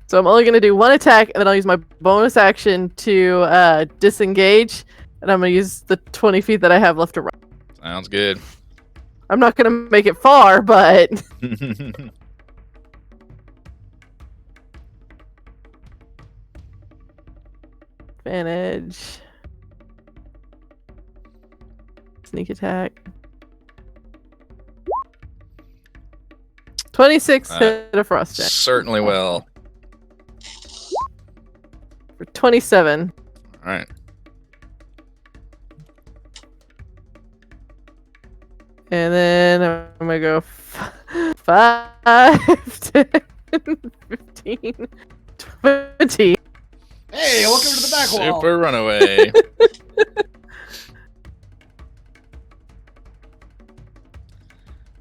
So I'm only gonna do one attack, and then I'll use my bonus action to disengage, and I'm gonna use the 20 feet that I have left to run. Sounds good. I'm not gonna make it far, but advantage. Sneak attack. 26 hit a frost check. Certainly will. For 27. All right. And then I'm gonna go 5, 10, 15, 20. Hey, welcome to the back wall. Super runaway.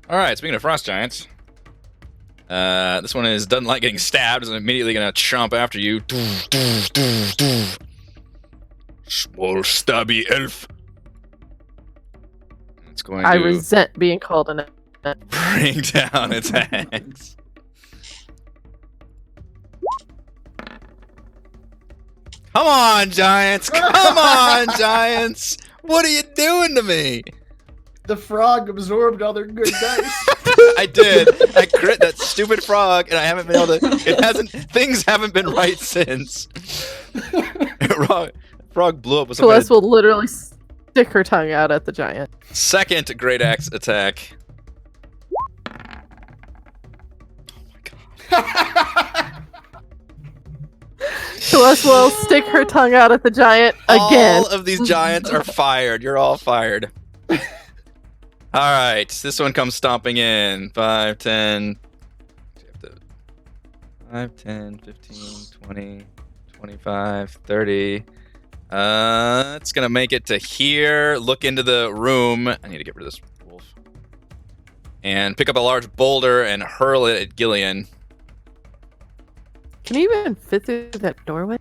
All right, speaking of frost giants, this one doesn't like getting stabbed, is immediately going to chomp after you. Small stabby elf. It's going I to resent being called an bring down its axe. Come on, Giants! Come on, Giants! What are you doing to me? The frog absorbed all their good dice. I did. I crit that stupid frog, and I haven't been able to. Things haven't been right since. Frog blew up with Celeste will literally stick her tongue out at the giant. Second great axe attack. Oh my god. Celeste will stick her tongue out at the giant again. All of these giants are fired. You're all fired. All right, this one comes stomping in. 5, 10, 5, 10, 15, 20, 25, 30. It's going to make it to here, look into the room. I need to get rid of this wolf. And pick up a large boulder and hurl it at Gillian. Can he even fit through that doorway?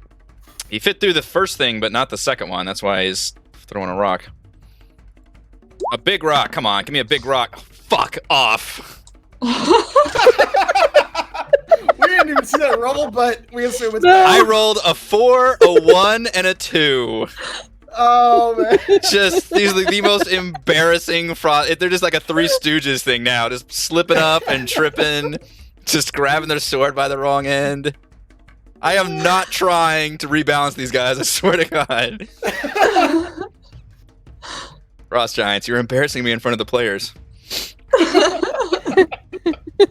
He fit through the first thing, but not the second one. That's why he's throwing a rock. A big rock. Come on, give me a big rock. Fuck off. We didn't even see that roll, but we assume it's bad. I rolled a 4, a 1, and a 2. Oh, man. Just, these are the most embarrassing fraud. They're just like a Three Stooges thing now. Just slipping up and tripping. Just grabbing their sword by the wrong end. I am not trying to rebalance these guys, I swear to God. Frost Giants, you're embarrassing me in front of the players.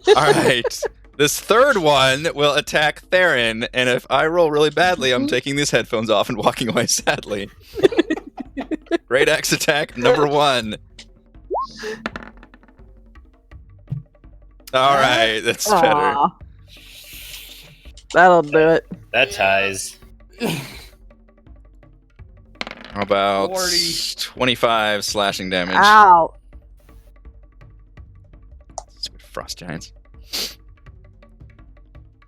Alright. This third one will attack Theron, and if I roll really badly, I'm taking these headphones off and walking away sadly. Great axe attack number 1. Alright, that's better. Aw. That'll do it. That ties. How about 40. 25 slashing damage? Ow. Stupid frost giants.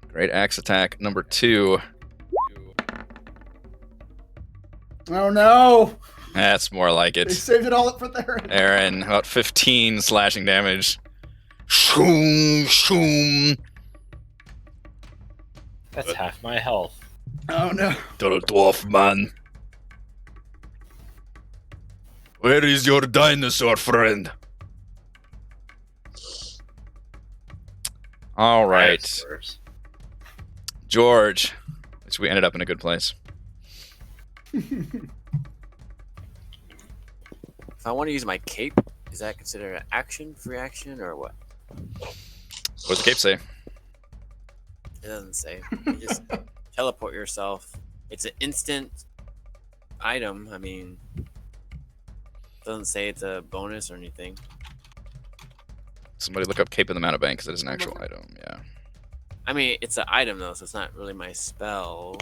Great axe attack number 2. Oh, no. That's more like They it. saved it all up for there. Aaron, about 15 slashing damage. Shoom, shoom. That's half my health. Oh, no. The dwarf man. Where is your dinosaur friend? All right, Dinosaurs. George. Which we ended up in a good place. If I want to use my cape, is that considered an action, free action, or what? What does the cape say? It doesn't say. You just teleport yourself. It's an instant item. I mean, it doesn't say it's a bonus or anything. Somebody look up Cape in the Mountain Bank because it is an actual item. Yeah. I mean, it's an item though, so it's not really my spell.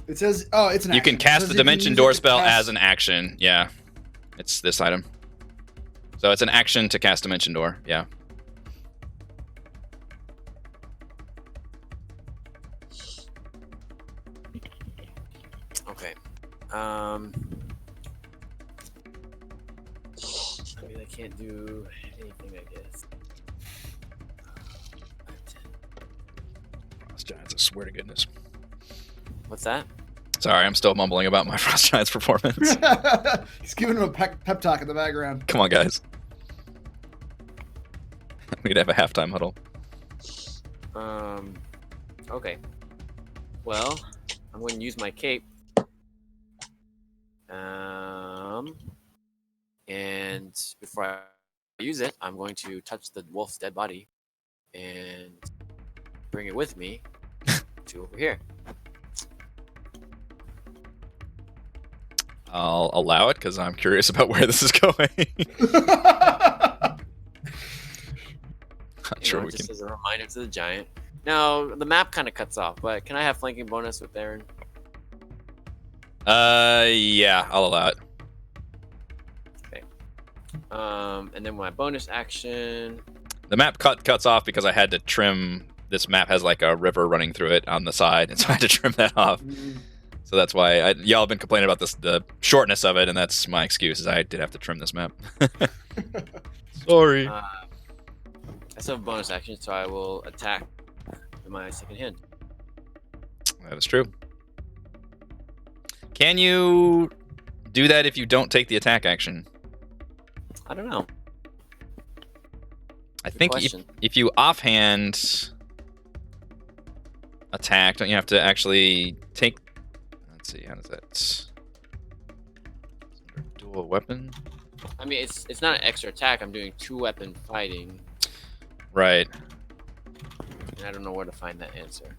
It says, oh, it's an You action. can It cast says the you can Dimension use it Door to spell cast- as an action. Yeah. It's this item. So it's an action to cast Dimension Door. Yeah. I mean, I can't do anything, I guess. Frost Giants, I swear to goodness. What's that? Sorry, I'm still mumbling about my Frost Giants performance. He's giving him a pep talk in the background. Come on, guys. We could have a halftime huddle. Okay. Well, I'm going to use my cape. And before I use it, I'm going to touch the wolf's dead body and bring it with me to over here. I'll allow it because I'm curious about where this is going. Not sure we just can. as a reminder to the giant. Now, the map kind of cuts off, but can I have flanking bonus with Aaron? Yeah, I'll allow it. Okay. And then my bonus action. The map cuts off because I had to trim. This map has like a river running through it on the side, and so I had to trim that off. So that's why y'all have been complaining about the shortness of it, and that's my excuse. Is I did have to trim this map. Sorry. I still have bonus action, so I will attack with my second hand. That is true. Can you do that if you don't take the attack action? I don't know. I Good think question. if you offhand attack, don't you have to actually take... Let's see, how does that... Dual weapon? I mean, it's not an extra attack. I'm doing 2-weapon fighting, Right. and I don't know where to find that answer.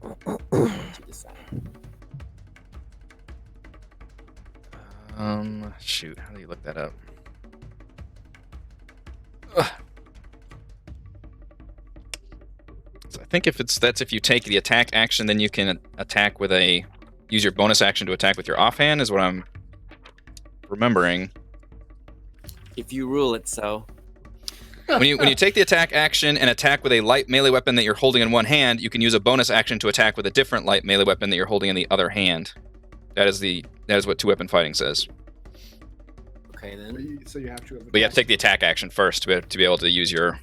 To decide. Shoot, how do you look that up? Ugh. So I think that's if you take the attack action, then you can attack with use your bonus action to attack with your offhand, is what I'm remembering. If you rule it so. When you take the attack action and attack with a light melee weapon that you're holding in one hand, you can use a bonus action to attack with a different light melee weapon that you're holding in the other hand. That is what 2-weapon fighting says. Okay, then. So you have to. But you have to take the attack action first to be able to use your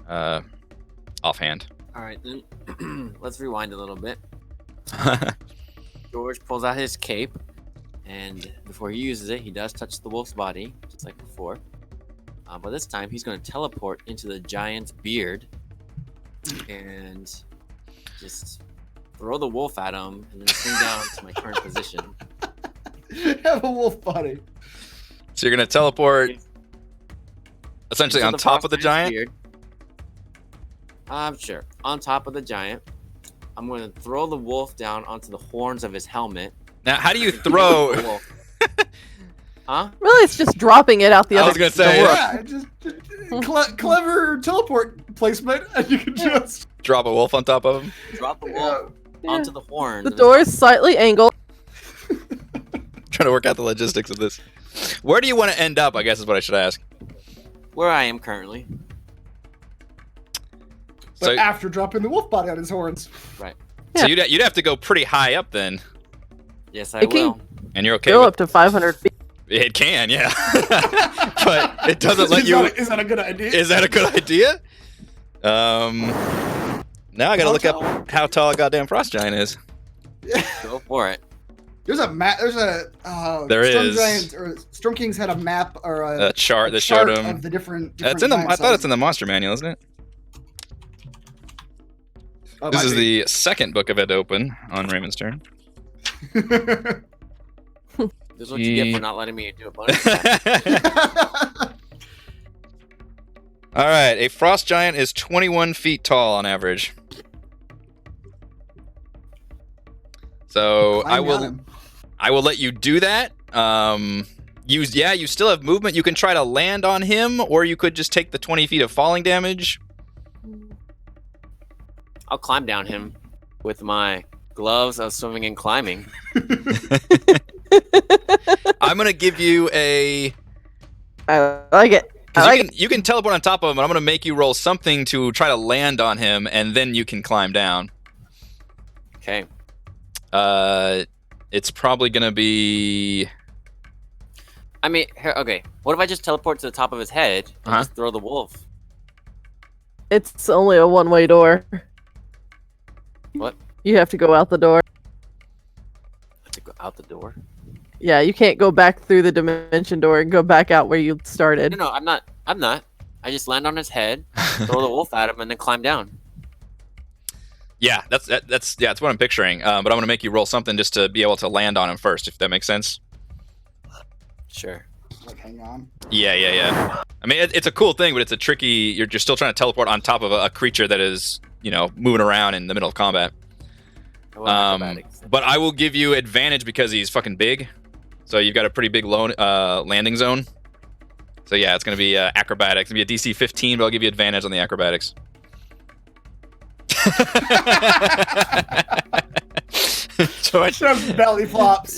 offhand. All right, then. Let's rewind a little bit. George pulls out his cape, and before he uses it, he does touch the wolf's body, just like before. But this time, he's going to teleport into the giant's beard and just throw the wolf at him, and then swing down to my current position. Have a wolf body. So you're going to teleport essentially Into on the top of the frostman's giant? beard. Sure. On top of the giant. I'm going to throw the wolf down onto the horns of his helmet. Now, how do you throw... The wolf. Huh? Really, it's just dropping it out the I other was gonna say, door. Yeah, just clever teleport placement, and you can just drop a wolf on top of him? Drop the wolf Yeah. onto the horn. The door is slightly angled. Trying to work out the logistics of this. Where do you want to end up, I guess is what I should ask. Where I am currently. But So, after dropping the wolf body on his horns. Right. so you'd have to go pretty high up then. Yes, I It can will. And you're okay go with up to 500 feet. it? Can, yeah. But it doesn't let you... Is that a good idea? Is that a good idea? Now I gotta look up how tall a goddamn frost giant is. Go for it. There's a map. There's a. There Storm is. Giant, or Storm Kings had a map or A chart that showed him. of the different. It's in the. I thought it's in the monster manual, isn't it? Oh, This might is be. the second book of it to open on Raymond's turn. This is what you get for not letting me do a bonus attack. All right, a frost giant is 21 feet tall on average. So Climb down him. I will let you do that. You still have movement. You can try to land on him, or you could just take the 20 feet of falling damage. I'll climb down him with my gloves of swimming and climbing. I'm gonna give you a I like it. Because you can teleport on top of him, but I'm going to make you roll something to try to land on him, and then you can climb down. Okay. It's probably going to be... I mean, okay. What if I just teleport to the top of his head and just throw the wolf? It's only a one-way door. What? You have to go out the door. I have to go out the door? Yeah, you can't go back through the dimension door and go back out where you started. No, I'm not. I just land on his head, throw the wolf at him, and then climb down. Yeah, that's what I'm picturing. But I'm going to make you roll something just to be able to land on him first, if that makes sense. Sure. Like, hang on. Yeah. I mean, it's a cool thing, but it's a tricky... You're just still trying to teleport on top of a creature that is, moving around in the middle of combat. But I will give you advantage because he's fucking big. So you've got a pretty big landing zone. So yeah, it's going to be acrobatics. It's going to be a DC 15, but I'll give you advantage on the acrobatics. George. Belly flops.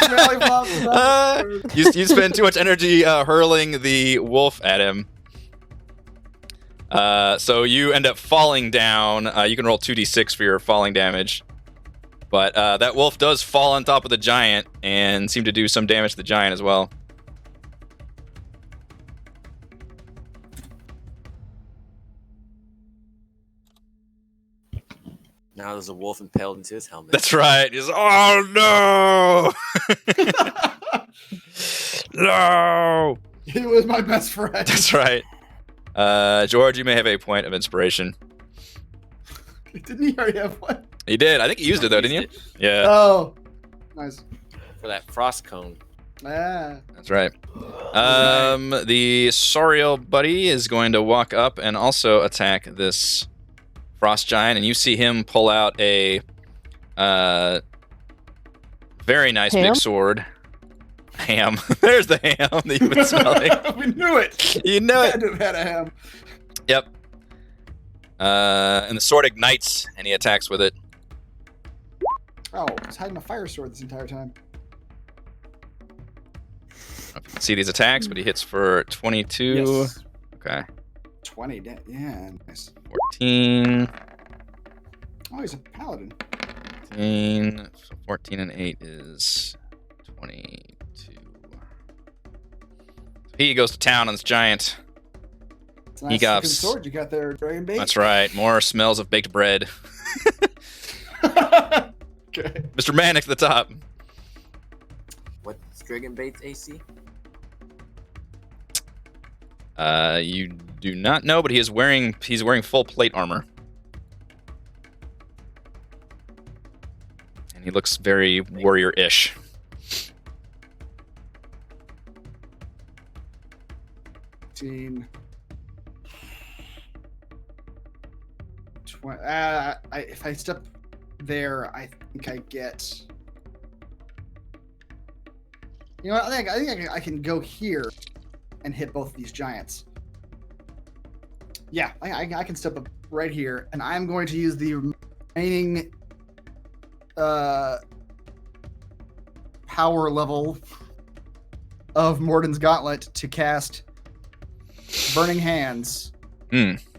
Belly flops. You spend too much energy hurling the wolf at him. So you end up falling down. You can roll 2d6 for your falling damage. But that wolf does fall on top of the giant and seem to do some damage to the giant as well. Now there's a wolf impaled into his helmet. That's right. He's oh no! No! He was my best friend. That's right. George, you may have a point of inspiration. Didn't he already have one? He did. I think you used it though, didn't you? Yeah. Oh, nice. For that frost cone. Ah. That's right. The Soriel buddy is going to walk up and also attack this frost giant, and you see him pull out a very nice Ham? big sword. Ham. There's the ham that you've been smelling. We knew it. You know it. Had to have had a ham. Yep. And the sword ignites, and he attacks with it. Oh, he's hiding a fire sword this entire time. I don't know if you can see these attacks, but he hits for 22. Yes. Okay. 20. Yeah, nice. 14. Oh, he's a paladin. 14. So 14 and 8 is 22. He goes to town on this giant. It's a nice looking sword you got there, Dragon Bait. That's right. More smells of baked bread. Okay. Mr. Manic at the top. What's Dragon Bait's AC? You do not know, but he's wearing full plate armor. And he looks very warrior-ish. If I step there, I think I get. You know what? I think I can go here and hit both of these giants. Yeah, I can step up right here, and I'm going to use the remaining power level of Morden's Gauntlet to cast Burning Hands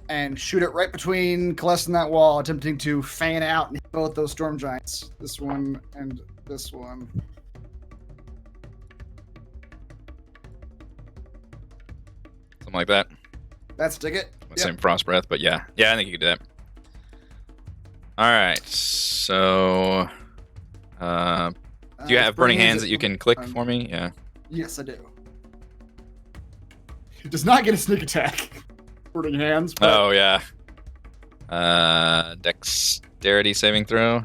and shoot it right between Celeste and that wall, attempting to fan out and hit both those storm giants. This one and this one. Something like that. That's stick it. Same frost breath, but yeah. Yeah, I think you could do that. Alright, so do you have burning hands that you can click for me? Yeah. Yes, I do. It does not get a sneak attack. Burning hands. But... Oh yeah. Dexterity saving throw.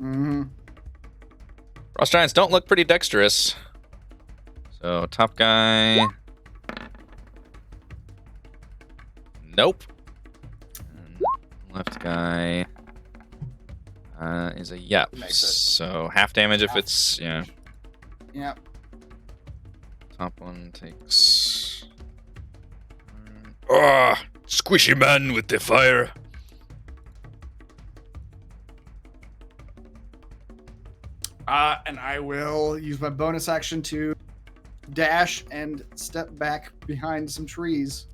Mm-hmm. Frost giants don't look pretty dexterous. So top guy. Nope. And left guy is a yep. So half damage if it's yeah. Yep. Top one takes. Ah, squishy man with the fire. And I will use my bonus action to dash and step back behind some trees.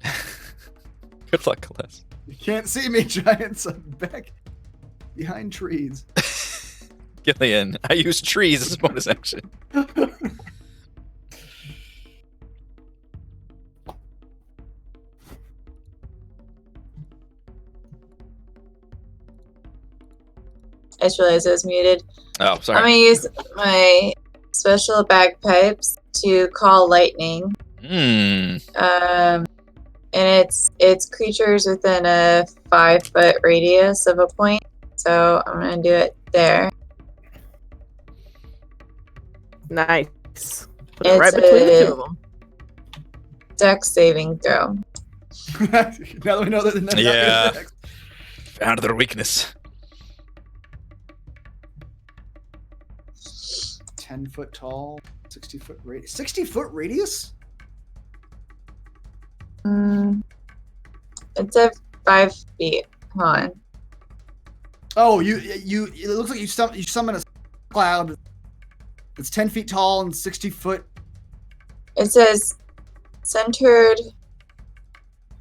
Good luck, Celeste. You can't see me, giants. I'm back behind trees. Gillian, I use trees as a bonus action. I just realized I was muted. Oh, I'm sorry. gonna use my special bagpipes to call lightning. And it's creatures within a 5-foot radius of a point. So I'm gonna do it there. Nice. Put it right It's between the a- two of them. Dex saving throw. Now that we know that the Yeah. Found their weakness. 10-foot tall, 60-foot radius. 60-foot radius? It's a 5 feet. Hold on. Oh, it looks like you summon a cloud that's 10 feet tall and 60 foot. It says centered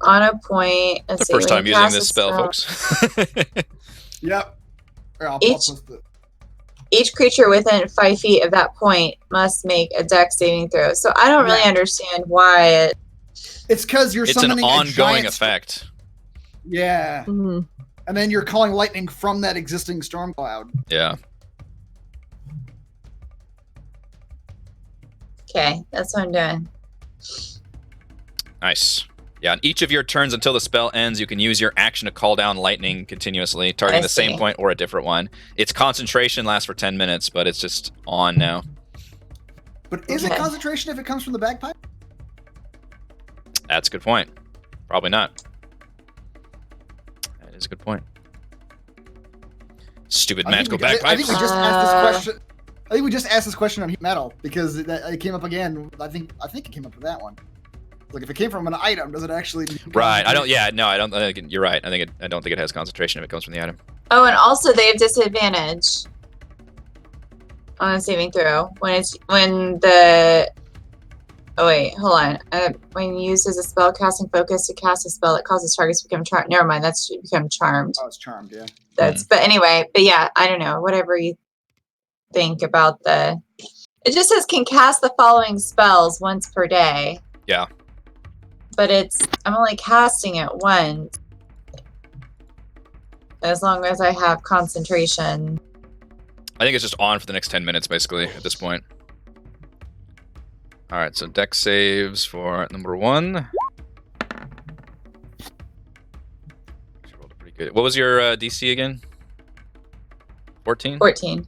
on a point. Let's The see, first when time you using cast this a spell, folks. Yep. Here, I'll Each- post the. Each creature within 5 feet of that point must make a Dex saving throw. So I don't really Yeah. understand why it. It's because you're It's an summoning a ongoing giant effect. Yeah, Mhm. and then you're calling lightning from that existing storm cloud. Yeah. Okay, that's what I'm doing. Nice. Yeah, on each of your turns until the spell ends, you can use your action to call down lightning continuously, targeting I the same see. point or a different one. Its concentration lasts for 10 minutes, but it's just on now. But is it Okay. concentration if it comes from the bagpipe? That's a good point. Probably not. That is a good point. Stupid magical I think bagpipes. we just asked this question. I think we just asked this question on Heat Metal because it came up again. I think it came up with that one. Like if it came from an item, does it actually? Right. I don't. Yeah. No. I don't. I think you're right. I don't think it has concentration if it comes from the item. Oh, and also they have disadvantage on a saving throw when the. Oh wait, hold on. When you use as a spell casting focus to cast a spell that causes targets to become charmed. Never mind, that's to become charmed. Oh, it's charmed. Yeah. That's. But anyway, but yeah, I don't know. Whatever you think about the. It just says can cast the following spells once per day. Yeah. But I'm only casting it once. As long as I have concentration. I think it's just on for the next 10 minutes, basically, at this point. All right. So dex saves for number 1. She rolled a pretty good. What was your DC again? 14? 14.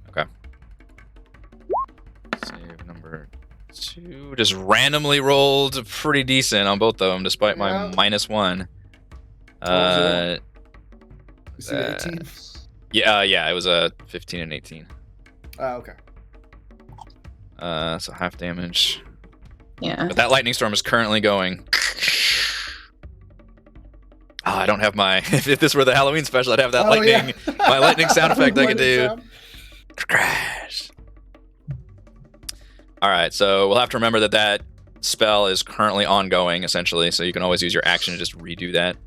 Save number 2. Just randomly rolled pretty decent on both of them, despite my Yeah. -1. You see the 18? Yeah, it was a 15 and 18. Oh, okay. So half damage. Yeah. But that lightning storm is currently going. Oh, I don't have my. If this were the Halloween special, I'd have that lightning. Yeah. My lightning sound effect I could do. Lightning sound. Crash. All right, so we'll have to remember that spell is currently ongoing, essentially. So you can always use your action to just redo that.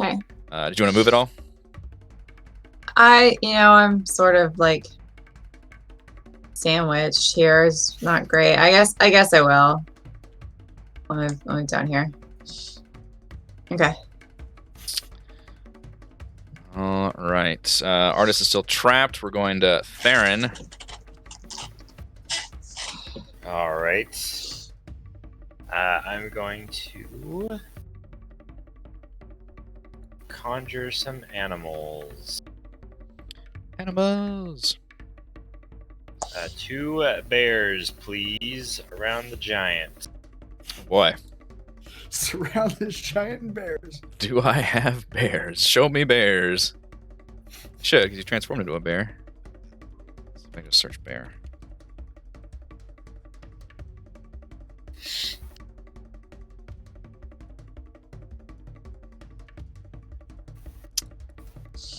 Okay. Did you want to move at all? I'm sort of like sandwiched here. It's not great. I guess I will. I'll move down here. Okay. All right. Artist is still trapped. We're going to Theron. All right. I'm going to conjure some animals. Animals. 2 bears, please, around the giant. Boy, Surround this giant in bears. do I have bears? Show me bears. Should, because you transformed into a bear. So I just search bear.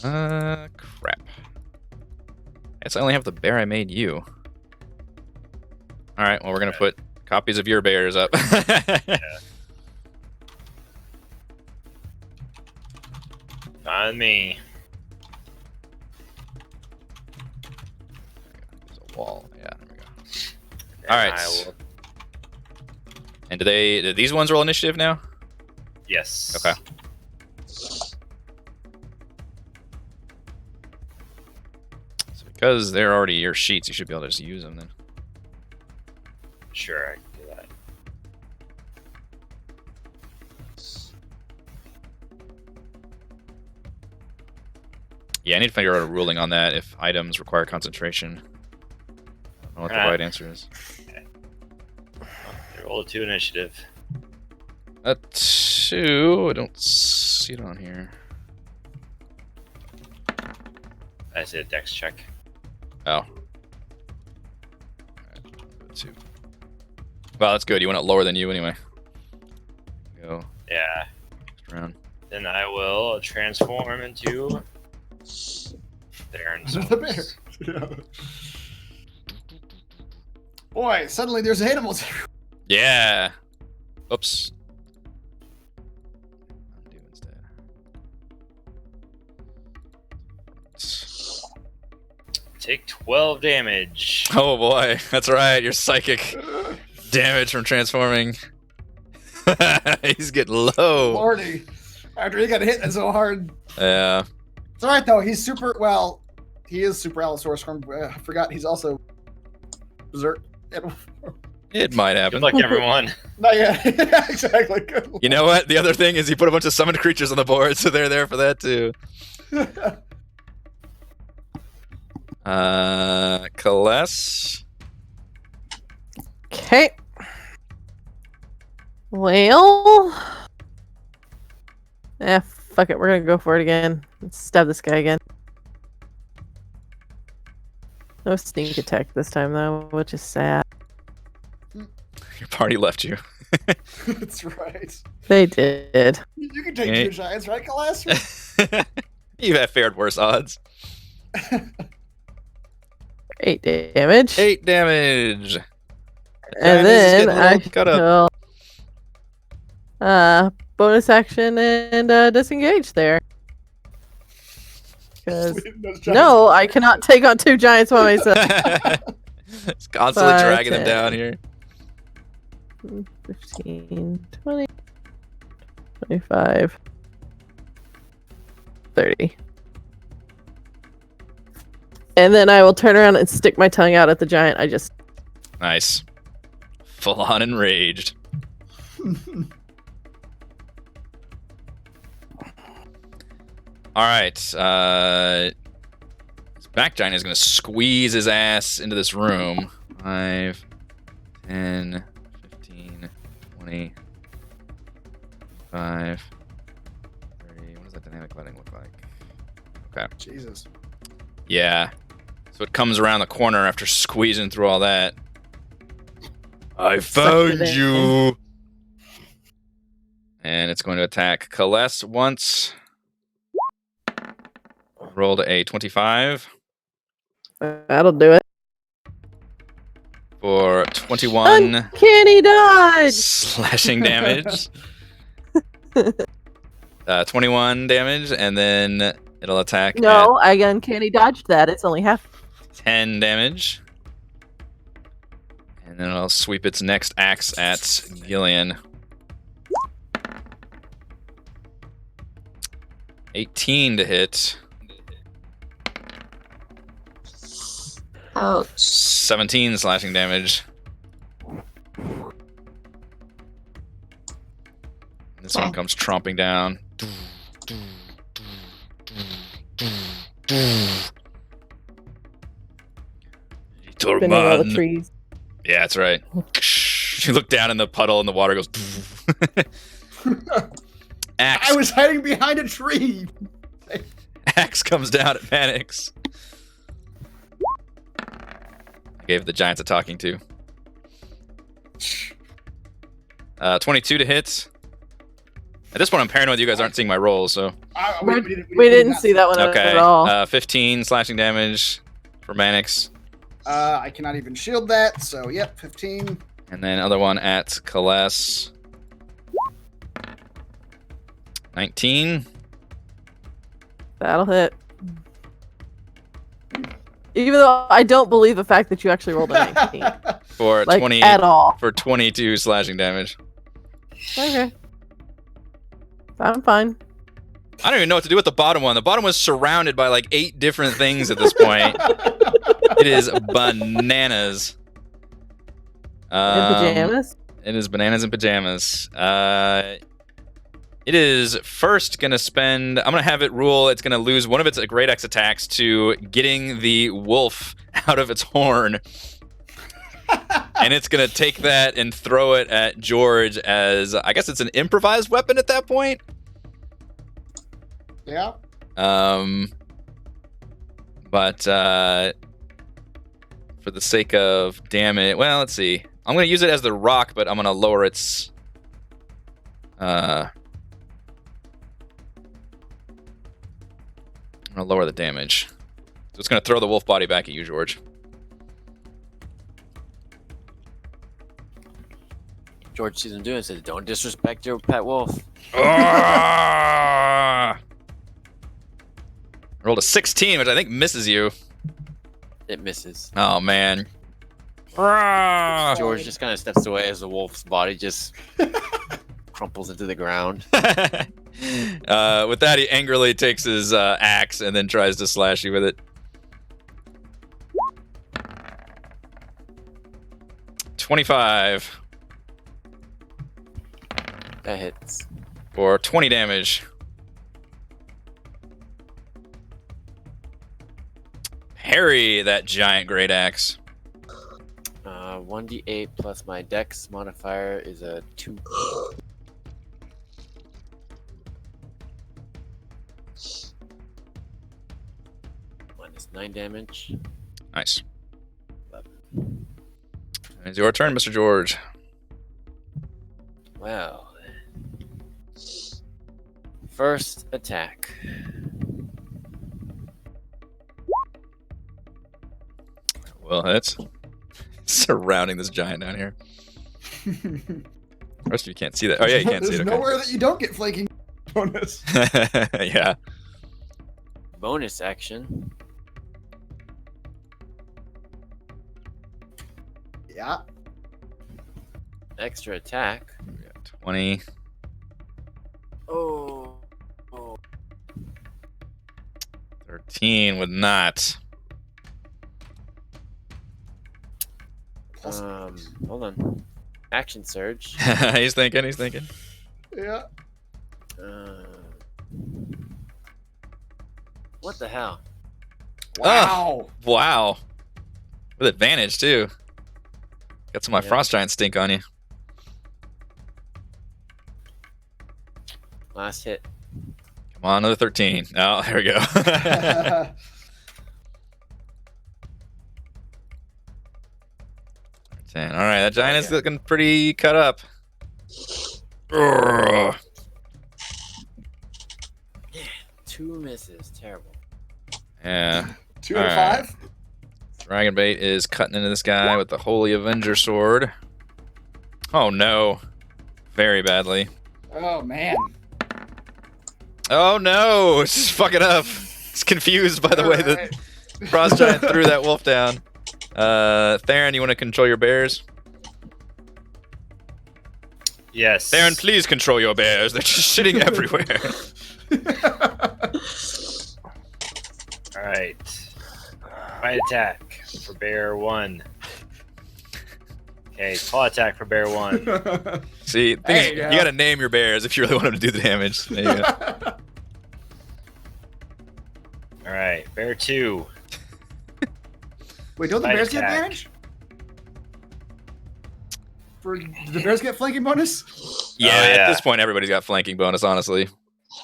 Crap. Guess I only have the bear I made you. All right. Well, we're gonna put copies of your bears up. On me. There's a wall. Yeah. There we go. And All right. I will... And do these ones roll initiative now? Yes. Okay. So because they're already your sheets, you should be able to just use them then. Sure, I can do that. Yeah, I need to figure out a ruling on that if items require concentration. I don't know what the right answer is. Roll a 2 initiative. A 2. I don't see it on here. I say a dex check. Oh. Alright, a 2. Well, that's good. You went up lower than you anyway. Go Yeah. next round. Then I will transform into Baron's. The bear. Yeah. Boy, suddenly there's animals. Yeah. Oops. Undo instead. Take 12 damage. Oh boy, that's right. You're psychic. Damage from transforming. He's getting low. Lordy. After he got hit so hard. Yeah. It's alright though, he's super, well, he is super Allosaurus form. I forgot he's also berserk. It might happen. Good luck, everyone. Not yet. Exactly. Good. You know what? The other thing is you put a bunch of summoned creatures on the board, so they're there for that too. Kaless. Okay. Well. Fuck it. We're gonna go for it again. Let's stab this guy again. No sneak attack this time though, which is sad. Your party left you. That's right. They did. You can take Okay. 2 giants, right, Kaless? You have fared worse odds. 8 damage. 8 damage. And Giant is then getting a I little cut up. will bonus action and disengage there. Because no, I cannot take on 2 giants by myself. It's constantly 5, dragging them 10. down here. 15, 20, 25, 30. And then I will turn around and stick my tongue out at the giant. I just Nice. Full on enraged. All right. This back giant is going to squeeze his ass into this room. 5, 10, 15, 20, 5, 30. What does that dynamic lighting look like? Okay. Jesus. Yeah. So it comes around the corner after squeezing through all that. I found it in. you. And it's going to attack Kaless once. Rolled a 25 that'll do it. for 21 Uncanny dodge. slashing damage. 21 damage, and then it'll attack No, I uncanny dodged that. It's only half. at 10 damage. And then it'll sweep its next axe at Gillian. 18 to hit. Ouch. 17 slashing damage. This one Okay. comes tromping down. Spinning all the Torman. trees. Yeah, that's right. You look down in the puddle and the water goes. Axe, I was hiding behind a tree. axe comes down at Manix. I gave the giants a talking to. 22 to hit. At this point, I'm paranoid you guys aren't seeing my rolls, so. We didn't see that one Okay. at all. 15 slashing damage for Manix. I cannot even shield that, so yep, 15. And then other one at Kaless. 19. That'll hit. Even though I don't believe the fact that you actually rolled a 19. For Like, 20 at all. for 22 slashing damage. Okay. I'm fine. I don't even know what to do with the bottom one. The bottom one's surrounded by like 8 different things at this point. It is bananas. In pajamas? It is bananas and pajamas. It is first going to spend... I'm going to have it rule. It's going to lose one of its Great Axe attacks to getting the wolf out of its horn. And it's going to take that and throw it at George as... I guess it's an improvised weapon at that point? Yeah. But for the sake of damage... Well, let's see. I'm going to use it as the rock, but I'm going to lower its... I'm going to lower the damage. So it's going to throw the wolf body back at you, George. George sees him doing it and says, "Don't disrespect your pet wolf." Rolled a 16, which I think misses you. It misses. Oh, man. George just kind of steps away as the wolf's body just crumples into the ground. With that, he angrily takes his axe and then tries to slash you with it. 25 That hits. for 20 damage. Parry that giant great axe. 1d8 plus my dex modifier is a 2. Minus 9 damage. Nice. 11. It's your turn, Mr. George. Well. First attack. Well, it's surrounding this giant down here. The rest of you can't see that. Oh, yeah, you can't see There's it. nowhere that you don't get flanking bonus. Okay. Yeah. Bonus action. Yeah. Extra attack. 20. Oh. 13 would not. Hold on. Action surge. He's thinking. Yeah. What the hell? Wow. Wow. With advantage, too. Got some of my Yeah. Frost Giant stink on you. Last hit. Come on, another 13. Oh, there we go. 10. All right, that giant is looking pretty cut up. Urgh. 2 misses. Terrible. Yeah. 2 out of Alright. 5. Dragon Bait is cutting into this guy with the Holy Avenger Sword. Oh, no. Very badly. Oh, man. Oh, no. It's just fucking up. It's confused by the way that Frost Giant threw that wolf down. Theron, you want to control your bears? Yes. Theron, please control your bears. They're just shitting everywhere. All right. Bite attack for bear 1. Okay, claw attack for bear 1. See, the thing is, There you you go. got to name your bears if you really want them to do the damage. There you go. All right, bear 2. Wait, don't the Bite bears get attack. advantage? Do the bears get flanking bonus? Yeah, Oh, at yeah. this point, everybody's got flanking bonus, honestly.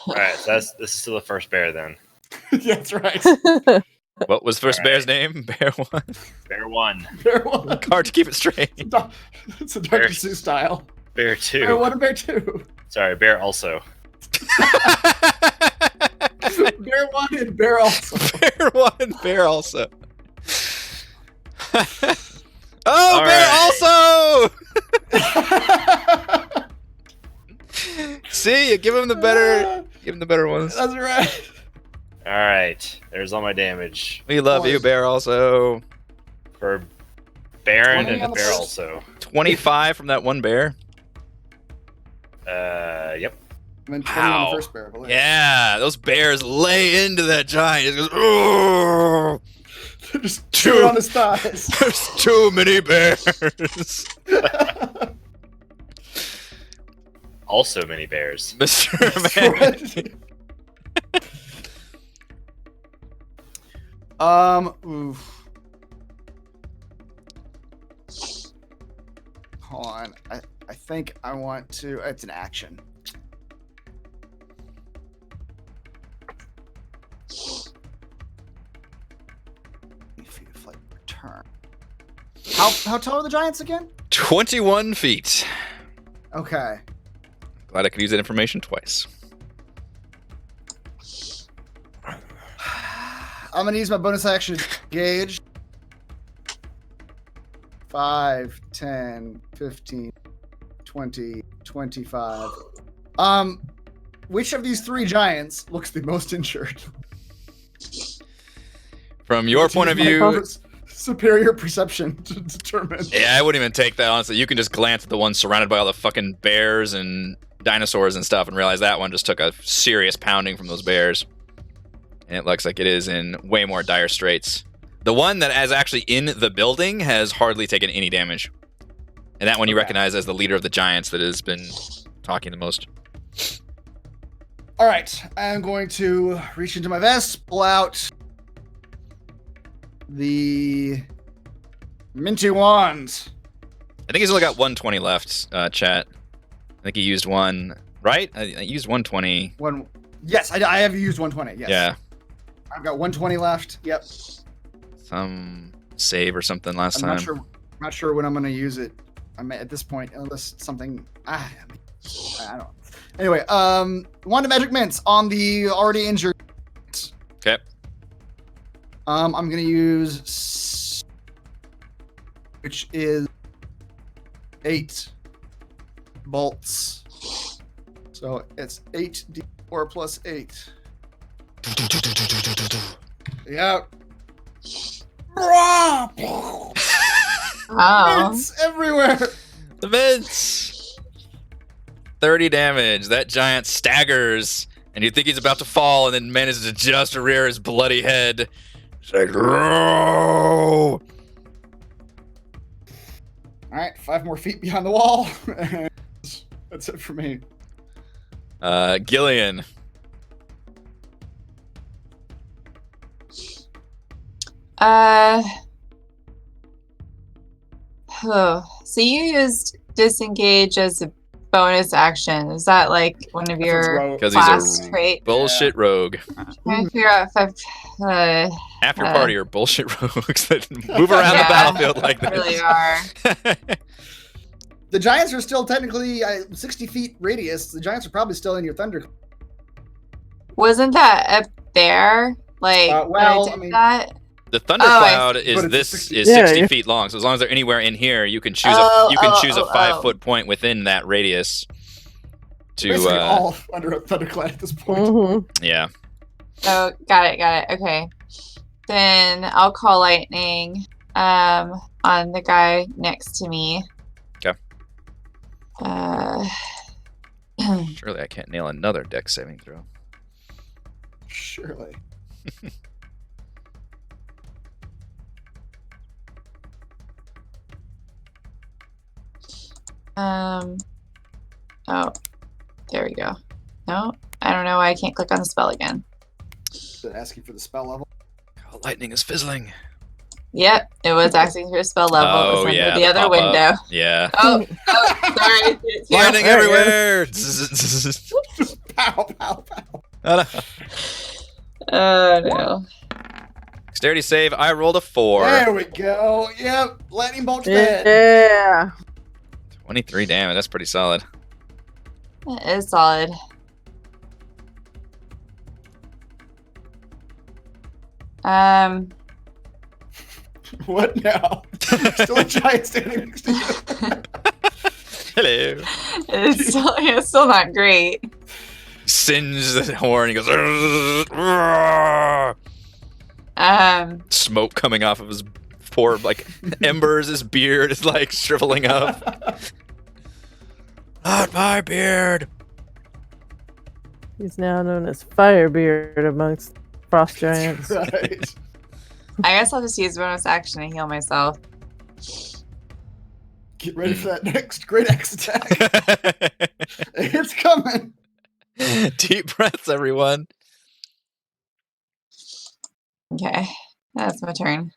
All right, so this is still the first bear then. Yeah, that's right. What was first All bear's name? Bear 1. Bear 1. Bear 1. Hard to keep it straight. It's a Dr. Bear- Seuss style. Bear 2. Bear 1 and Bear 2. Sorry, bear also. Bear 1 and Bear also. Bear 1, bear also. Oh, All bear right. also. See, you give him the better ones. That's right. All right. There's all my damage We love you, bear also. for Baron 20 and on the Bear first? also. 25 from that one bear. Yep. And then 20 on Wow. the first bear. I believe. Yeah, those bears lay into that giant. It goes, "Ugh, Just chew it on his thighs. there's too many bears. Also many bears. Mr. Man. Oof. Hold on. I think I want to. It's an action. Feet of flight return. How tall are the giants again? 21 feet. Okay. Glad I could use that information twice. I'm gonna use my bonus action to engage. 5, 10, 15, 20, 25. Which of these three giants looks the most injured? From your point of Use my view, superior perception to determine. yeah, I wouldn't even take that, honestly. You can just glance at the one surrounded by all the fucking bears and dinosaurs and stuff and realize that one just took a serious pounding from those bears. And it looks like it is in way more dire straits. The one that is actually in the building has hardly taken any damage. And that one you Okay. recognize as the leader of the giants that has been talking the most. All right, I'm going to reach into my vest, pull out the minty wand. I think he's only got 120 left, chat. I think he used one, right? I used 120. Yes, I have used 120. Yes. Yeah. I've got 120 left. Yep. Some save or something last I'm time. not sure when I'm going to use it. I'm at this point, unless something. I don't. Anyway, wand of magic mints on the already injured. Okay. I'm going to use, which is 8 bolts. So it's 8d4 plus 8. Yeah. Oh. Mints everywhere. The mints! 30 damage. That giant staggers, and you think he's about to fall, and then manages to just rear his bloody head. It's like, "Roar!" All right, 5 more feet behind the wall. And that's it for me. Gillian. So you used disengage as a bonus action. Is that like one of your 'Cause he's a class traits? Bullshit rogue. Trying to figure out if I've. Half your party are bullshit rogues that move around the Yeah, battlefield like they this. really are. The giants are still technically 60 feet radius. The giants are probably still in your thunder. Wasn't that up there? Like when I well, did I mean- that? The thundercloud is But it's this 60 is Yeah, 60 yeah. feet long. So as long as they're anywhere in here, you can choose Oh, a oh. 5-foot point within that radius. Basically To all under a thundercloud at this point. Mm-hmm. yeah. Oh, got it. Okay. Then I'll call lightning on the guy next to me. Okay. Uh, Surely I can't nail another dex saving throw. Surely. oh, there we go. No, I don't know why I can't click on the spell again. Is it asking for the spell level? Oh, lightning is fizzling. Yep, it was asking for a spell level. It was Oh, under yeah, the the other pop-up. window. Yeah. Oh, sorry. Lightning there it everywhere! Pow, pow, pow. Oh no. Dexterity save, I rolled a 4. There we go. Yep. Lightning bolt to the head. Yeah. 23 damage, that's pretty solid. That is solid. What now? Still a giant standing next to you. Hello. It's still not great. Singes the horn. He goes. "Arrgh." Smoke coming off of his poor, like embers. His beard is like shriveling up. Not my beard. He's now known as Firebeard amongst frost giants. Right. I guess I'll just use bonus action to heal myself. Get ready for that next great X attack. It's coming. Deep breaths, everyone. Okay, that's my turn.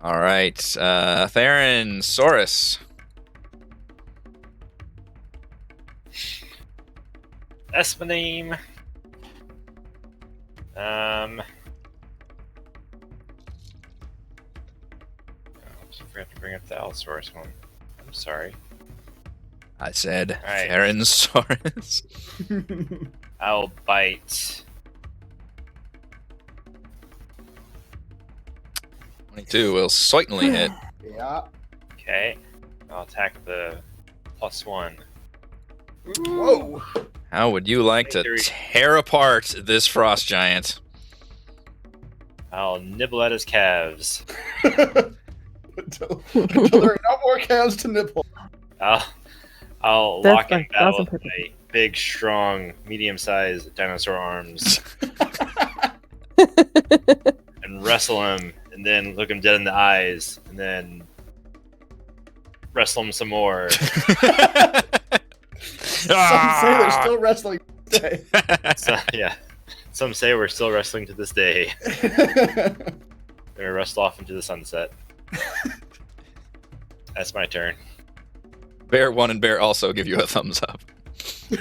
All right, Theron, Saurus. That's my name. I forgot to bring up the Allosaurus one. I'm sorry. I said All right. Theron, Saurus. I'll bite. 22 will certainly hit. Yeah. Okay. I'll attack the +1. Whoa. How would you like to 23. tear apart this frost giant? I'll nibble at his calves. until there are no more calves to nibble. I'll That's lock in like battle with 1,000 my big, strong, medium-sized dinosaur arms and wrestle him, and then look him dead in the eyes, and then wrestle him some more. Some say they're still wrestling today. So, yeah, some say we're still wrestling to this day. Gonna wrestle off into the sunset. That's my turn. Bear 1 and Bear also give you a thumbs up. They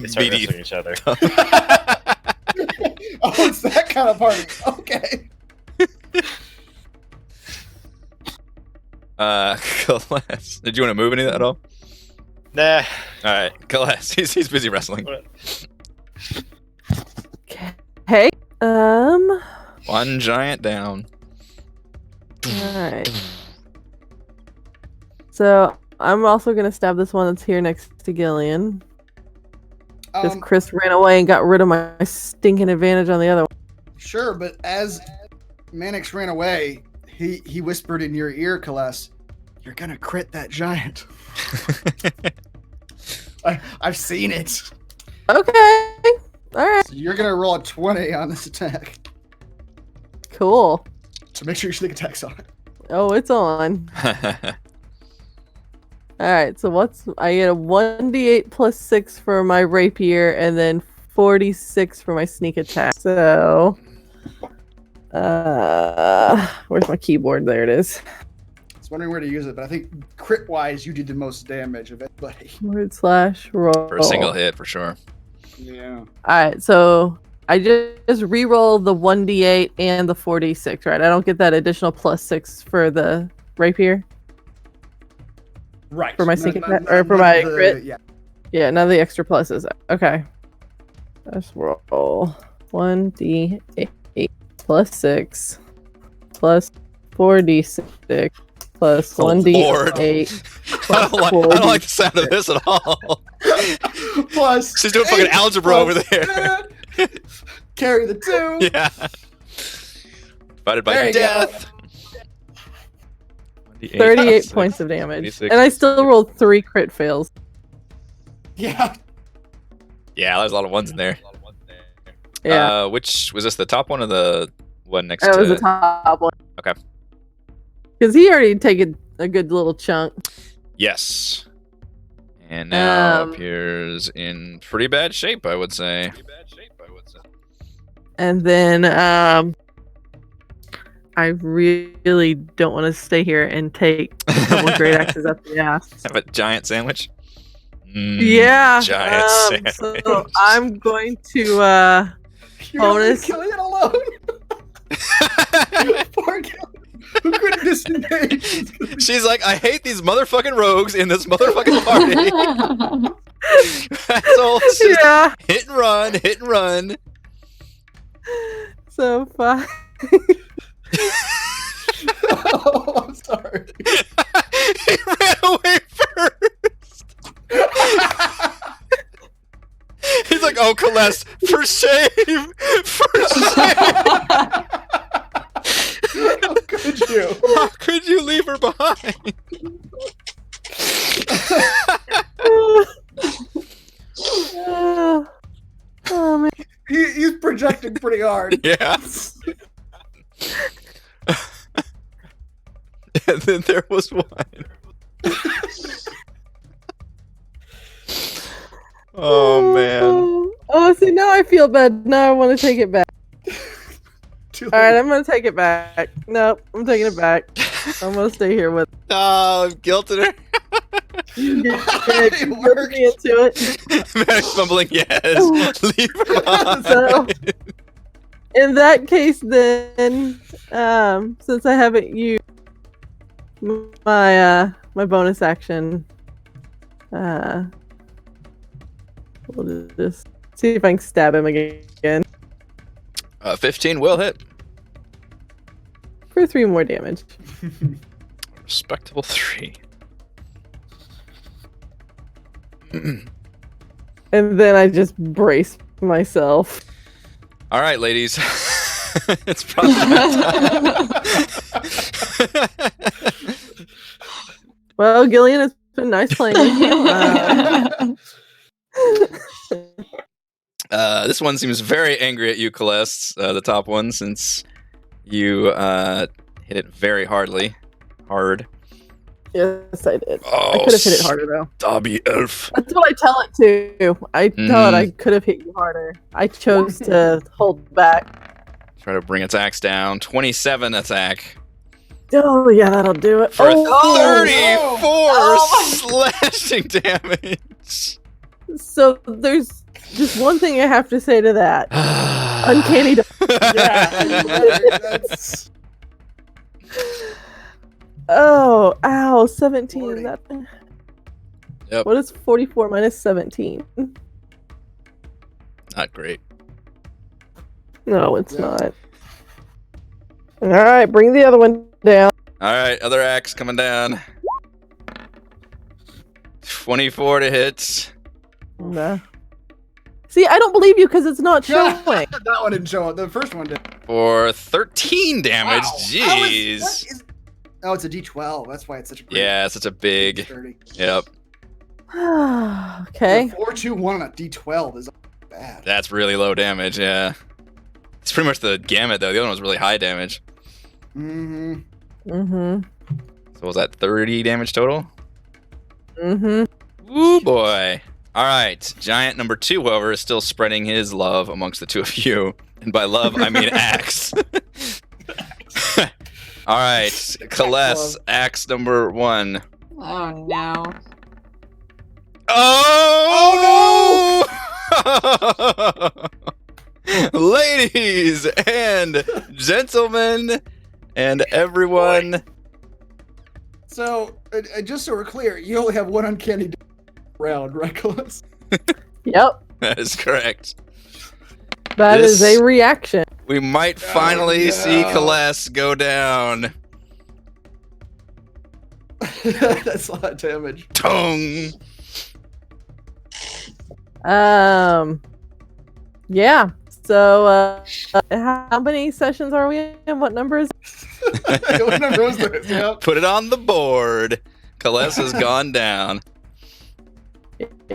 start Immediate. wrestling each other. Oh, it's that kind of party. Okay. Celeste. Did you want to move any of that at all? Nah. Alright, Celeste. He's busy wrestling. Hey. One giant down. Alright. So I'm also gonna stab this one that's here next to Gillian. Because Chris ran away and got rid of my stinking advantage on the other one. Sure, but as Mannix ran away, he whispered in your ear, Celeste, "You're gonna crit that giant." I've seen it. Okay. Alright. So you're gonna roll a 20 on this attack. Cool. So make sure your sneak attack's on. Oh, it's on. Alright, so I get a 1d8 plus 6 for my rapier and then 46 for my sneak attack. So where's my keyboard? There it is. I was wondering where to use it, but I think crit wise you did the most damage of anybody. /roll. For a single hit, for sure. Yeah. Alright, so I just re-roll the 1d8 and the 46, right? I don't get that additional plus 6 for the rapier? Right. For my sneak attack, or for my crit? Yeah. Yeah, none of the extra pluses. Okay. Let's roll 1d8 plus 6 plus 4d6 plus Oh, 1d8 I don't like the sound of this at all. Plus, She's doing fucking algebra over there. Carry the 2. Yeah. Divided by There you death. 38 points of damage. 26. And I still rolled 3 crit fails. Yeah. Yeah, there's a lot of ones in there. Yeah. Which was this, the top one or the one next That to? was the top one. Okay. Because he already taken a good little chunk. Yes. And now appears in pretty bad shape, I would say. And then I really don't want to stay here and take a couple of great axes up the ass. Have a giant sandwich. Yeah. Giant sandwich. So I'm going to You're gonna leave bonus. Killian alone. Poor Killian. Who couldn't disengage? She's like, I hate these motherfucking rogues in this motherfucking party. That's all. It's just Yeah. hit and run, hit and run. So 5, Oh, I'm sorry. He ran away first. He's like, oh, Celeste, for shame! For shame! How could you? How could you leave her behind? Oh man. He's projecting pretty hard. Yeah. And then there was one. Oh, man. Oh, see, now I feel bad. Now I want to take it back. Too All right, late. I'm gonna take it back. Nope, I'm taking it back. I'm gonna stay here with. Oh, I'm guilted her. It Guilt worked. me into it. Max mumbling, yes. Leave her behind. So, in that case, then, since I haven't used my my bonus action, we'll just see if I can stab him again 15 will hit. for 3 more damage. Respectable 3. And then I just brace myself. All right, ladies. It's probably that time. Well, Gillian, it's been nice playing with you. This one seems very angry at you, Celeste, the top one, since you hit it very hard. Yes, I did. Oh, I could have hit it harder though. Dobby elf. That's what I tell it to. I tell it I could have hit you harder. I chose to hold back. Try to bring its axe down. 27 attack. Oh yeah, that'll do it. For 34 Oh. slashing damage. So there's just one thing I have to say to that. Uncanny. Yeah, that's Oh, ow, 17. 40. That... Yep. What is 44 minus 17? Not great. No, it's Yeah. not. All right, bring the other one down. All right, other axe coming down. 24 to hit. Nah. See, I don't believe you because it's not showing. that one didn't show up. The first one did. For 13 damage. Wow. Jeez. What is... Oh, it's a D12. That's why it's such a great. Yeah, such a big. Sturdy. Yep. Okay. 4-2-1 on a D12 is bad. That's really low damage, yeah. It's pretty much the gamut, though. The other one was really high damage. Mm-hmm. Mm-hmm. So was that 30 damage total? Mm-hmm. Ooh, boy. All right. Giant number 2, however, is still spreading his love amongst the two of you. And by love, I mean axe. All right. Celeste, axe number 1. Oh no. Oh, no! Ladies and gentlemen and everyone. So, just so we're clear, you only have one uncanny round, right, Close? Yep. That is correct. That is This- a reaction. We might finally no. see Celeste go down. That's a lot of damage. Tongue. Yeah. So, how many sessions are we in? What number is it? What number was this? Yep. Put it on the board. Celeste has gone down.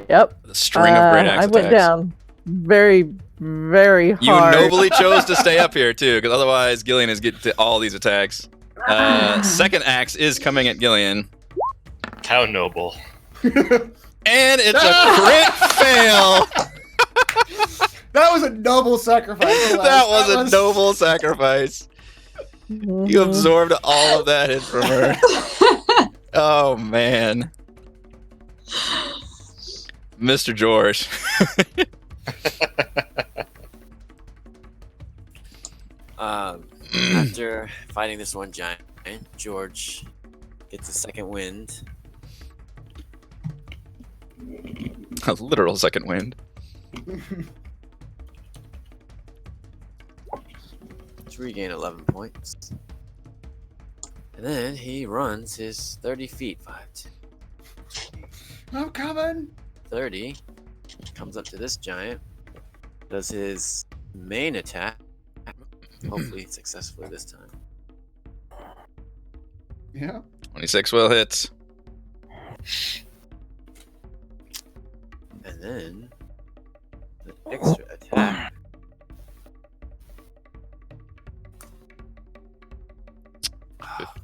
Yep. The string of great axe I went attacks. down very, very You hard. nobly chose to stay up here too, because otherwise Gillian is getting to all these attacks. Second axe is coming at Gillian, How noble. and it's a crit fail. That was a noble sacrifice. That was a noble sacrifice. Mhm. You absorbed all of that hit from her. Oh man, Mr. George. After fighting this one giant, George gets a second wind. A literal second wind. To regain 11 points. And then he runs his 30 feet. 5, 10, I'm coming. 30. Comes up to this giant. Does his main attack. Hopefully successfully this time. Yeah. 26 will hit. And then the extra attack.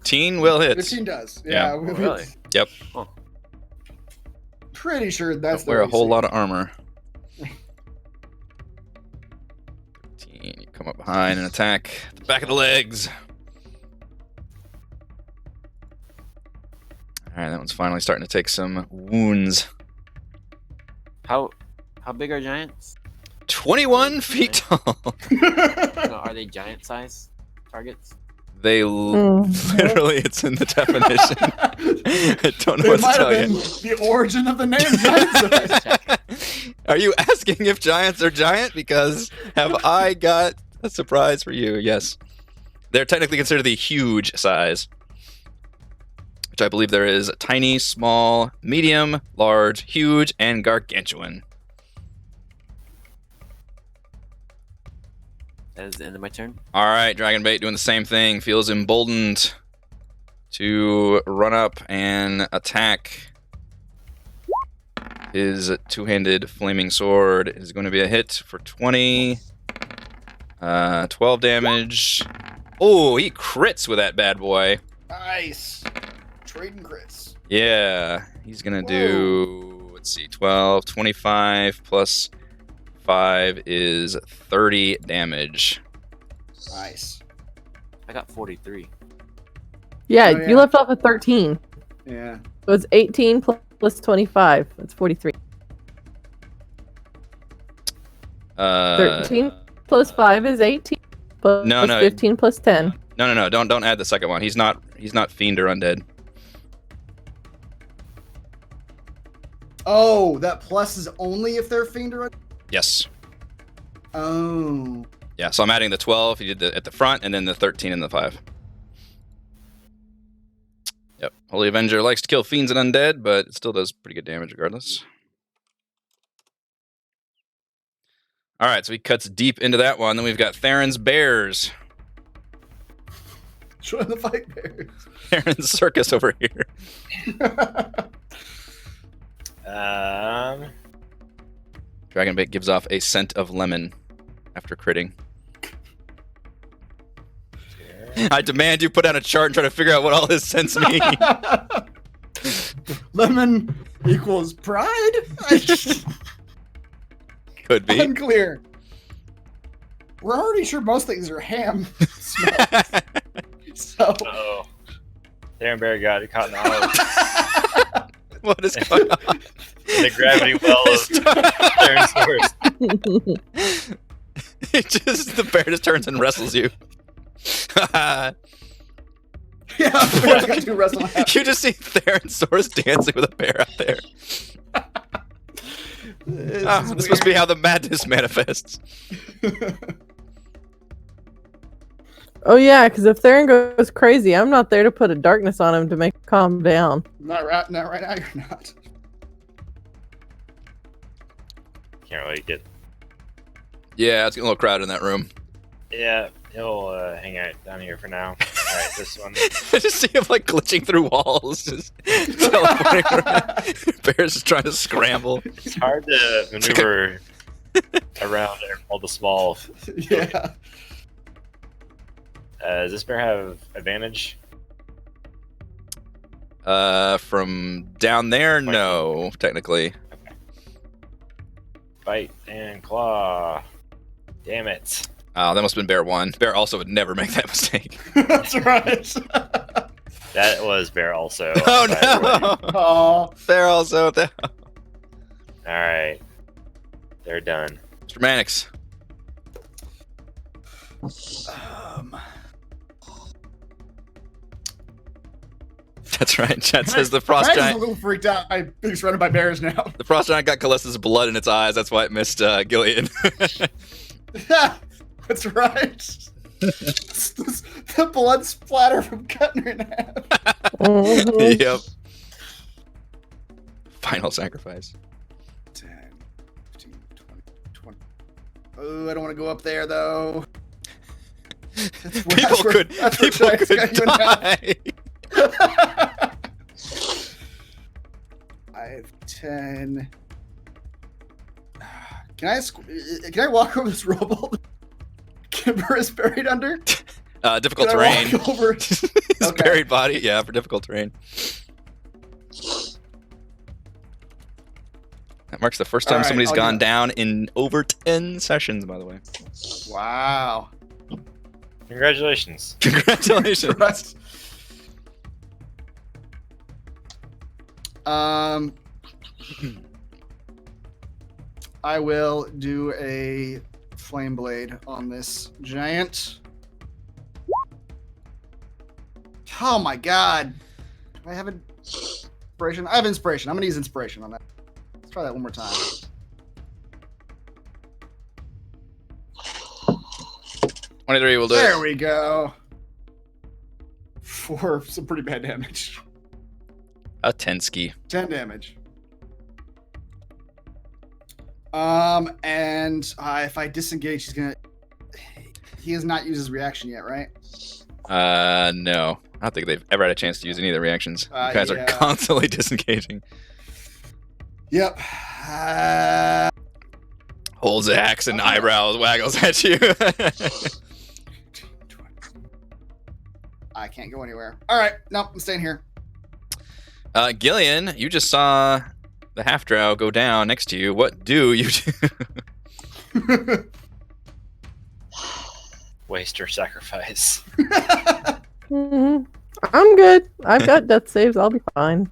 15 will hit. 15 does. Yeah. Yeah. Really? Yep. Pretty sure that's Don't wear a the whole AC. lot of armor. 13. You come up behind and attack the back of the legs. Alright, that one's finally starting to take some wounds. How big are giants? 21 feet tall. No, are they giant size targets? They literally, it's in the definition. I don't know It what to might tell have been you. the origin of the name. Giants. Are you asking if giants are giant? Because have I got a surprise for you? Yes. They're technically considered the huge size, which I believe there is tiny, small, medium, large, huge, and gargantuan. That is the end of my turn. All right, Dragonbait doing the same thing. Feels emboldened to run up and attack. His two-handed flaming sword is going to be a hit for 20. 12 damage. Oh, he crits with that bad boy. Nice. Trading crits. Yeah, he's going to do, let's see, 12, 25 plus 5 is 30 damage. Nice. I got 43. Yeah, Oh, yeah. you left off at 13. Yeah. So it's 18 plus 25. That's 43. 13 plus 5 is 18. Plus No. 15 plus 10. No. Don't add the second one. He's not fiend or undead. Oh, that plus is only if they're fiend or. Yes. Oh. Yeah, so I'm adding the 12 he did at the front, and then the 13 and the 5. Yep. Holy Avenger likes to kill fiends and undead, but it still does pretty good damage regardless. All right, so he cuts deep into that one. Then we've got Theron's Bears. Join the fight, bears. Theron's Circus over here. Dragonbait gives off a scent of lemon after critting. I demand you put down a chart and try to figure out what all his scents mean. Lemon equals pride? Could be. Unclear. We're already sure most things are ham smells. So. Oh, Darren Bear got caught in the eye. What is going on? The gravity well of Darren's horse. The bear just turns and wrestles you. Yeah, bear's got two wrestling hats. You just see Theron's horse dancing with a bear out there. This must be how the madness manifests. Oh yeah, because if Theron goes crazy, I'm not there to put a darkness on him to make him calm down. Not right now, you're not. Can't really get. Yeah, it's getting a little crowded in that room. Yeah, he'll hang out down here for now. All right, this one. I just see him like glitching through walls, just teleporting around. Bear's just trying to scramble. It's hard to maneuver around all the small. Yeah. Does this bear have advantage? From down there, no, technically. Bite and claw. Damn it. Oh, that must have been Bear 1. Bear also would never make that mistake. That's right. That was Bear also. Oh by the way. no! Oh. Bear also. All right. They're done. Mr. Mannix. That's right. Chat says the frost Max is a giant. little freaked out by being surrounded by bears now. The frost giant got Callista's blood in its eyes. That's why it missed Gilead. That's right. the blood splatter from cutting her in half. Mhm. Yep. Final sacrifice. 10, 15, 20. Oh, I don't want to go up there though. People could die. 5, 10. Can I walk over this rubble Cimber is buried under? Difficult Can I terrain. walk over? His Okay. buried body, yeah, for difficult terrain. That marks the first time All right, somebody's I'll do gone that. down in over 10 sessions, by the way. Wow. Congratulations. Congratulations. Trust. I will do a flame blade on this giant. Oh my god. Do I have inspiration? I have inspiration. I'm gonna use inspiration on that. Let's try that one more time. 23 will do There it. we go. For some pretty bad damage. A 10 ski. 10 damage. And if I disengage, he's gonna. He has not used his reaction yet, right? No. I don't think they've ever had a chance to use any of the reactions. You guys are Yeah. constantly disengaging. Yep. Holds the axe and eyebrows waggles at you. I can't go anywhere. All right, nope, I'm staying here. Gillian, you just saw the half drow go down next to you. What do you do? Waste or sacrifice. Mhm. I'm good. I've got death saves. I'll be fine.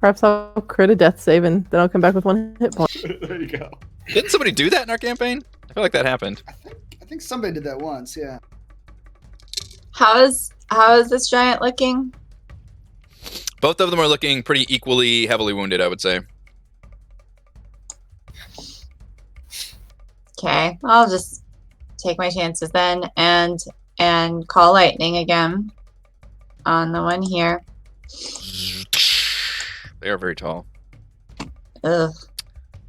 Perhaps I'll crit a death save and then I'll come back with 1 hit point. There you go. Didn't somebody do that in our campaign? I feel like that happened. I think somebody did that once. Yeah. How is this giant looking? Both of them are looking pretty equally heavily wounded, I would say. Okay, I'll just take my chances then and call lightning again on the one here. They are very tall. Ugh.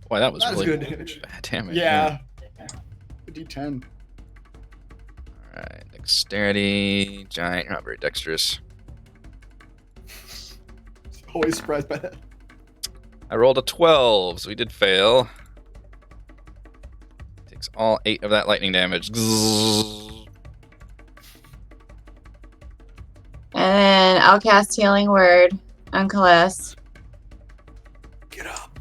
Boy, that was That is really good damage. bad damage. Yeah. A D10. Alright, dexterity. Giant, you're not very dexterous. Always surprised by that. I rolled a 12, so we did fail. Takes all 8 of that lightning damage. And then I'll cast Healing Word on Celeste. Get up.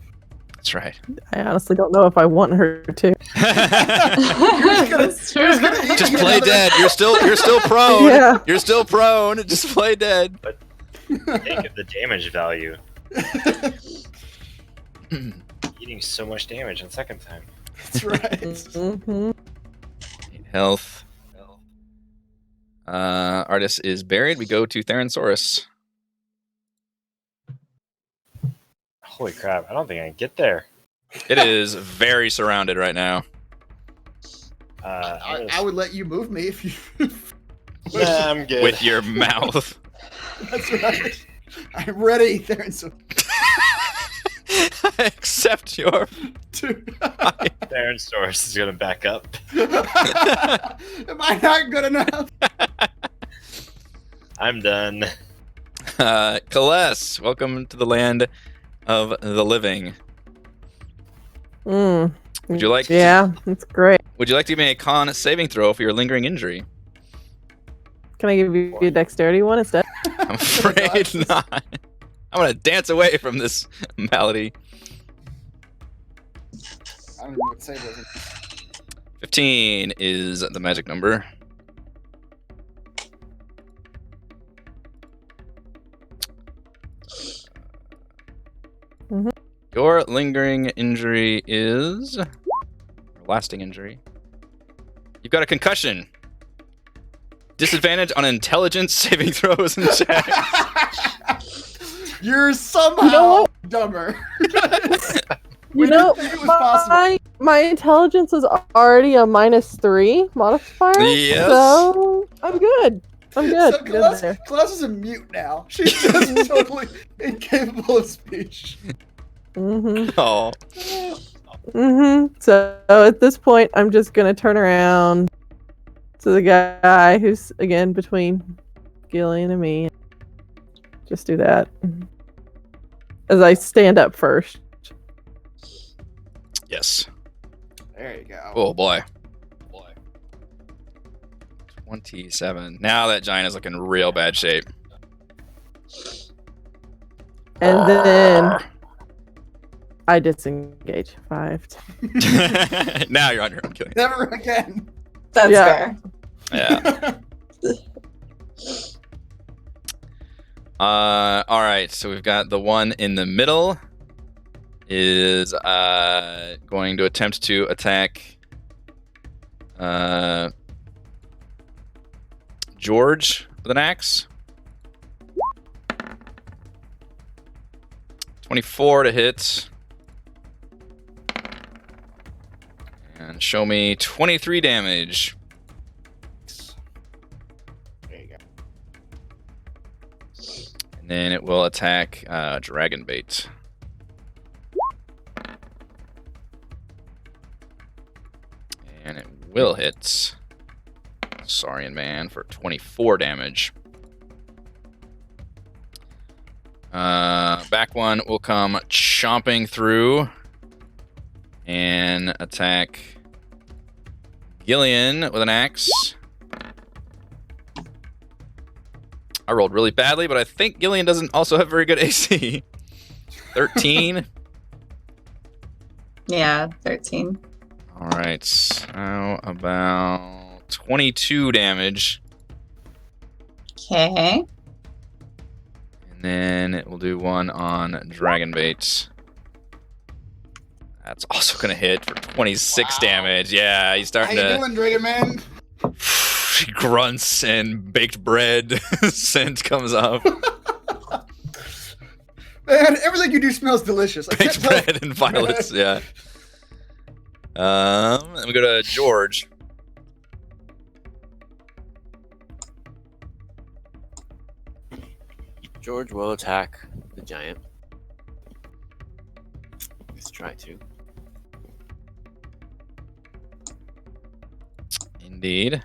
That's right. I honestly don't know if I want her to. That's true. Just play dead. You're still prone. Yeah. You're still prone. Just play dead. Think of the damage value. Eating so much damage on second time. That's right. Mhm. Health. Artus is buried. We go to Theransaurus. Holy crap, I don't think I can get there. It is very surrounded right now. I would let you move me if you. Nah, I'm good. With your mouth. That's right. I'm ready. Theransaurus. I accept your. Theransaurus is gonna back up. Am I not good enough? I'm done. Celeste, welcome to the land of the living. Mm. Would you like? Yeah, that's great. Would you like to give me a con saving throw for your lingering injury? Can I give you a dexterity one instead? I'm afraid not. I'm gonna dance away from this malady. I don't even know what to say. 15 is the magic number. Mhm. Your lingering injury is... lasting injury. You've got a concussion. Disadvantage on intelligence saving throws and checks. You're somehow You know what? dumber. You know, didn't think it was possible. my intelligence is already a -3 modifier. Yes. So I'm good. I'm good. So Good there. Celeste is a mute now. She's just totally incapable of speech. Mm-hmm. Oh. Mm-hmm. So at this point, I'm just gonna turn around to the guy who's again between Gillian and me. Just do that as I stand up first. Yes. There you go. Oh boy. 27. Now that giant is looking real bad shape. And then I disengage 5. Now you're on your own killing. Never again. That's Yeah. fair. Yeah. All right. So we've got the one in the middle is going to attempt to attack George with an axe. 24 to hit. And show me 23 damage. There you go. And then it will attack Dragon Bait. And it will hit Saurian Man for 24 damage. Back one will come chomping through and attack Gillian with an axe. I rolled really badly, but I think Gillian doesn't also have very good AC. 13. Yeah, 13. All right. How about 22 damage? Okay. And then it will do one on Dragonbait. That's also going to hit for 26 damage. Yeah, he's How starting you to... doing, Dragon Man? He grunts and baked bread scent comes up. Man, everything you do smells delicious. I can't Baked tell. bread and violets, yeah. Then we go to George. George will attack the giant. Let's try to. Indeed.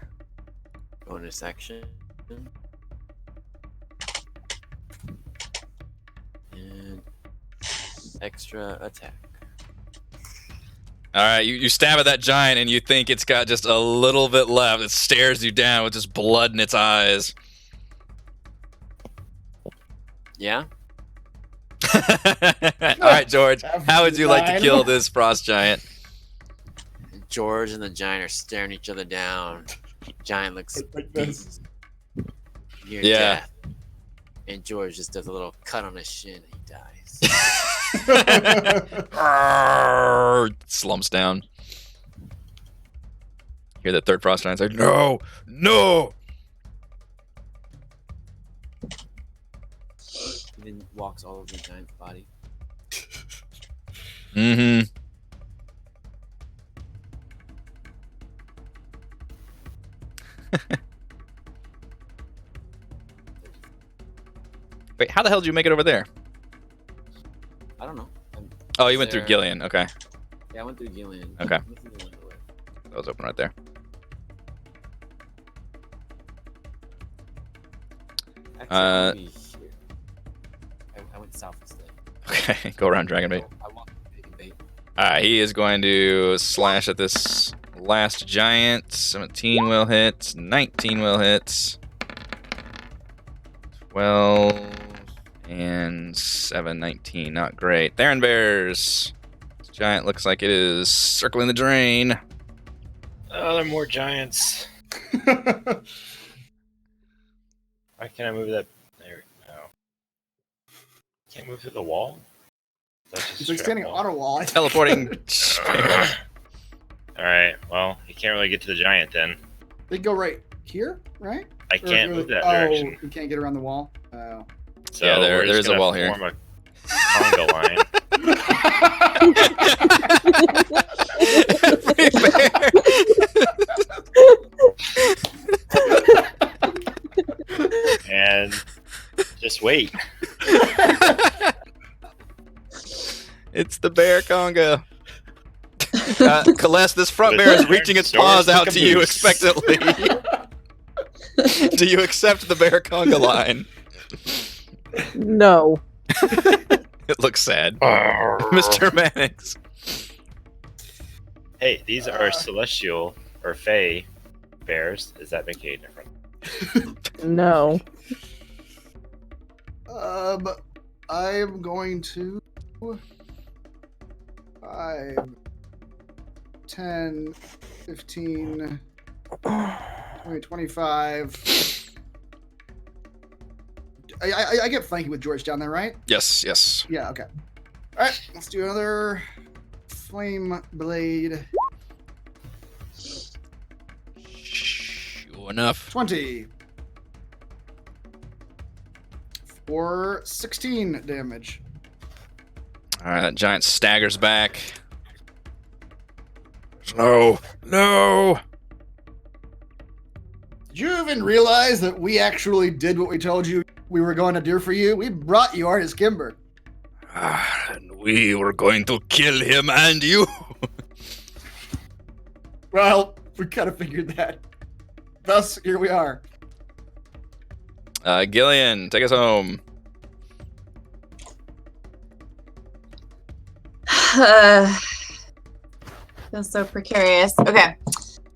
Bonus action. And extra attack. All right, you stab at that giant and you think it's got just a little bit left. It stares you down with just blood in its eyes. Yeah? All right, George, how would you like to kill this frost giant? George and the giant are staring each other down. Giant looks Like this. near Yeah. death. And George just does a little cut on his shin and he dies. Arrgh, slumps down. Hear that third frost giant's like, no, no. And then walks all over the giant's body. Mm-hmm. Wait, how the hell did you make it over there? I don't know. Oh, you went through There. Gillian. Okay, Yeah, I went through Gillian. Okay. Went through the window. that was open right there. Actually, I wanna be here. I went south instead. Okay, go around Dragonbait. I walked big bait. He is going to slash at this last giant. 17 will hit. 19 will hit. 12 and 7, 19. Not great. Theron Bears. This giant looks like it is circling the drain. Oh, there are more giants. Why can't I move that? There. No. Can't move through the wall? That's just He's like straight standing wall. on a wall. Teleporting. Alright, well, you can't really get to the giant then. They go right here, right? I can't move that oh, direction. you can't get around the wall. Oh. So Yeah, we're there just is a gonna wall here. form a conga line. Every bear. And just wait. It's the bear conga. Celeste, this front bear is reaching its paws out to you expectantly. Do you accept the bear conga line? No. It looks sad. Mr. Mannix. Hey, these are celestial or fey bears. Does that make any difference? No. I am going to 5, 10, 15, 20, 25. I get flanky with George down there, right? Yes, yes. Yeah, okay. Alright, let's do another flame blade. Sure enough. 20. For 16 damage. All right, that giant staggers back. No, no. Did you even realize that we actually did what we told you we were going to do for you? We brought you Artus Cimber. And we were going to kill him and you. Well, we kind of figured that. Thus, here we are. Gillian, take us home. Feels so precarious. Okay.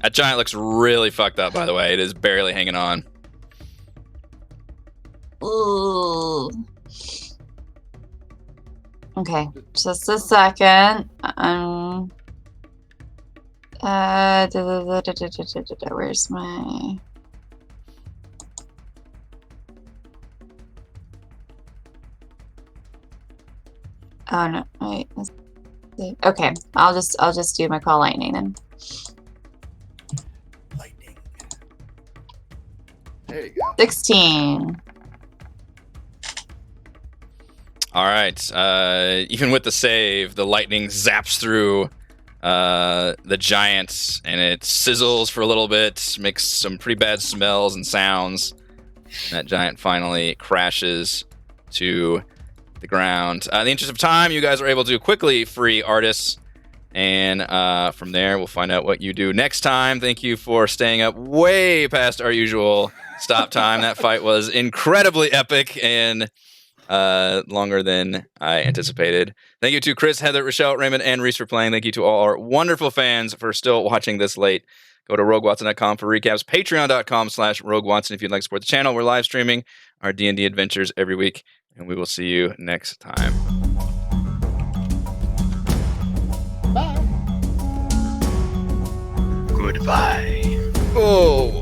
That giant looks really fucked up, by the way. It is barely hanging on. Ooh. Okay, just a second. Where's my? Oh no! Wait. Let's see. Okay, I'll just do my call lightning then. Lightning. There you go. 16. All right. Even with the save, the lightning zaps through the giant, and it sizzles for a little bit, makes some pretty bad smells and sounds. And that giant finally crashes to the ground. In the interest of time, you guys are able to quickly free Artus, and from there, we'll find out what you do next time. Thank you for staying up way past our usual stop time. That fight was incredibly epic and longer than I anticipated. Thank you to Chris, Heather, Rochelle, Raymond, and Reese for playing. Thank you to all our wonderful fans for still watching this late. Go to RogueWatson.com for recaps. Patreon.com/RogueWatson if you'd like to support the channel. We're live streaming our D&D adventures every week, and we will see you next time. Bye. Goodbye. Oh.